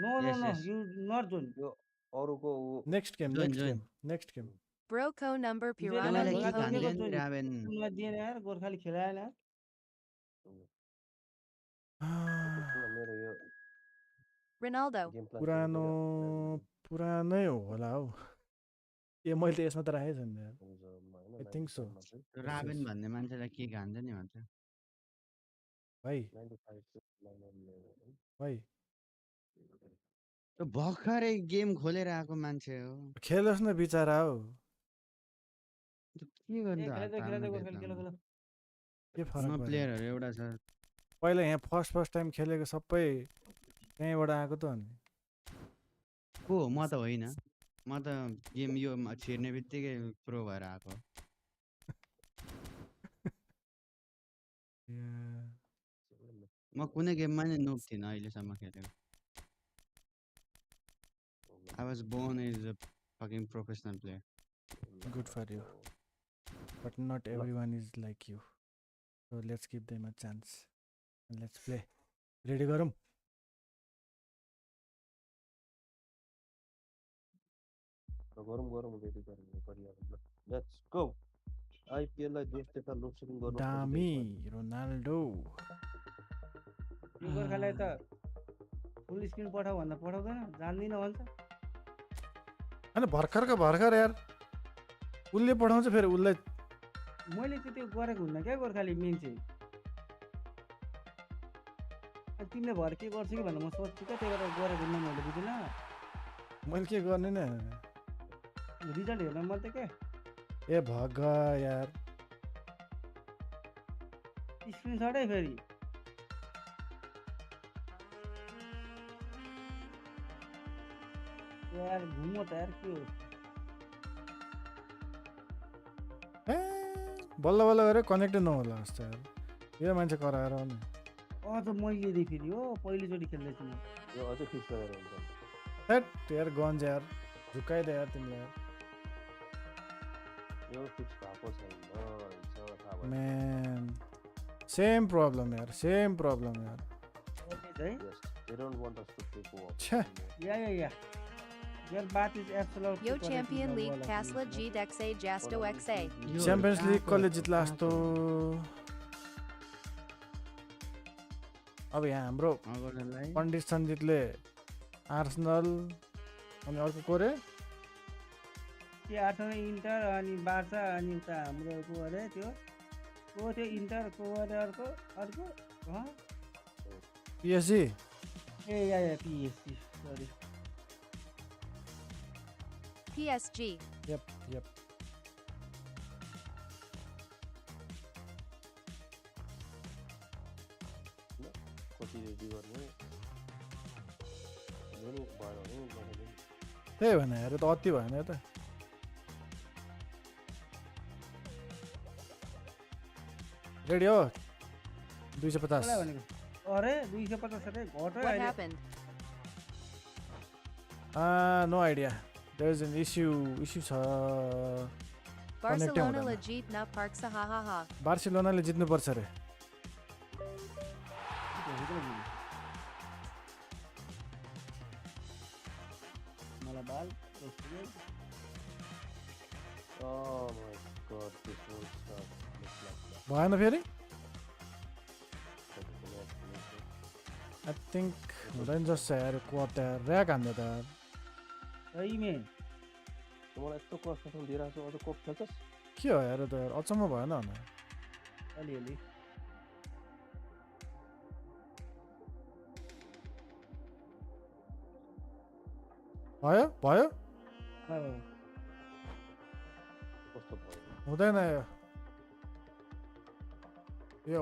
no no Yes, no yes. You not join यो अरूको ऊ- next game Join, next join. Game next game Broco number Zero Pirana मलाई Ronaldo, ni kick Ronaldo Homi. हान्दैन जोइन राबेन टिमलाई दिएन यार गोर्खाली खेलाएन यार किन मेरो यो Ronaldo. गेम प्लान पुरानो पुरानै होला हौ ए मैले त यसमा त राखेको छैन यार I think so. राबेन भन्ने मान्छेलाई किक हान्छ नि भन्छ भाइ भाइ त्यो भर्खरै गेम खोलेर आएको मान्छे हो खेलोस् न बिचरा हौ त्यो के गर्नु त हात खेलाइदे हाल्नु गोर्खाली खेल बेच्नु? खेल के फरक न पर्यो प्लेयरहरू एउटा छ पहिला यहाँ फर्स्ट टाइम खेलेको सबै त्यहीँबाट आएको त अनि को म त होइन म त गेम यो छिर्ने बित्तिकै प्रो भएर आएको म कुनै गेममा नि नुब थिइनँ अहिलेसम्म खेलेको I was born as a fucking professional player. Good for you. But not everyone is like you. So let's give them a chance. And let's play. Ready गरौँ? गरौँ रेडी गरौँ परिहाल्यो लेट्स गो आइपिएल लाई दोस्तेका load shedding गर्न दामी Ronaldo यो गोर्खालाई त full screen पठाऊ भन्दा पठाउँदैन जान्दिन भन्छ अनि भर्खर यार उसले पठाउँछ फेरि उसलाई मैले चाहिँ त्यो गरेको हुन्न क्या गोर्खाली मेन चाहिँ तिमीले भर के गर्छु कि भनेर म सोध्छु क्या त्यही भएर गरेको हुन्न मैले बुझिनँ मैले के गर्ने न रिजल्ट हेर्न मात्रै क्या ए भग यार स्क्रिनसटै फेरि यार घुमो त यार के हो ए बल्ल बल्ल गरेर कनेक्टै नहोला जस्तो यार यो मान्छे कराएर नि अझ मैले दिएँ फेरि हो पहिलोचोटि खेल्दैछु म यो अझै फिक्स गरेर हुन्छ हेट यार गन्ज यार झुकाइदे यार तिमीले यो फिक्स भएको छैन म्यान सेम प्रब्लम यार है they don't want us to play co-op छ्या या Your bath is absolutely Yo correct, Champion no League ball Casla against, G Dexa Jasto XA. Champions League कसले जित्ला जस्तो अब यहाँ हाम्रो पण्डित सञ्जितले आर्सेनल अनि अर्को को रे के आर्सेनल इन्टर अनि बार्सा अनि उता हाम्रो को अरे त्यो को थियो इन्टर को अरे अर्को पिएसजी ए या पिएसजी सरी PSG. यप कति रेडी गर्ने पनि भएन भने त्यही भएन यार त अति भएन त रेडी हो 250 अरे 250 अरे घट्यो What अहिले happened? No idea there is an issue छ Barcelona legit na parksa ha ha ha. बार्सिलोनाले जित्नु पर्छ रे मलाई बाल oh my god this whole stuff looks like भएन फेरि that आई थिङ्क हुँदैन जस्तो यार कोप त ऱ्याक हान्दा त यार सही में मलाई यस्तो कन्स्ट्रक्सन दिइरहेको छु अझ कोप खेल्छस् के हो यार त यार अचम्म भएन होला अलिअलि भयो भयो कस्तो भयो हुँदैन यो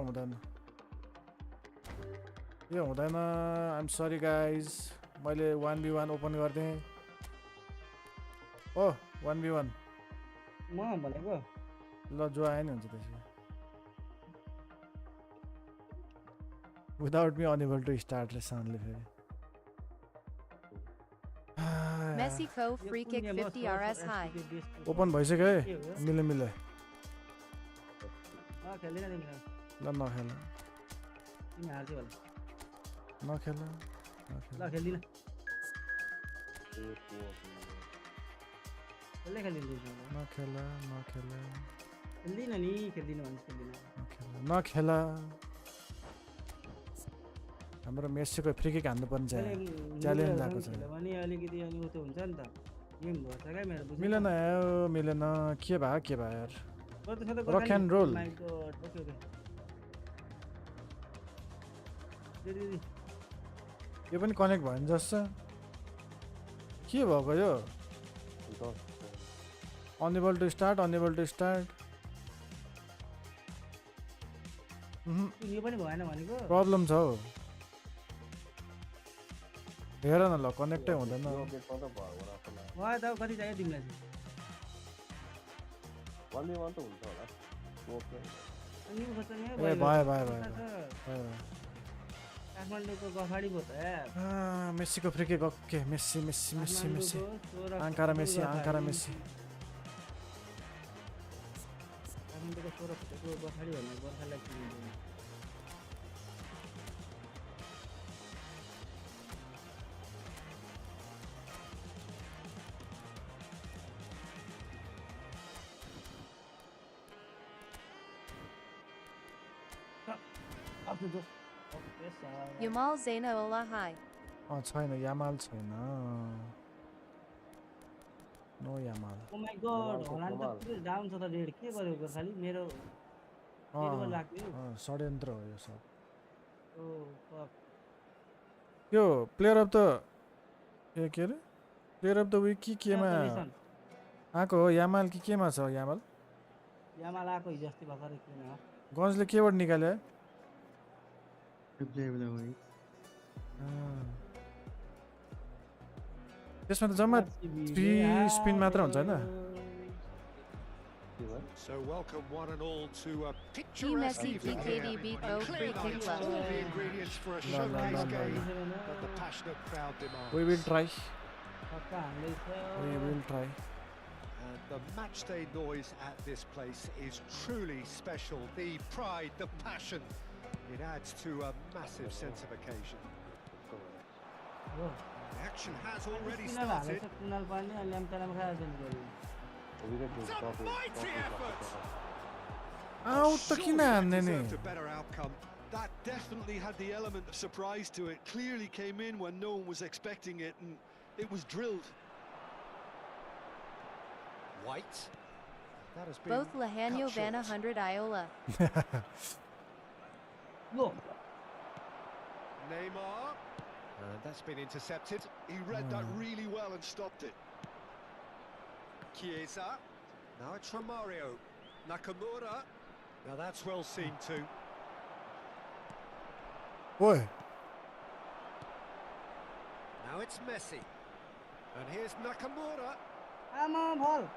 हुँदैन आइम सरी गाइज मैले 1v1 ओपन गरिदिएँ ओ 1v1 म भनेको ल जो आयो नि हुन्छ त्यसो without me unable to start रे सानले फेरि Messi Co free kick 50 RS high. Open भइसक्यो है मिले खेल्दैन तिमीले ल नखेल तिमी हार्छौ होला नखेल ल खेल्दिन कसले खेलिदिन्छ नखेल खेल्दिन नि खेल्दिन भने खेल्दिन नखेल हाम्रो मेसीको फ्री किक हान्नु पर्ने च्यालेन्ज आएको छ भने अलिकति अनि उतो हुन्छ नि त गेम भर्छ क्या मेरो मिलेन के भयो यार रक एन्ड रोल यो पनि कनेक्ट भयो नि जस्तो के भएको यो अनेबल टु स्टार्ट यो पनि भएन भनेको प्रब्लम छ हौ हेर न ल कनेक्टै हुँदैन यो गेटमा त भयो होला जस्तो लाग्यो भयो त कति चाहियो तिमीलाई चाहिँ 1v1 त हुन्छ होला ओके अनि खोज्छ नि ए भयो काठमाडौँको गफाडी भयो त यार मेस्सीको फ्री किक ओके मेस्सी आंकारा मेस्सी काठमाडौँको 16 फुटको गफाडी भन्ने गोर्खालाई किनिन्छ Yamal Zaina Ola Hai. छैन यामाल छैन no Yamal oh my God Haaland त पुरै डाउन छ त रेड के गर्यो गोर्खाली मेरो टेबल राख्यो षड्यन्त्र हो यो सब oh fuck yo player of the के रे प्लेयर अफ द विक कि केमा आको हो यामाल कि केमा छ यामाल आएको हिजो अस्ति भर्खरै किन हो गन्जले केबाट निकाल्यो प्लेयर अफ द विक त्यसमा त जम्मा 3 स्पिन मात्र हुन्छ हैन So welcome one and all to a Messi picturesque evening here. TKD beat And O clearly free kick all the ingredients for a showcase game that the passionate crowd demands. we will try पक्का हान्दैछ And the matchday noise at this place is truly special. The pride, the passion, it adds to a massive sense of occasion. हो The action has already Kunal started. हालेछ Kunal पनि अनि ल्याम्टालाम खाएछन् गोल It's a mighty effort. Out त किन हान्ने नि Deserved a better outcome. That definitely had the element of surprise to it. Clearly came in when no one was expecting it, and it was drilled. White. That has been Both Lahanyo cut Vanna short. 100 Iola. Low Neymar. And that's been intercepted. He read that really well and stopped it. Chiesa. Now it's from Mario. Nakamura. Now that's well seen too. ओए Now it's Messi. And here's Nakamura. आमा भल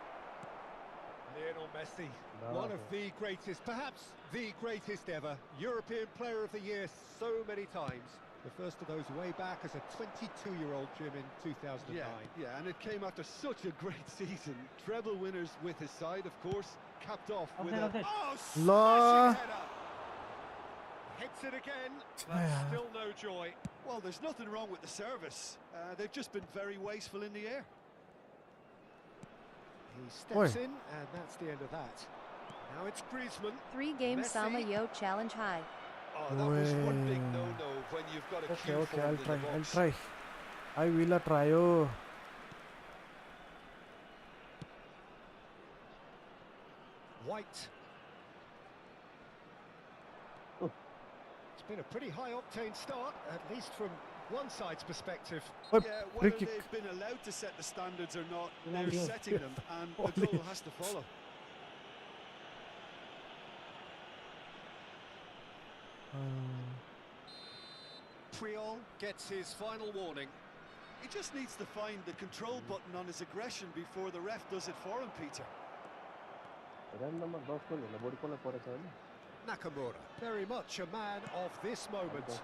Lionel Messi, one of the greatest, perhaps the greatest ever, European Player of the Year so many times. The first of those way back as a 22-year-old Jim in 2009. Yeah, and it came after such a great season. Treble winners with his side, of course, capped off with a... Oh, La. smashing header! Hits it again, but Yeah. still no joy. Well, there's nothing wrong with the service. They've just been very wasteful in the air. He steps in, and that's the end of that. Now it's Griezmann. 3-game Messi. Sama Yo challenge high. Oh, that was one big Way. no-no when you've got a Okay, queue okay, formed in the I'll box. try. I will try. Oh, White. It's been a pretty high-octane start, at least from one side's perspective. oh, Yeah, free whether kick. they've been allowed to set the standards or not, Ronaldo. they're setting them, and the Holy goal has to follow. Priol gets his final warning. He just needs to find the control button on his aggression before the ref does it for him, Peter. Run number 10 को भन्दा बढी कसलाई परेछ हैन Nakamura, very much a man of this moment.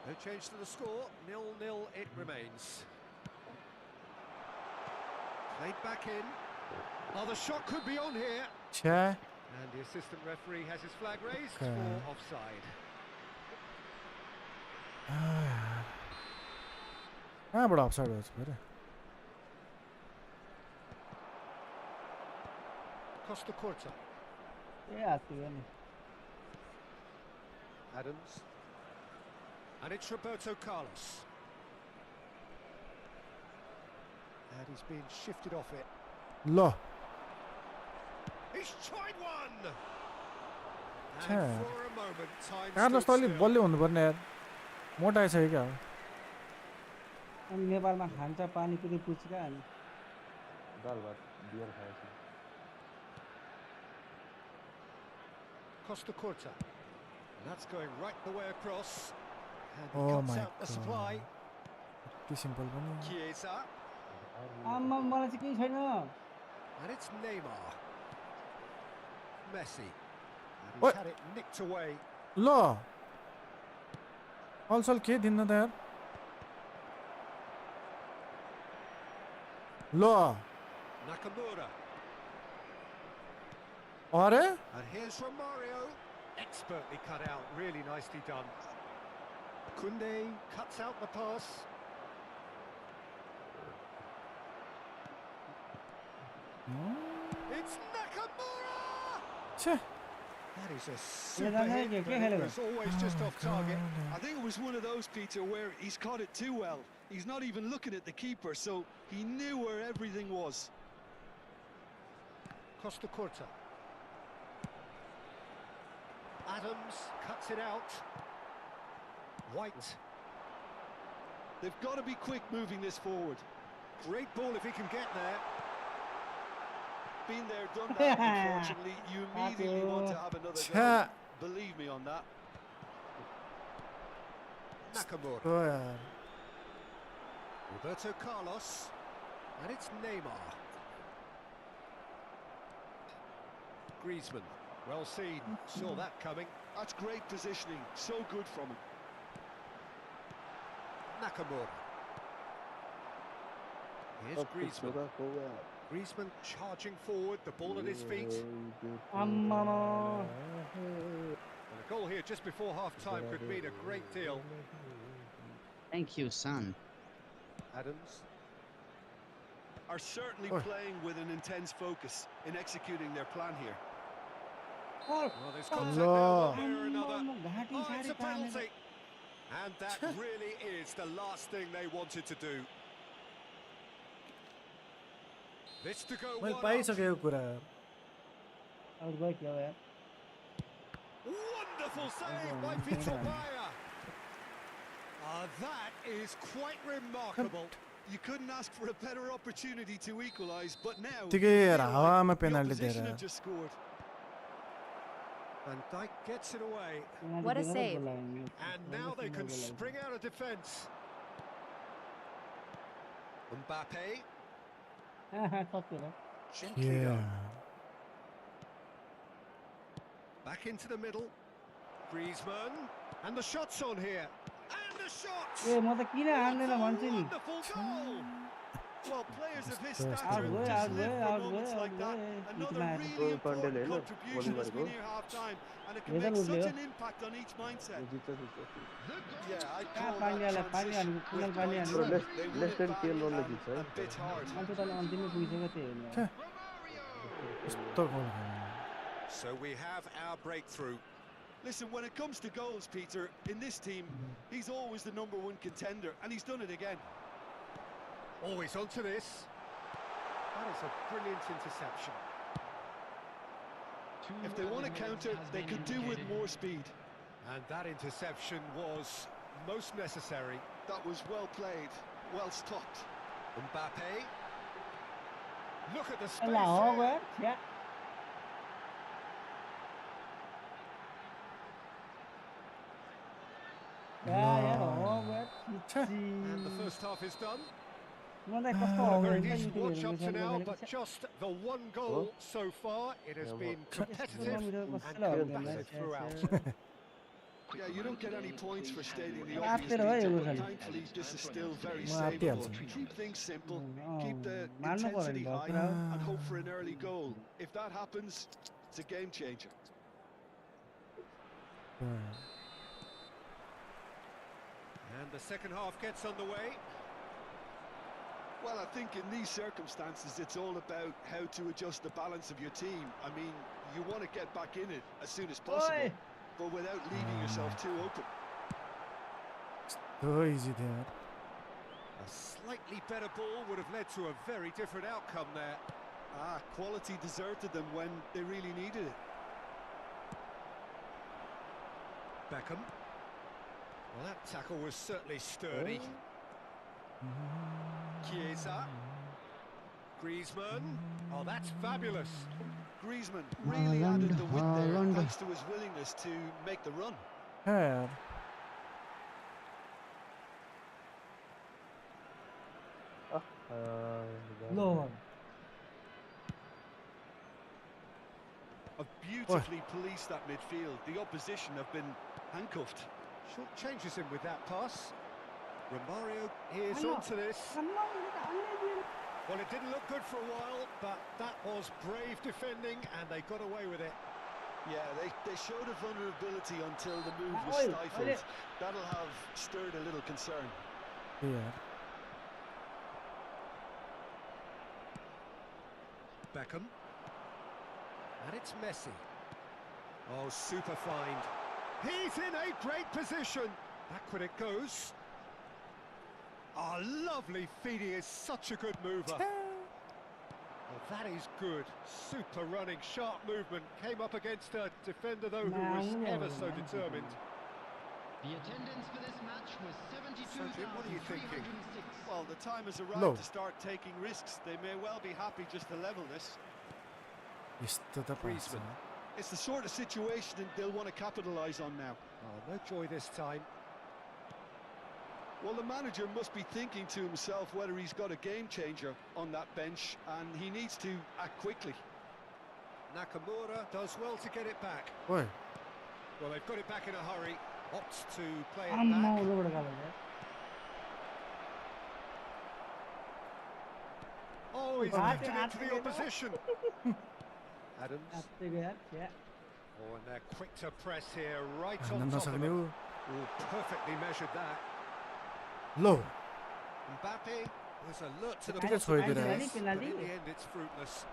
No change to the score, 0-0 it remains. Played back in. Oh, the shot could be on here. Cha. And the assistant referee has his flag raised Okay. for offside. कहाँबाट offside भएछ फेरि Costa Curta. ए हात्ती हो नि Adams. And it's Roberto Carlos. And he's being shifted off it. ल He's tried one! And Cha. for a moment, time Carlos त stood अलिक still. बलियो हुनुपर्ने यार मोटा छ क्या हो अनि नेपालमा खान्छ पानीपुरी पुच्का अनि दाल भात beer खाएछ Costa Curta. And that's going right the way across. And he Oh cuts my out the supply. god. Too simple पनि. Chiesa. आम्मा मलाई चाहिँ केही छैन. And it's Neymar. Messi. And he's What? had it nicked away. ल अल्सल के दिन्न त यार. ल Nakamura. अरे And here's Romario. Expertly cut out. Really nicely done. Kunde cuts out the pass. It's Nakamura! छे That is a Yeah, super that hit, hit, but yeah, it was always just off target. I think it was one of those, Peter, where he's caught it too well. He's not even looking at the keeper, so he knew where everything was. Costa Curta. Adams cuts it out. White. They've got to be quick moving this forward. Great ball if he can get there. Been there, done that, unfortunately. You immediately want to have another go. छ्या Believe me on that. Nakamura. हो यार. Roberto Carlos. And it's Neymar. Griezmann. Well seen. Saw that coming. That's great positioning. So good from him. Nakamura. Here's Griezmann. Griezmann charging forward, the ball at his feet. आम्मा And a goal here just before half-time could mean a great deal. Thank you, son. Adams. Are certainly Oi. playing with an intense focus in executing their plan here. Well, there's contact Allah. there, one way or another. घाटी Oh, it's sari a तानेर. penalty. And that really is the last thing they wanted to do. This to go मैले one up. पाइसकेको कुरा. Out गयो क्या हो यार. Wonderful save by Vitor Baia. That is quite remarkable. You couldn't ask for a better opportunity to equalise, but now ठिकै you यार feel हावामा like the penalty opposition दिएर. have just scored. And Dijk gets it away. What a save. And now they can spring out of defence. Mbappe. Gently Yeah. done. Back into the middle. Griezmann. And the shot's on here. And the shot! ए म त किन हान्दैन भन्छु नि. Wonderful goal! Well, players of his Out stature way, just out live way, for out moments way, like out that. way. Another Iतना really important Pandele, no? contribution as we Bowling near half-time, and it can Yes, make sir, such Leo. an impact on each mindset. Yeah, I कहाँ call पाण्ड्यालाई that transition Pandya Kunal with Pandya points. Bro, less- They won less it than 10 badly run and जित्छ है. a bit hard. मान्छे त अन्तिममै पुगिसक्यो त्यही हो नि. यस्तो गोल खायो. So we have our breakthrough. Listen, when it comes to goals, Peter, in this team, he's always the #1 contender, and he's done it again. Always onto this. That is a brilliant interception. If they want to counter, they could do with more speed. And that interception was most necessary. That was well played, well stopped. Mbappe. Look at the space ल हो there. गयो. छ्या. यार हो गयो. And the first half is done. मलाई कस्तो हो A very गयो decent YouTube watch up to now, हेर्नु but just the one goal so far. It has been competitive and combative throughout. Yeah, you don't get any points for stating the After obvious, the way, Peter, it but was thankfully this is still very Well, after savable. the- Keep things simple, keep the मार्नु पर्यो intensity नि high, भक्रा. and hope for an early goal. If that happens, it's a game changer. And the second half gets underway. Well, I think in these circumstances, it's all about how to adjust the balance of your team. I mean, you want to get back in it as soon as possible, Oi. but without leaving yourself too open. So easy there. A slightly better ball would have led to a very different outcome there. Quality deserted them when they really needed it. Beckham. Well, that tackle was certainly sturdy. Chiesa. Griezmann. Oh, that's fabulous. Griezmann really added the width there, thanks to his willingness to make the run. है यार. Lower. Have beautifully policed that midfield. The opposition have been handcuffed. Short changes him with that pass. Romario is Hello. onto this. Well, it didn't look good for a while, but that was brave defending, and they got away with it. Yeah, they showed a vulnerability until the move was Oi, stifled. oi. That'll have stirred a little concern. Yeah. Beckham. And it's Messi. Oh, super find. He's in a great position. Back when it goes. Oh, lovely feed. He is such a good mover. Well, that is good. Super running, sharp movement. Came up against a defender, though, who was ever so determined. The attendance for this match was So, Jim, what are you thinking? 72,306. Well, the time has arrived Low. to start taking risks. They may well be happy just to level this. यस्तो त पाउँछ Griezmann. It's the sort of situation they'll want to capitalise on now. Oh, no joy this time. Well, the manager must be thinking to himself whether he's got a game changer on that bench, and he needs to act quickly. Nakamura does well to get it back. ओइ Well, they've got it back in a hurry. Opts to play it आम्मा back. उलोबाट गालो यार Oh, he's Right, lifted it to the right. opposition. Adams. आत्ते गयो यार छ्या Oh, and they're quick to press here, right हान्न on top of नसक्ने them. हो Oh, perfectly measured that. Low Mbappe was alert to the Penalty, possibilities, penalty, but penalty. in the end it's fruitless.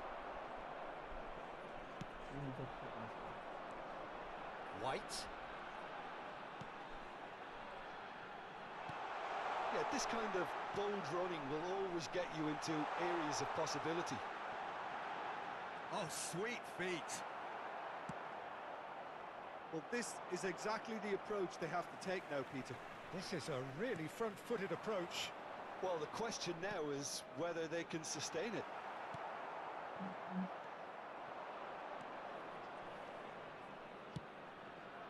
White. Yeah, this kind of bold running will always get you into areas of possibility. Oh, sweet feet. Well, this is exactly the approach they have to take now, Peter. This is a really front-footed approach. Well, the question now is whether they can sustain it.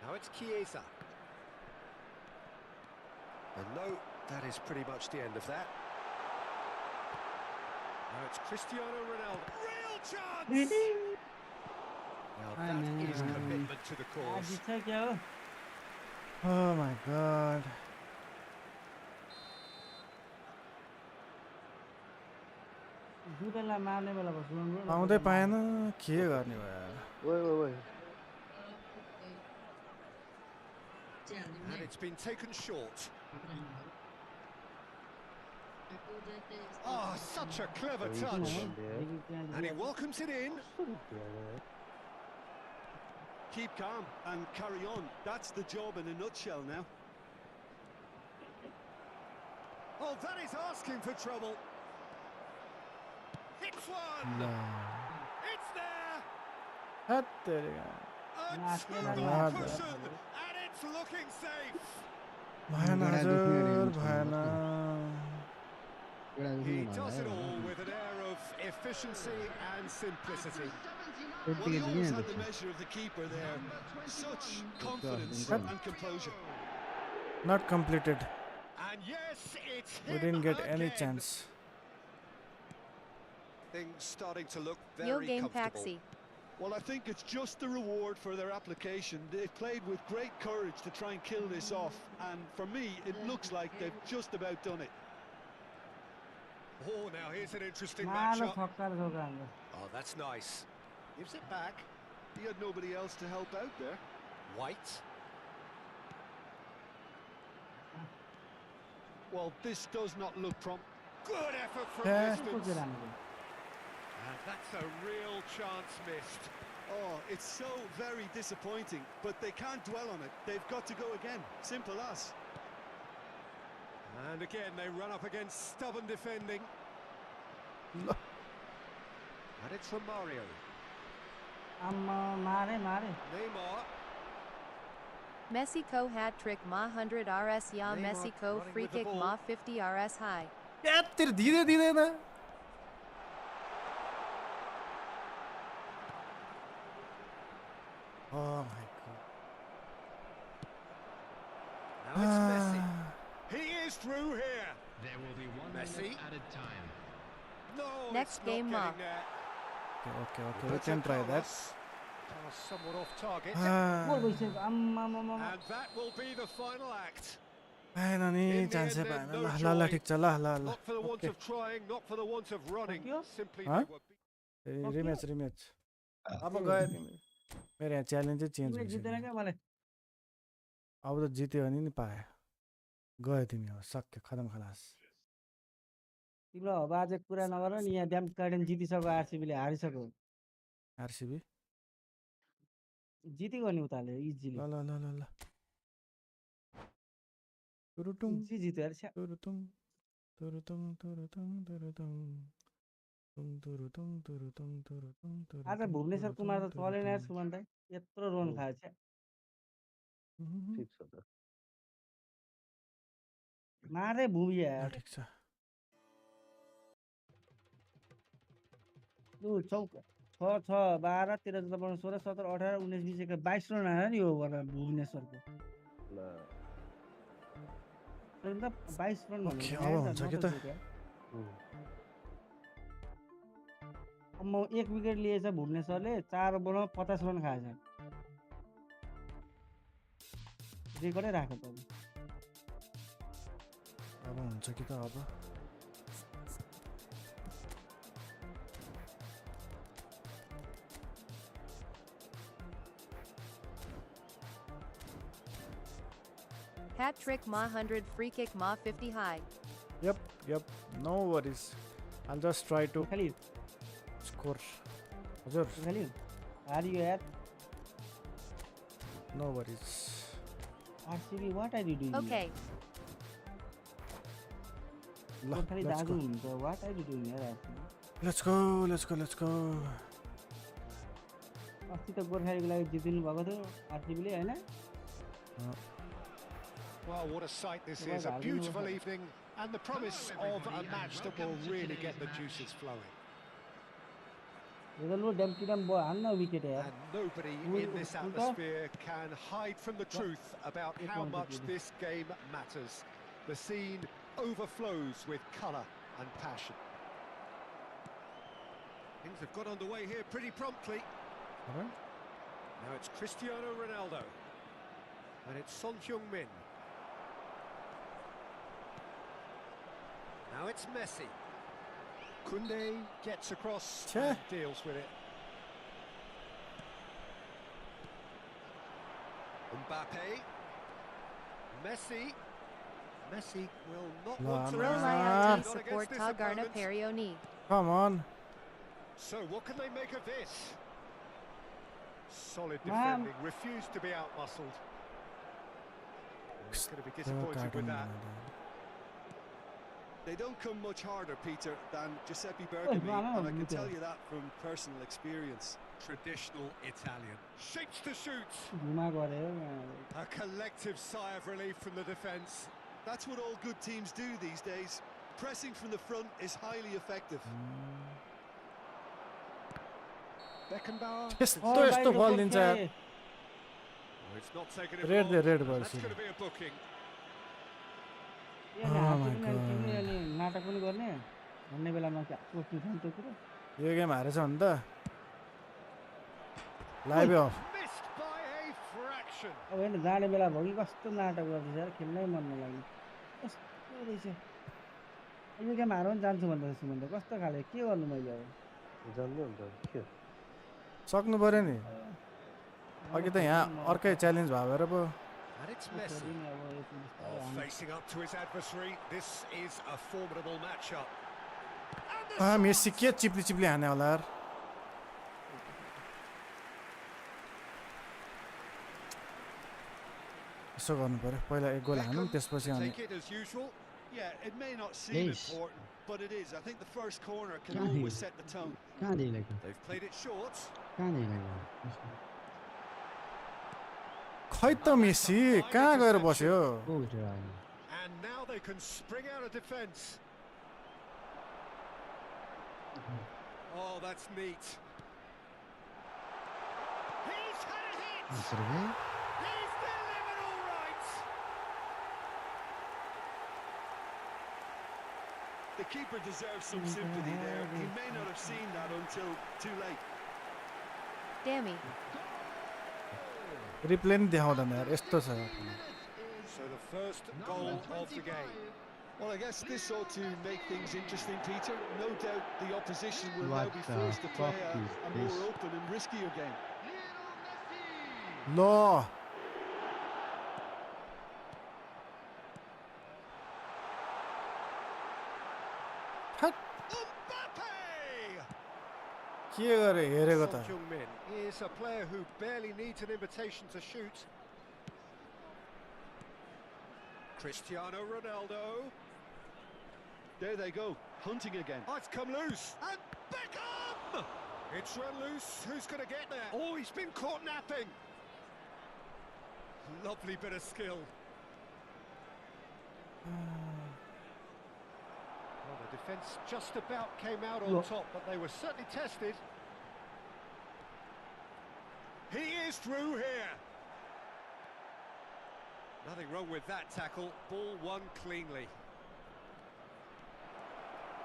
Now it's Chiesa. And no, that is pretty much the end of that. Now it's Cristiano Ronaldo. Real chance! Well, that is commitment to the cause. जित्छ क्या हो Oh my god. जुटालाई मार्ने बेला भयो सुमन आउँदै पाएन के गर्ने भयो यार Wait. And it's been taken short. Oh, such a clever touch. And he welcomes it in. Keep calm and carry on. That's the job in a nutshell now. Oh, that is asking for trouble. Hits one. ल It's there. हत्तेरिका A scoop Nada. on cushion. And it's looking safe. भएन हजुर भएन He does it all with an air of efficiency and simplicity. Well, he always had the measure of the keeper there. Such confidence and composure. not completed And yes, it's we him didn't get any again. chance Things starting to look Yo very game comfortable. Paxi. Well, I think it's just the reward for their application. They've played with great courage to try and kill this off, and for me, it looks like they've just about done it. Oh, now here's an interesting मार्न matchup. छक्का र चौका हान्छ Oh, that's nice. Gives it back. He had nobody else to help out there. White. Well, this does not look prompt. Good effort from Yeah. कस्तो distance. चाहिँ राम्रो And that's a real chance missed. Oh, it's so very disappointing, but they can't dwell on it. They've got to go again. Simple as. And again, they run up against stubborn defending. And it's from Mario. आम्मा मारे Neymar. Messi co hat trick ma 100 RS ya Neymar Messi co running free with the kick ball. ma 50 RS high. यात्तिर दिँदैन oh my god Now it's Messi. He is through here. There will be 1 Messi. minute added time. No, Next it's game, not Ma. getting there. Okay, we can try that. Pass somewhat off target. गोल भइसक्यो आम्मामामा And that will be the final act. पाएन नि In the चान्सै end, पाएन then, ल no ल ल joy. ठिक छ ल ल ल Not for the want okay of trying, not for the want of running. Thank you. Simply Huh? they were rematch अब गयो तिमी मेरो यहाँ च्यालेन्जै चेन्ज तिमीले जित्दैन भइसक्यो क्या मलाई अब त जित्यो भने नि पायो गयो तिमी अब सक्यो खतम खलास तिमीलाई अब आज कुरा नगर नि यहाँ ड्याम गार्डन जितिसक्यो आरसिबीले हारिसक्यो आरसिबी जितेको नि उताले इजिली ल ल ल ल ल तुरुटुङ इजी जित्यो अरे स्या तुरुटुङ तुरुटुङ तुरुटुङ तुरुटुङ तुङ तुरुटुङ तुरुटुङ तुरुटुङ आज भुवनेश्वर कुमार त चलेन यार सुमन दाइ यत्रो रन खायो छ्या ठिक छ त मारे भुवी यार ठिक छ लु 6 6 12 13 14 16 17 18 19 20 21 22 रन आयो नि यो ओभरमा भुवनेश्वरको ल त 22 रन ओके, भनेको अब यार हुन्छ not कि a त? joke यार। अब म 1 विकेट लिएछ भुवनेश्वरले 4 बलमा 50 रन खाएछ रेकर्डै राख्यो त अब हुन्छ कि त अब Hat trick Ma 100 free kick Ma 50 high. Yep, no worries. I'll just try to खाली score. हजुर खाली हारियो यार no worries. RCB what are you doing Okay. ल खाली let's दाजु go. हुन्छ व्हाट आर यु डुइङ यार आरसीबी Let's go. अस्ति त गोर्खालीको लागि जितिनु भएको थियो आरसीबीले हैन Well, what a sight this is. A beautiful evening and the promise of a match that will really get the juices flowing. यो लो डम्किडम बो हान्न विकेट यार And nobody in this atmosphere can hide from the truth about how much this game matters. The scene overflows with colour and passion. Things have got underway here pretty promptly. Alright. Now it's Cristiano Ronaldo. And it's Son Heung-min. Now it's Messi. Kunde gets across and deals with it. Mbappe. Messi will not want to Pro risk Lion not support against this Tagarna opponent. Perioni. Come on. So what can they make of this? Solid defending, refused to be out-muscled. He's going to be disappointed with that. They don't come much harder, Peter, than Giuseppe Bergami, and I can tell you that from personal experience. Traditional Italian. Shapes to shoot. घुमा गर्यो A collective sigh of relief from the defence. That's what all good teams do these days. Pressing from the front is highly effective. Beckenbauer. यस्तो बल दिन्छ यार Oh, it's not taken it Red long. the red And ball, that's sorry. going to be a booking. नाटक पनि गर्ने भन्ने बेलामा सोच्नु थाल्छ त्यो कुरो यो गेम हारेछ भने त live of Missed by a fraction. अब होइन जाने बेला भयो कि कस्तो नाटक गर्दैछ यार खेल्नै मन नलाग्ने कस्तो रहेछ यो गेम हार पनि जान्छु भन्दैछ सुमन कस्तो खाले के गर्नु मैले अब जान्दै हुन्छ के सक्नु पर्यो नि अघि त यहाँ अर्कै च्यालेन्ज भयो भएर पो And it's Messi. Oh, facing up to his adversary. This is a formidable matchup. Messi के चिप्ली हाने होला यार यसो गर्नु पर्यो पहिला एक गोल हानौँ त्यसपछि अनि Take it as usual. Yeah, it may not seem Yes. important, but it is. I think the first corner can Yeah, always he- set the tone. कहाँ दिएको They've played it short. कहाँ दिएको खै त मेसी कहाँ गएर बस्यो को भित्र आयो And now they can spring out of defence. Oh, that's neat. He's had a hit. यसरी भयो He's delivered all right. The keeper deserves some sympathy there. He may not have seen that until too late. Dammy. Replay नि देखाउँदैन यार यस्तो छ So the first goal of the game. Well, I guess this ought to make things interesting, Peter. No doubt the opposition will now What be the forced to play fuck is a more this? open and riskier game. ल के गरे हेरेको त Son Heung-min is a player who barely needs an invitation to shoot. Cristiano Ronaldo. There they go, hunting again. Oh, it's come loose. And Beckham! It's run loose. Who's going to get there? Oh, he's been caught napping. Lovely bit of skill. Well, the defence just about came out on top, but they were certainly tested. He is through here. Nothing wrong with that tackle. Ball won cleanly.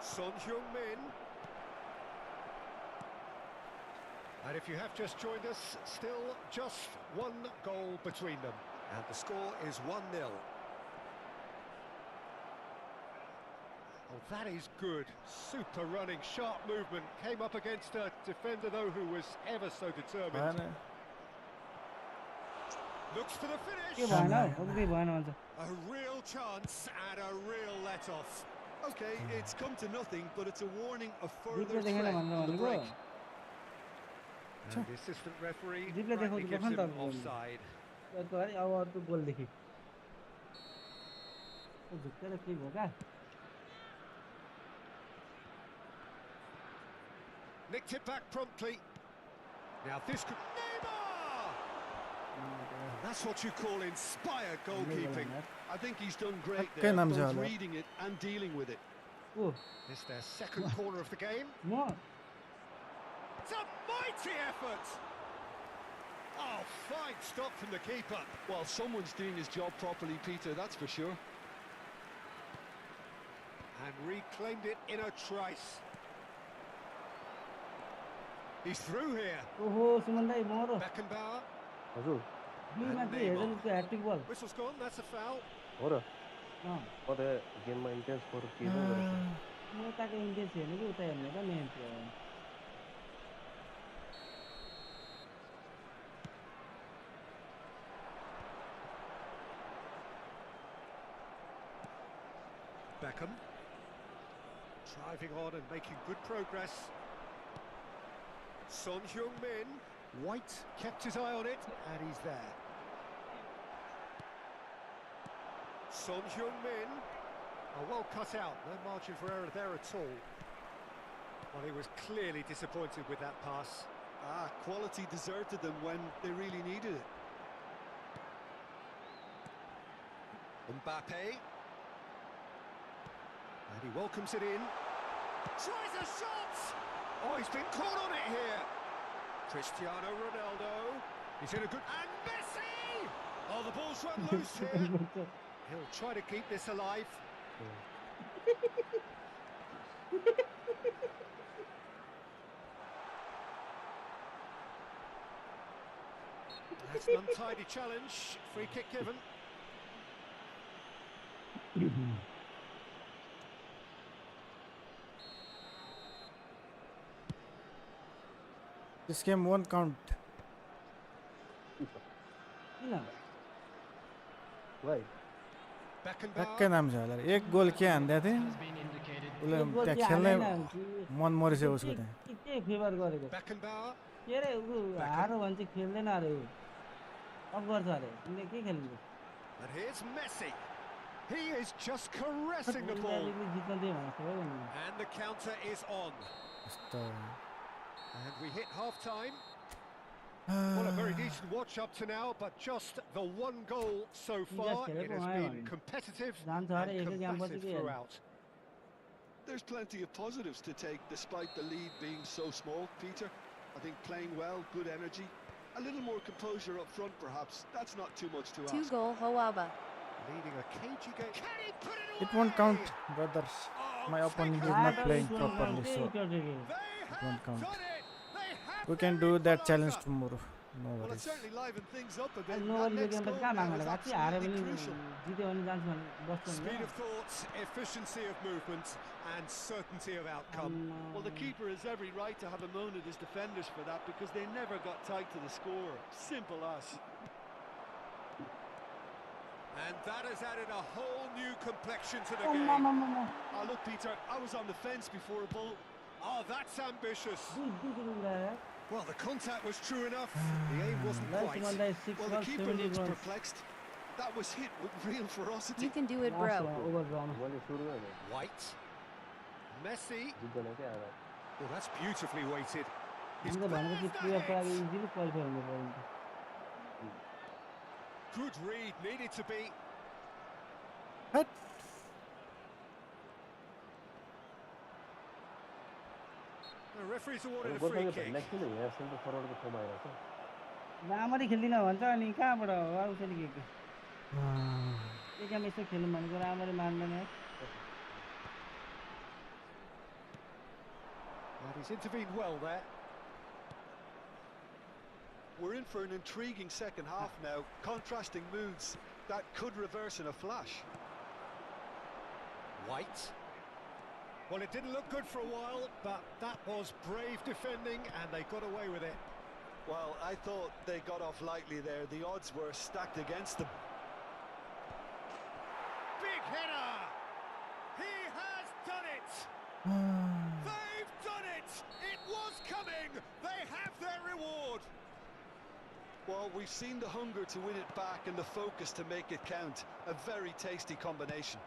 Son Heung-min. And if you have just joined us, still just one goal between them. And the score is 1-0. Oh, that is good. Super running, sharp movement. Came up against a defender, though, who was ever so determined. Looks for the finish. A real chance and a real let-off. Okay, it's come to nothing, but it's a warning of further threat on the break. And the assistant referee Replay rightly gives him देखाउँदा offside. अब अर्को गोल देखि झुक्केर के भयो क्या Nicked it back promptly. Now this could... Neymar! And that's what you call inspired goalkeeping. I think he's done great Okay, there, Namza, both hello. reading it and dealing with it. It's their second corner of the game. It's a mighty effort! Oh, fine stop from the keeper. Well, someone's doing his job properly, Peter, that's for sure. And reclaimed it in a trice. He's through here. Beckenbauer. हजुर Whistle's gone, that's a foul. हो र म त गेममा interest for के हो गरेको Beckham. Driving on and making good progress. Son Heung-min. White kept his eye on it, and he's there. Son Heung-min. Oh, well cut out, no margin for error there at all. Well, he was clearly disappointed with that pass. Quality deserted them when they really needed it. Mbappe. And he welcomes it in. Tries a shot! Oh, he's been caught on it here. Cristiano Ronaldo. He's in a good... And Messi! Oh, the ball's run loose here. He'll try to keep this alive. That's an untidy challenge. Free kick given. This game won't count. भाइ ट्याक्कै नाम छ होला एक गोल के हान्दै थिए उसले त्यहाँ खेल्ने मन मरिसक्यो उसको त्यहाँ के फेभर गरेको Beckenbauer. के अरे उ हारो भने चाहिँ खेल्दैन अरे अफ गर्छ अरे तिमीले के खेल्नु And here's Messi. He is just caressing the ball. जित्न दिए भने जस्तो भयो नि And the counter is on. And we hit half-time. Well, a very decent watch up to now, but just the one goal so far. It has been competitive and combative throughout. There's plenty of positives to take despite the lead being so small, Peter. I think playing well, good energy. A little more composure up front, perhaps. That's not too much to ask. 2-goal Hoaba. Leading a cagey game. Can he put it away? It won't count, brothers. My opponent is not playing properly, so They it won't have count. done it. They have We can their do that challenge equaliser. tomorrow. No Well, it worries. certainly livened things up a bit. No That यो next game goal कहाँ now माग्नु is भएको हारे absolutely पनि crucial. जित्यो भने जान्छु भने बस्छ Speed of thought, efficiency of movement, and certainty of outcome. Well, the keeper has every right to have a moan at his defenders for that because they never got tight to the score. Simple as. And that has added a whole new complexion to the Oh, game. Oh, look, Peter, I was on the fence before a ball. Oh, that's ambitious. यार Well, the contact was true enough. The aim wasn't quite. Well, the keeper looks perplexed. That was hit with real ferocity. You can do it, bro. मैले सुरु गर्ने White. Messi. जित्दैन क्या आएर Oh, that's beautifully weighted. He's हामीले भनेपछि grabbed player that त hit. Easily qualify हुनु पर्यो Good read, needed to be. What? The referee's awarded a free गोर्खाले kick. भन्दा किन यहाँ सेन्टर फरवर्डको ठाउँमा आइरहेको छ राम्ररी खेल्दिनँ भन्छ अनि कहाँबाट आउँछ नि के के गेम यसो खेल्नु भनेको राम्ररी मान्दैन यार And he's intervened well there. We're in for an intriguing second half now. Contrasting moods that could reverse in a flash. White. Well, it didn't look good for a while, but that was brave defending, and they got away with it. Well, I thought they got off lightly there. The odds were stacked against them. Big header! He has done it! They've done it! It was coming! They have their reward! Well, we've seen the hunger to win it back and the focus to make it count. A very tasty combination.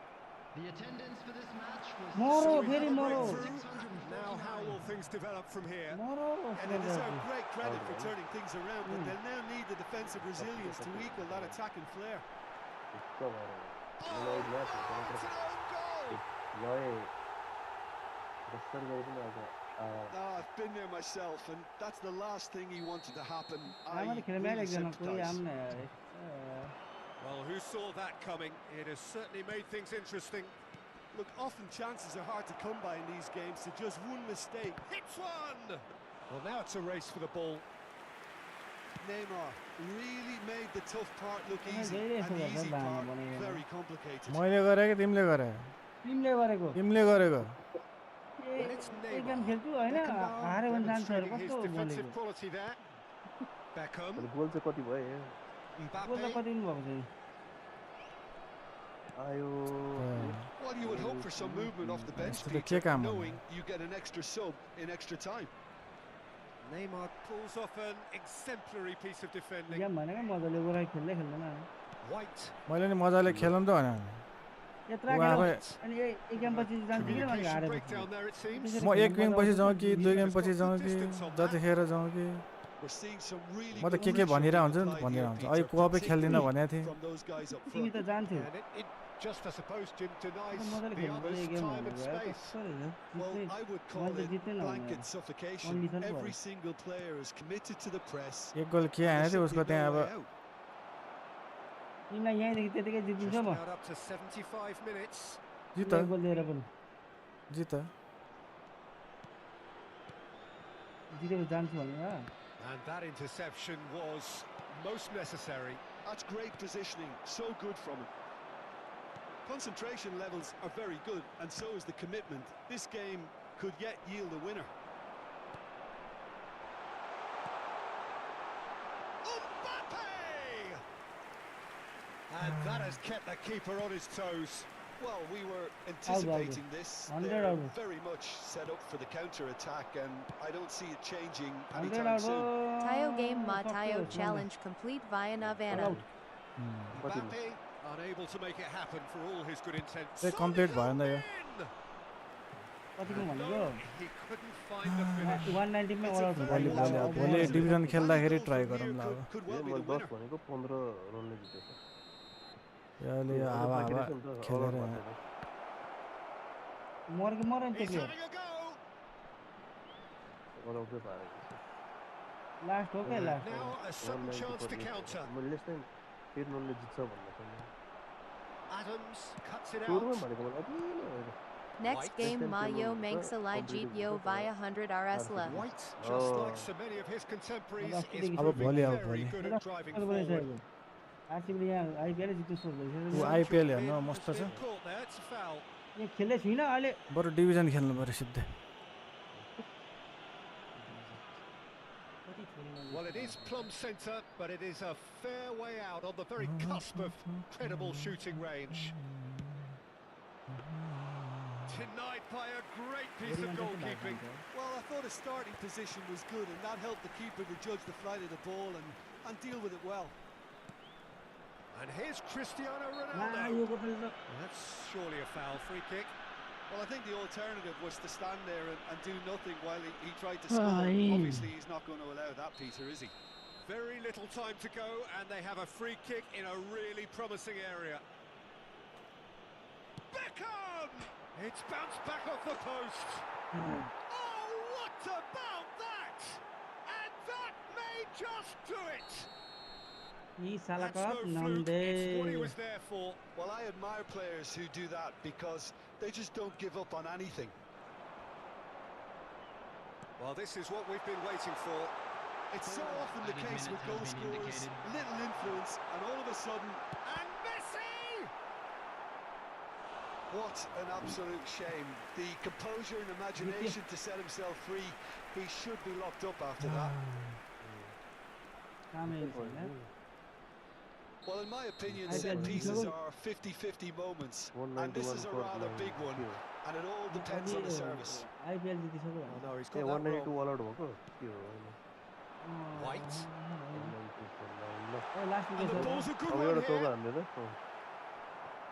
The attendance for this match was Moro, we very have a Moro. breakthrough. Now how will things develop from here? And they deserve great credit for turning things around, but they'll now need the defensive resilience to equal that attacking flair. ढुक्क भएर Oh, मलाई it's an own goal! लय बस्तर गरे पनि आज I've been there myself, and that's the last thing he wanted to happen. राम्ररी खेल्यो really एकजना कोही sympathise. आउन यार Well, who saw that coming? It has certainly made things interesting. Look, often chances are hard to come by in these games, so just one mistake. Hits one! Well, now it's a race for the ball. Neymar really made the tough part look easy, धेरै and the Yesso easy गर्छ part भनेको very complicated. मैले गरे कि तिमीले गरे टिमले गरेको तिमीले गरेको And it's एक गेम Neymar. खेल्छु होइन Beckenbauer हारे भने जान्छहरू demonstrating his कस्तो defensive बोलेको quality there. Beckham. अनि गोल चाहिँ कति भयो गोल त Mbappe. कति दिनुभएको छ आयो Well, you would hope for some movement off the bench, यस्तो त के Peter, काम हो knowing you get an extra sub in extra time. Neymar pulls off an exemplary piece of defending. Game भनेको मजाले गोरा खेल्दै खेल्दैन White. मैले नि मजाले खेलौँ त भने यत्रा ऊ खेल आफै अनि एक गेम पछि जान्छ किन भनेको Communication हारेको breakdown there, it seems. म एक गेम पछि जाउँ कि दुई गेम पछि जाउँ कि जतिखेर जाउँ कि We're seeing some really म त के crucial भनिरहेको हुन्छु नि reply भनिरहेको here, हुन्छु अहिले Peter, कोपै खेल्दिनँ particularly भनेको थिएँ from those guys up तिमी front. त जान्थ्यौ And it just, I suppose, denies मजाले the खेल्नु others पर्यो गेम time and भनेको यार space. कस्तो Well, रहेछ I would call मैले त it जित्दैन भने blanket suffocation. Only third Every ball. single player is committed to the press. एक गोल के हानेको थियो उसको त्यहाँ अब तिमीलाई यहीँदेखि त्यतिकै जितिन्छ Just म about up to 75 minutes. जित तिमीलाई गोल दिएर पनि जित जितेपछि जान्छु भनेर And that interception was most necessary. That's great positioning, so good from him. Concentration levels are very good, and so is the commitment. This game could yet yield a winner. Mbappe! And that has kept the keeper on his toes. Well, we were anticipating this. 100 They're out. very much set up for the counter-attack, and I don't see it changing 100 anytime out soon. Tayo game ma सक्यो Tayo यसमा। challenge complete via Navana. Mbappe unable to make it happen for all his good intent. चाहिँ complete भएन यो कतिको भनेको No, he couldn't find the finish. 190 मै all out भोलि भोलि भोलि डिभिजन खेल्दाखेरि ट्राई गरौँ ल अब Could ए well be मैले the 10 winner. भनेको 15 रनले जितेको यसले यो हावा हावा खेलेर मर्के मर्यो नि He's त्यो having a go. अराउँदै पारेको लास्ट हो क्या last Now a sudden chance to counter. मैले चाहिँ फेरि रनले जित्छ भन्ने छैन Adams cuts it सुरुमा out. भनेको मलाई अलिअलि Next White. game Ten Mayo ten Mangsalai completed Jeet Yo with via 100 RS La. White, just like Oh. so many of his contemporaries, अब is अस्तिदेखि अब भोलि proving अब very भोलि good at driving सुरु forward. बनाइसकेको आरसीबीले यहाँ आइपिएल जित्नु सोच ऊ भइसक्यो आइपिएल Min हेर्न has मस्त छ been caught there, it's a foul. यहाँ खेल्दै छुइनँ अहिले बरु डिभिजन खेल्नु पर्यो सिधै कति छोरीमा Well, it is plumb centre, but it is a fair way out on the very cusp of credible shooting range. Denied by a great piece of goalkeeping. Well, I thought his starting position was good, and that helped the keeper to judge the flight of the ball and deal with it well. And here's Cristiano yo Ronaldo. Gopal त That's surely a foul free kick. Well, I think the alternative was to stand there and do nothing while he tried to score. Obviously, he's not going to allow that, Peter, is he? Very little time to go, and they have a free kick in a really promising area. Beckham! It's bounced back off the post. Oh, what about that? And that may just do it. यी That's सालाका no fluke. Nande It's what he was there for. Well, I admire players who do that because they just don't give up on anything. Well, this is what we've been waiting for. It's so often the case with goal scorers, little influence, and all of a sudden, And Messi! what an absolute shame. The composure and imagination to set himself free, he should be locked up after that. कामै छैन Well, in my opinion, I set bet pieces you- are 50-50 moments, 191 and this is a rather big one, and it all depends on the service. IPL जितिसक्यो Oh no, he's ए got that 192 wrong. All out भएको के हो होइन White. 192 ल last And the wicket ball's a good अब one एउटा चौका here. हान्दैन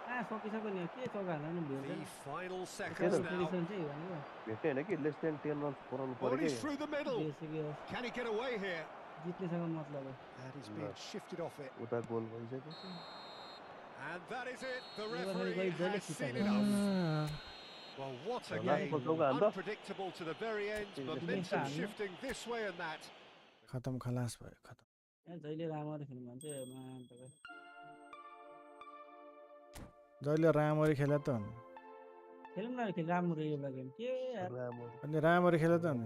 कहाँ सकिसक्यो नि के चौका हाल्नु नि The भेट्दैन final seconds now. Position चाहिँ भनेको भेट्ने होइन कि लेस देन 10 रन पुऱ्याउनु Oh, पऱ्यो and he's कि through the middle. Basic Can he get away here? जित्नेसँग मतलब हो And he's being shifted off it. उता गोल भइसक्यो And that is it. The Never referee had a has seen goal enough. Well, what a Last game. ball चौका हान्दा Unpredictable to the very end. Momentum shifting this way and that. खतम खलास भयो खतम यहाँ जहिले राम्ररी खेल्नु भन्छ तपाईँ जहिले राम्ररी खेले त हुन् खेलौँ न खेल राम्रो एउटा गेम के यार राम्रो अनि राम्ररी खेले त हुन्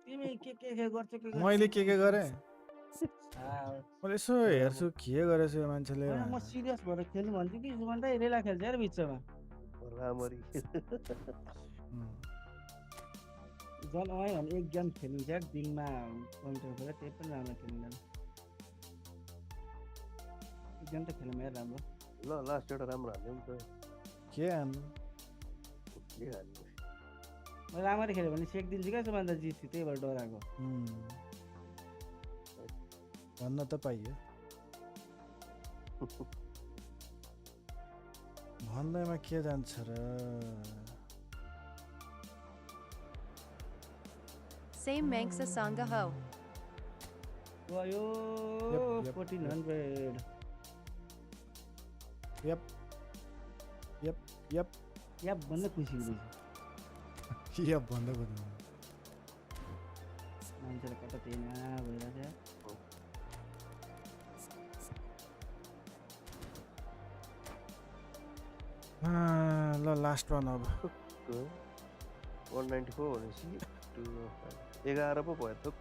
तिमी के गर्छ के मैले के गरेँ आ, मैले यसो हेर्छु के गरेछ यो मान्छेले म सिरियस भएर खेल्नु भन्छु कि सुमन दाइ रेला खेल्छ यार बिचमा राम्ररी जन आयो भने एक गेम खेलिन्छ यार दिनमा कम्प्युटर गरेर त्यही पनि राम्रो खेलिँदैन एक गेम त खेल्नु यार राम्रो ल लास्ट एउटा राम्रो हान्यो नि त के हान्नु के हान्यो म राम्ररी खेल्यो भने सेकिदिन्छु क्या सुमन दाइ जित्छु त्यही भएर डराएको भन्न त पाइयो भन्दैमा के जान्छ र Same Mangsa Sangha Ho. गयो Yep, 1400 यप यप यप या भन्दा खुसी हुँदैछ यप भन्दै भन्दै मान्छेलाई कता तेना भइरहेछ ल लास्ट वान अब 194 भनेपछि 11 पो भयो थुक्क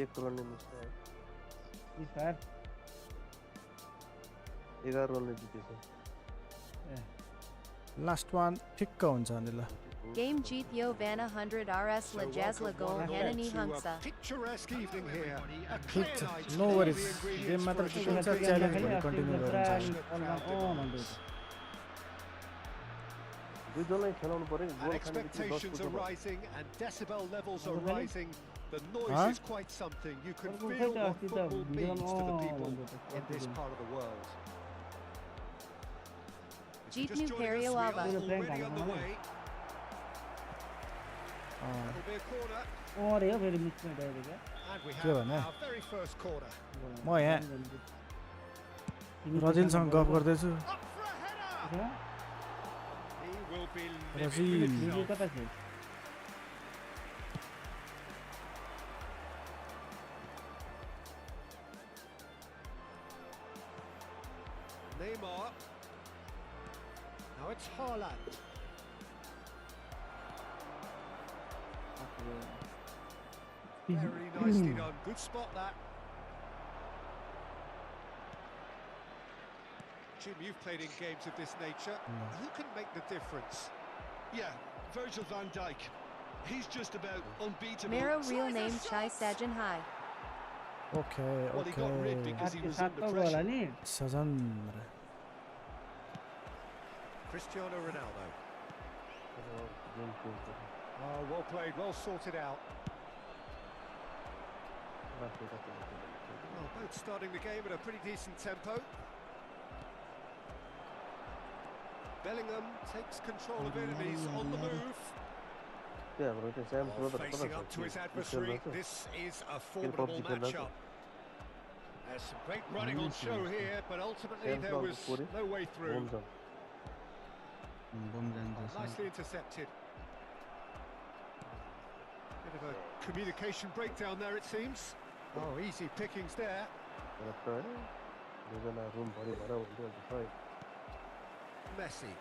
1 रनले मिस्टायो Ps5 11 रनले जितेछ लास्ट वान ठिक्क हुन्छ अनि ल Game Jeet Yo Vanna 100 RS La Jazla Goal Hanani Hungsa. Picturesque evening here. A ठिक clear छ night. No All worries the ingredients game मात्र for a जितिन्छ short च्यालेन्ज game. भएर कन्टिन्यू गरिन्छ दुईजनालाई खेलाउनु पर्यो And गोल खाने expectations are rising and decibel levels are Really? rising. The noise Huh? is quite something. You can Well, feel well, what well, football well, means to the people well, in this part of the world. If you're Jeet just New joining us, we are Periolava. already underway. That'll be a corner, अरे हो फेरि मिसमा गयो क्या and we के have भने? our very first corner. म यहाँ रजिलसँग गफ गर्दैछु Up for a header. He will be Brazil. living with yo himself. कता थियो Neymar. Now it's Haaland. Very nicely done. Good spot that. Jim, you've played in games of this nature. Who can make the difference? Yeah, Virgil van Dijk. He's just about unbeatable. Mero real name Chai Sajan Hai. Okay, Well, he got rid because he was under 7 goal pressure. नि Sajan. Cristiano Ronaldo. Oh, well played, well sorted out. Well, both starting the game at a pretty decent tempo. Bellingham takes control of enemies on the move. Facing up to his adversary, this is a formidable matchup. There's some great running on show here, but ultimately there was no way through. Nicely intercepted. Bit of a communication breakdown there, it seems. Oh, easy pickings there. Messi.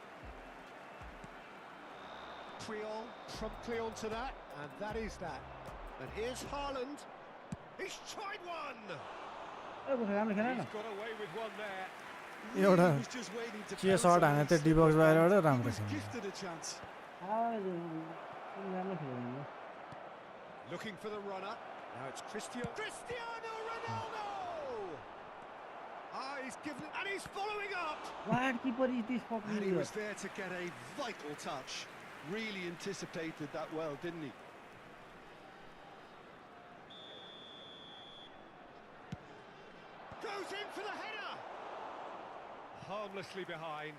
Creole promptly onto that, and that is that. And here's Haaland. He's tried one. ए बुखा राम्रो खेल न He's got away with one there. एउटा He was just waiting to के pounce shirt on हाने it. त्यो डिबक्स बाहिरबाट He राम्रो was खेल्नु gifted a chance. राम्रो खेल्यो Looking for the runner. Now it's Cristiano Ronaldo. Ah, he's given it, and he's following up. What keeper is this And he fucking was there to get a vital touch. Really anticipated that well, didn't he? Goes in for the header. Harmlessly behind.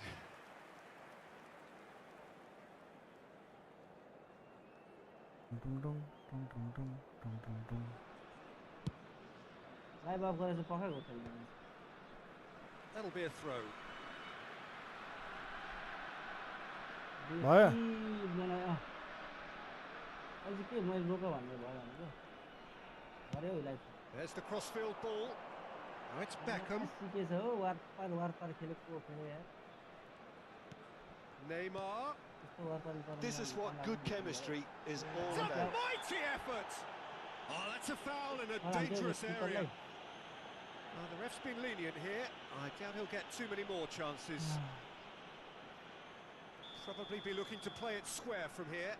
Live of गरेर पकाएको खेल्नु That'll be a throw. भयो अहिले के मैले रोक भन्ने भयो भनेको गऱ्यो उसलाई There's the crossfield ball. Now it's Beckham. सिकेछ हो वारपार खेलेको खेल्यो यार Neymar. त्यस्तो वारपार गर्न This is what good chemistry is all It's a about. mighty effort. Oh, that's a foul in a dangerous area. Well, the ref's been lenient here. I doubt he'll get too many more chances. Probably be looking to play it square from here.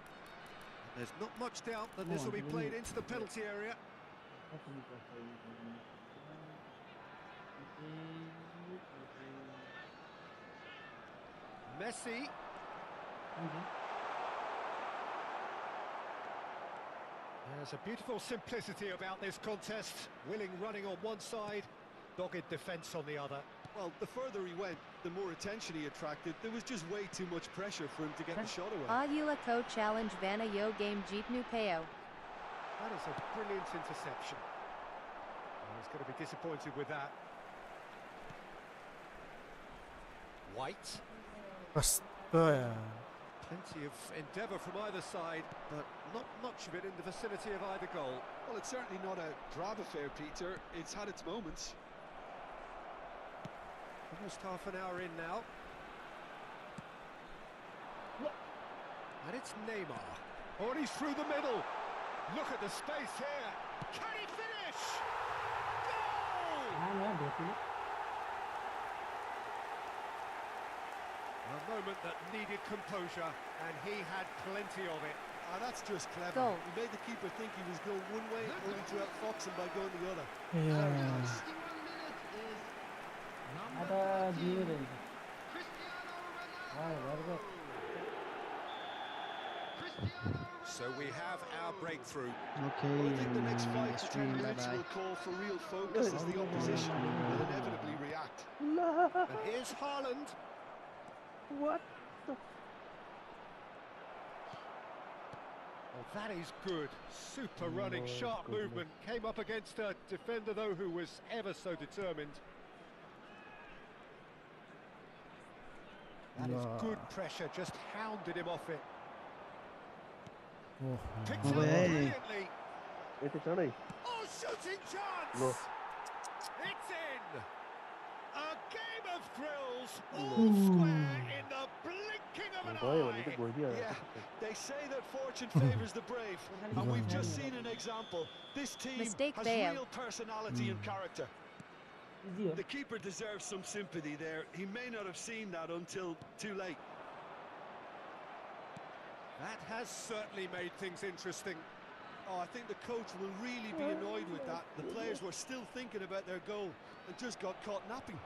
There's not much doubt that this will be played into the penalty area. Messi. There's a beautiful simplicity about this contest. Willing running on one side, dogged defence on the other. Well, the further he went, the more attention he attracted. There was just way too much pressure for him to get the shot away. Ahula Ko challenge Vana Yo game Jeep Nu Peo. That is a brilliant interception. Oh, he's going to be disappointed with that. White. Plenty of endeavour from either side, but not much of it in the vicinity of either goal. Well, it's certainly not a drab affair, Peter. It's had its moments. Almost half an hour in now. And it's Neymar. Oh, and he's through the middle. Look at the space here. Can he finish? Goal! A moment that needed composure, and he had plenty of it. Ah, that's just clever. Goal. He made the keeper think he was going one way, only to outfox him by going the other. Yeah. आता दियो रे So we have our breakthrough. Okay, Well, I think the next 5 to 10 stream, minutes bye-bye. will call for real focus as the opposition will inevitably react. And here's Haaland. What? Oh, that is good. Super running, sharp movement. Came up against a defender, though, who was ever so determined. That is good pressure, just hounded him off it. Picked up brilliantly. Oh, shooting chance! It's in! A game of thrills, all square in the blink गयो भने चाहिँ गइदिहाल्छ Yeah, they say that fortune favors the brave, and we've just seen an example. This team Mistake has fail. real personality and character. Easy हो The keeper deserves some sympathy there. He may not have seen that until too late. That has certainly made things interesting. Oh, I think the coach will really be annoyed with that. The players were still thinking about their goal and just got caught napping.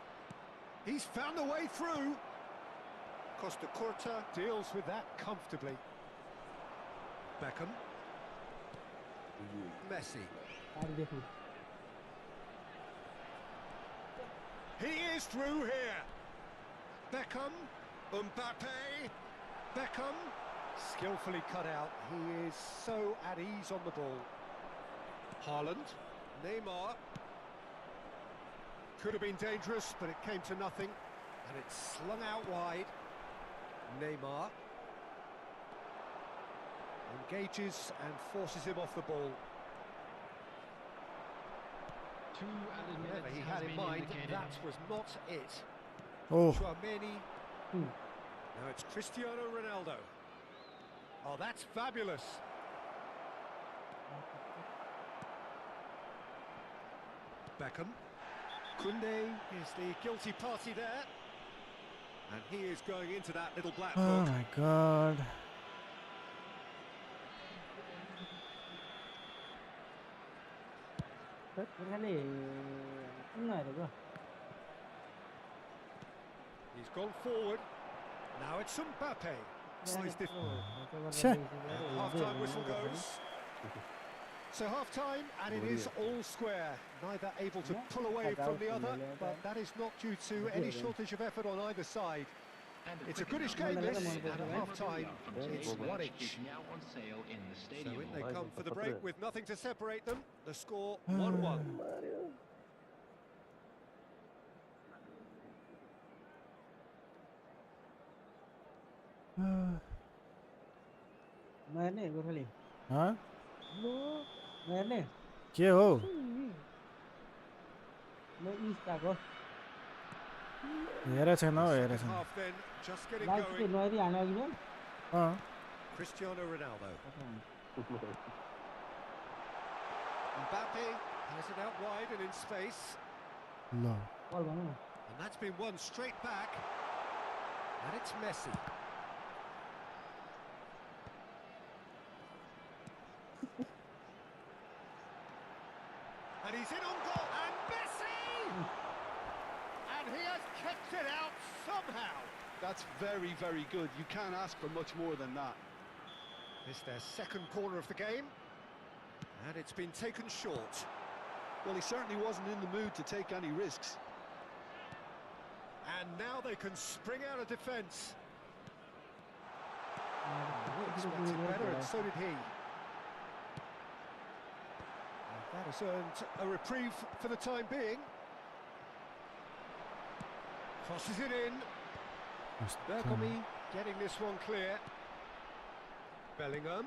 He's found the way through. Costa Curta deals with that comfortably. Beckham. Messi. पारी देखो He is through here. Beckham. Mbappe. Beckham. Skillfully cut out. He is so at ease on the ball. Haaland. Neymar. Could have been dangerous, but it came to nothing. And it's slung out wide. Neymar. Engages and forces him off the ball. 2 added Whatever minutes he has had in been mind, indicated. that was not it. Oh, Tchouameni. Now it's Cristiano Ronaldo. Oh, that's fabulous. Beckham. Koundé is the guilty party there. And he is going into that little black oh book. my god. गोर्खाले किन्न हेरेको He's gone forward. Now it's Mbappe. Size difference. Half-time whistle goes. So half-time, and it is all square. Neither able to pull away from the other, but that is not due to any shortage of effort on either side. It's a goodish game, this, and at half-time, it's 1-1. Now on sale in the So stadium. in they come for the break with nothing to separate them. The score 1-1. नहेर्ने Gorkhali हाँ नहेर्ने के हो म इन्स्टाको हेरे छैन हौ हेरे Second छैन half then, just getting live के going. नहेरी हाने अघि नै अँ Cristiano Ronaldo. Mbappe has it out wide and in space. ल बल भनौँ न And that's been won straight back. And it's Messi. And he's in on goal. And Messi! And he has kept it out somehow. That's very, very good. You can't ask for much more than that. It's their second corner of the game. And it's been taken short. Well, he certainly wasn't in the mood to take any risks. And now they can spring out of defence. He expected better, and so did he. And that has earned a reprieve for the time being. Crosses it in. Bergomi getting this one clear. Bellingham.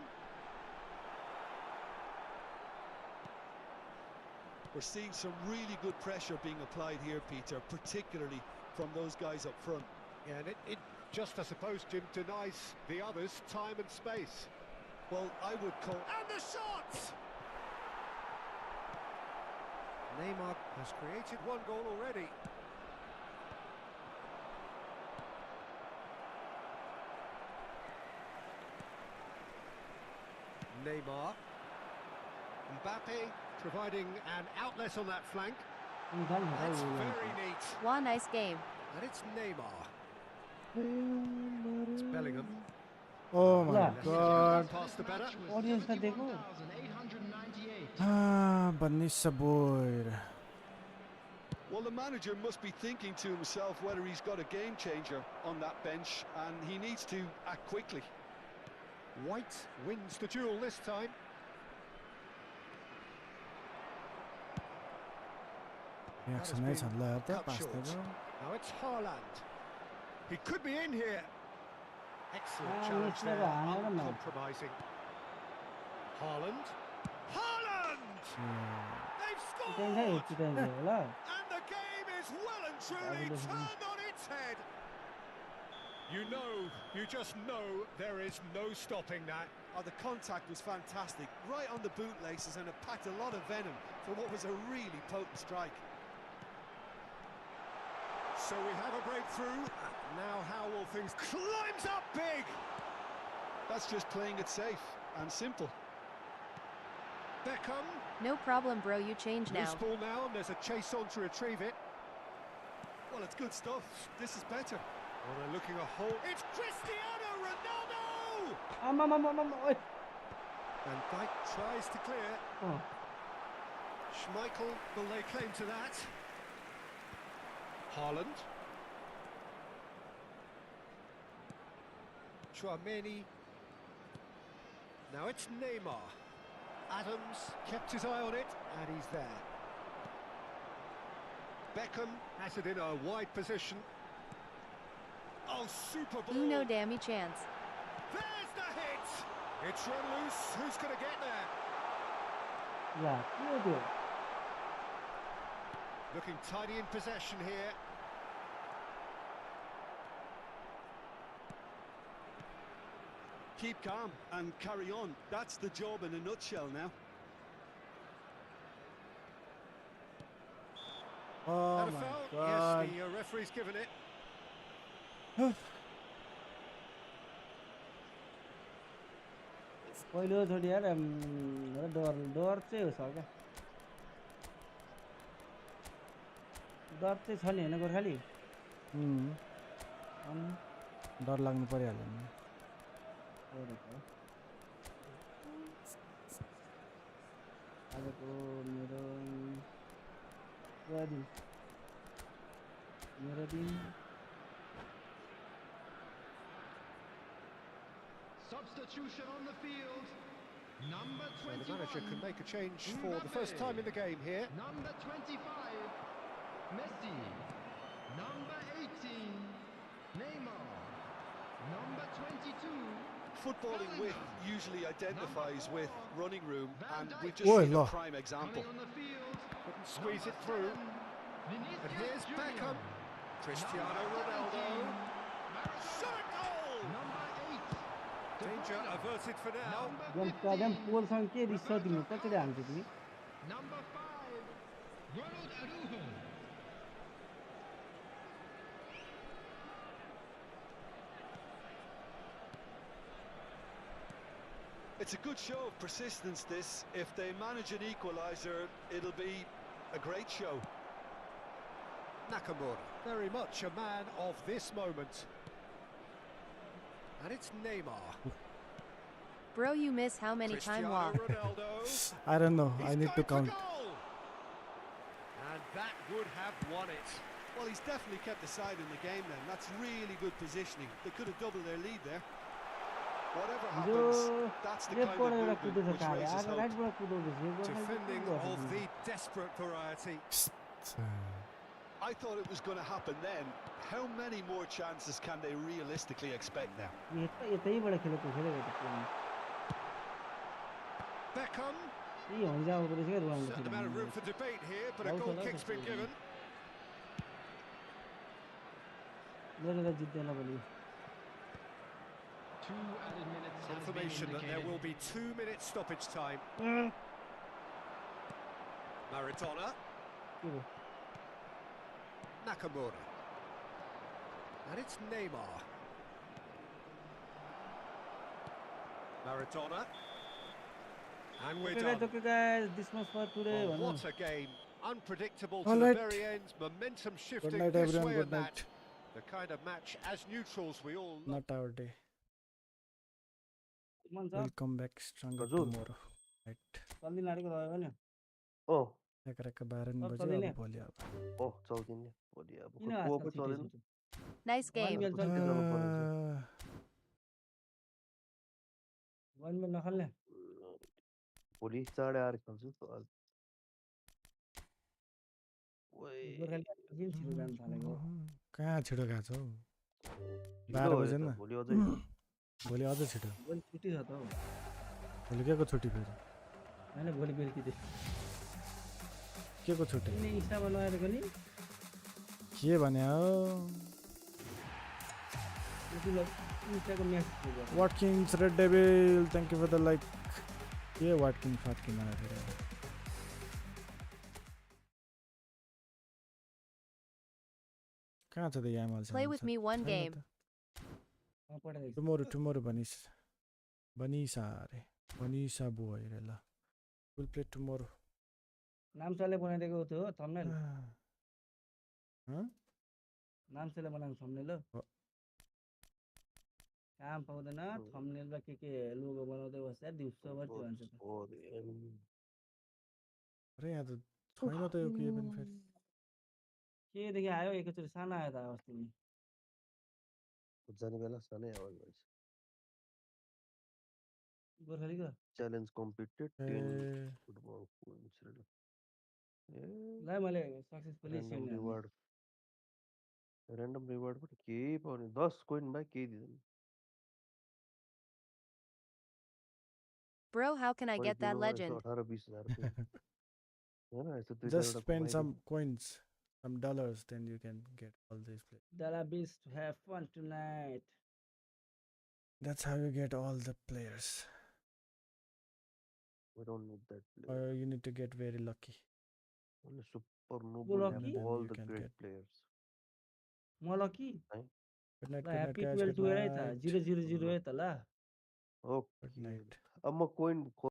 We're seeing some really good pressure being applied here, Peter, particularly from those guys up front. Yeah, and it just, I suppose, Jim, denies the others time and space. Well, I would call... And the shot! Neymar has created one goal already. Neymar. Mbappe providing an outlet on that flank. That's very neat. One nice game. And it's Neymar. It's Bellingham. Oh my Yeah. god. Pass the better. Audience त देखो 898. Ah, Vanessa boy. Well, the manager must be thinking to himself whether he's got a game changer on that bench, and he needs to act quickly. White wins the duel this time. Reaction नै छ ल हेर त पास दिएको Now it's Haaland. He could be in here. Excellent Ah, challenge it's there, never happened, man. uncompromising. Haaland. Haaland! They've chicken है scored! Chicken है ल And the game is well and truly turned on its head. You just know there is no stopping that. Oh, the contact was fantastic, right on the bootlaces, and it packed a lot of venom for what was a really potent strike. So we have a breakthrough. Now how will things... Climbs up big! That's just playing it safe and simple. Beckham. No problem, bro, you change now. Loose ball now, and there's a chase on to retrieve it. Well, it's good stuff. This is better. Well, they're looking a hole. It's Cristiano Ronaldo! Oi. And Dijk tries to clear. Oh. Schmeichel will lay claim to that. Haaland. Chouameni. Now it's Neymar. Adams kept his eye on it, and he's there. Beckham has it in a wide position. Oh, super ball. No dammy chance. There's the hit. It's run loose. Who's going to get there? Yeah, you do. Looking tidy in possession here. Keep calm and carry on. That's the job in a nutshell now. Oh And a my foul? god. Yes, the referee's given it. पहिलोचोटि यार डर चाहिँ हो क्या डर चाहिँ छ नि होइन गोर्खाली डर लाग्नु परिहाल्यो नि आजको मेरो दिन Substitution on the field. Number So the 21. manager can make a change for the first time in the game here. Number 25, Messi. Number 18, Neymar. Number 22. Footballing width usually identifies with running room, and we've just Oi, seen a no. prime example. Coming on the field. Couldn't squeeze it through. And here's Beckham. Cristiano Ronaldo. Shot goal! Number 8. Danger averted for now. Number 15. पोलसँग के research तिमी कसरी हान्छ तिमी Number 5, Ronald Araujo. It's a good show of persistence, this. If they manage an equaliser, it'll be a great show. Nakamura, very much a man of this moment. And it's Neymar. Bro, you miss how many time Cristiano walk. Ronaldo. I don't know. I He's need to going for count. goal. And that would have won it. Well, he's definitely kept the side in the game then. That's really good positioning. They could have doubled their lead there. Whatever happens, जो that's the kind of लेफ्टबाट एउटा movement कुदेछ which काले raises आज hope. राइटबाट कुदाउँदैछ Defending of the desperate variety. I thought it was going to happen then. How many more chances can they realistically expect now? यतैबाट खेलेको खेलेको Beckham. यही हुन्छ अब रहेछ क्या रुवाउँदै Certain amount of room for debate here, but a goal kick's been given. गरेर जित्दैन भोलि 2 added minutes has been Confirmation that there indicated. will be 2 minutes stoppage time. Maradona. Nakamura. And it's Neymar. Maradona. And we're done. Okay guys, this much for today. Well, what a game. Unpredictable to All the right. very end. Momentum shifting Good night, this everyone. way Good and that. night. The kind of match as neutrals we all love. Not our day. मन छ We'll come back stronger Hazur. tomorrow. Right. चल्दिन आँटेको रह्यो भने Oh, एक 12 बजे चल्दैन अब भोलि अब oh, चल्दिने भोलि अब किन को आजकल पो चलेन छिटो Nice game. मेल चल्छ जानु पर्ने 1 मेल नखाल्ने भोलि चाँडै आएर खेल्छु आज ओए गोर्खाली किन छिटो जानु थालेको कहाँ छिटो गएको छौ ढिलो 12 भयो बजे त, न भोलि अझै भोलि अझ छिटो भोलि छुट्टी छ त हौ भोलि के को छुट्टी फेरि होइन भोलि बेलुकी के को छुट्टी तिमीले इन्स्टामा नहेरेको नि के भने हो इन्स्टाको म्यासेज गर्छु Watkins, Red Devil, thank you for the like. Yeah, Watkins, मलाई फेरि कहाँ छ त Yamala Play with me one game. Tomorrow Vanisa अरे Vanisa boy रे ल. We'll play tomorrow. नामसाले बनाइदिएको थियो थम्बनेल Huh? नामसाले बनाएको थम्बनेल Oh. काम पाउँदैन थम्बनेल र के लोगो बनाउँदै बस्छ दिउँसोभर त्यो भन्छ त अरे यहाँ त छैन त यो केही पनि फेरि केदेखि आयो एकैचोटि सानो आयो त अस्ति नि जाने बेला सानै आवाज भएछ गोर्खा लिग च्यालेन्ज कम्प्लिटेड 10 फुटबल पोइन्ट्स ल मैले सक्सेसफुली ऱ्यान्डम रिवार्ड पनि केही पाउने 10 कोइन बाहेक केही दिँदैन Bro, how can I get that legend? 18-20 हजार Just spend some coins, some dollars, then you can get all these players. Dollar bills to have fun tonight. That's how you get all the players. We don't need that player. Or you need to get very lucky. Only super noble have all the great players. More lucky? Good night, happy guys. 12 to 000 है त ल Okay. अब म coin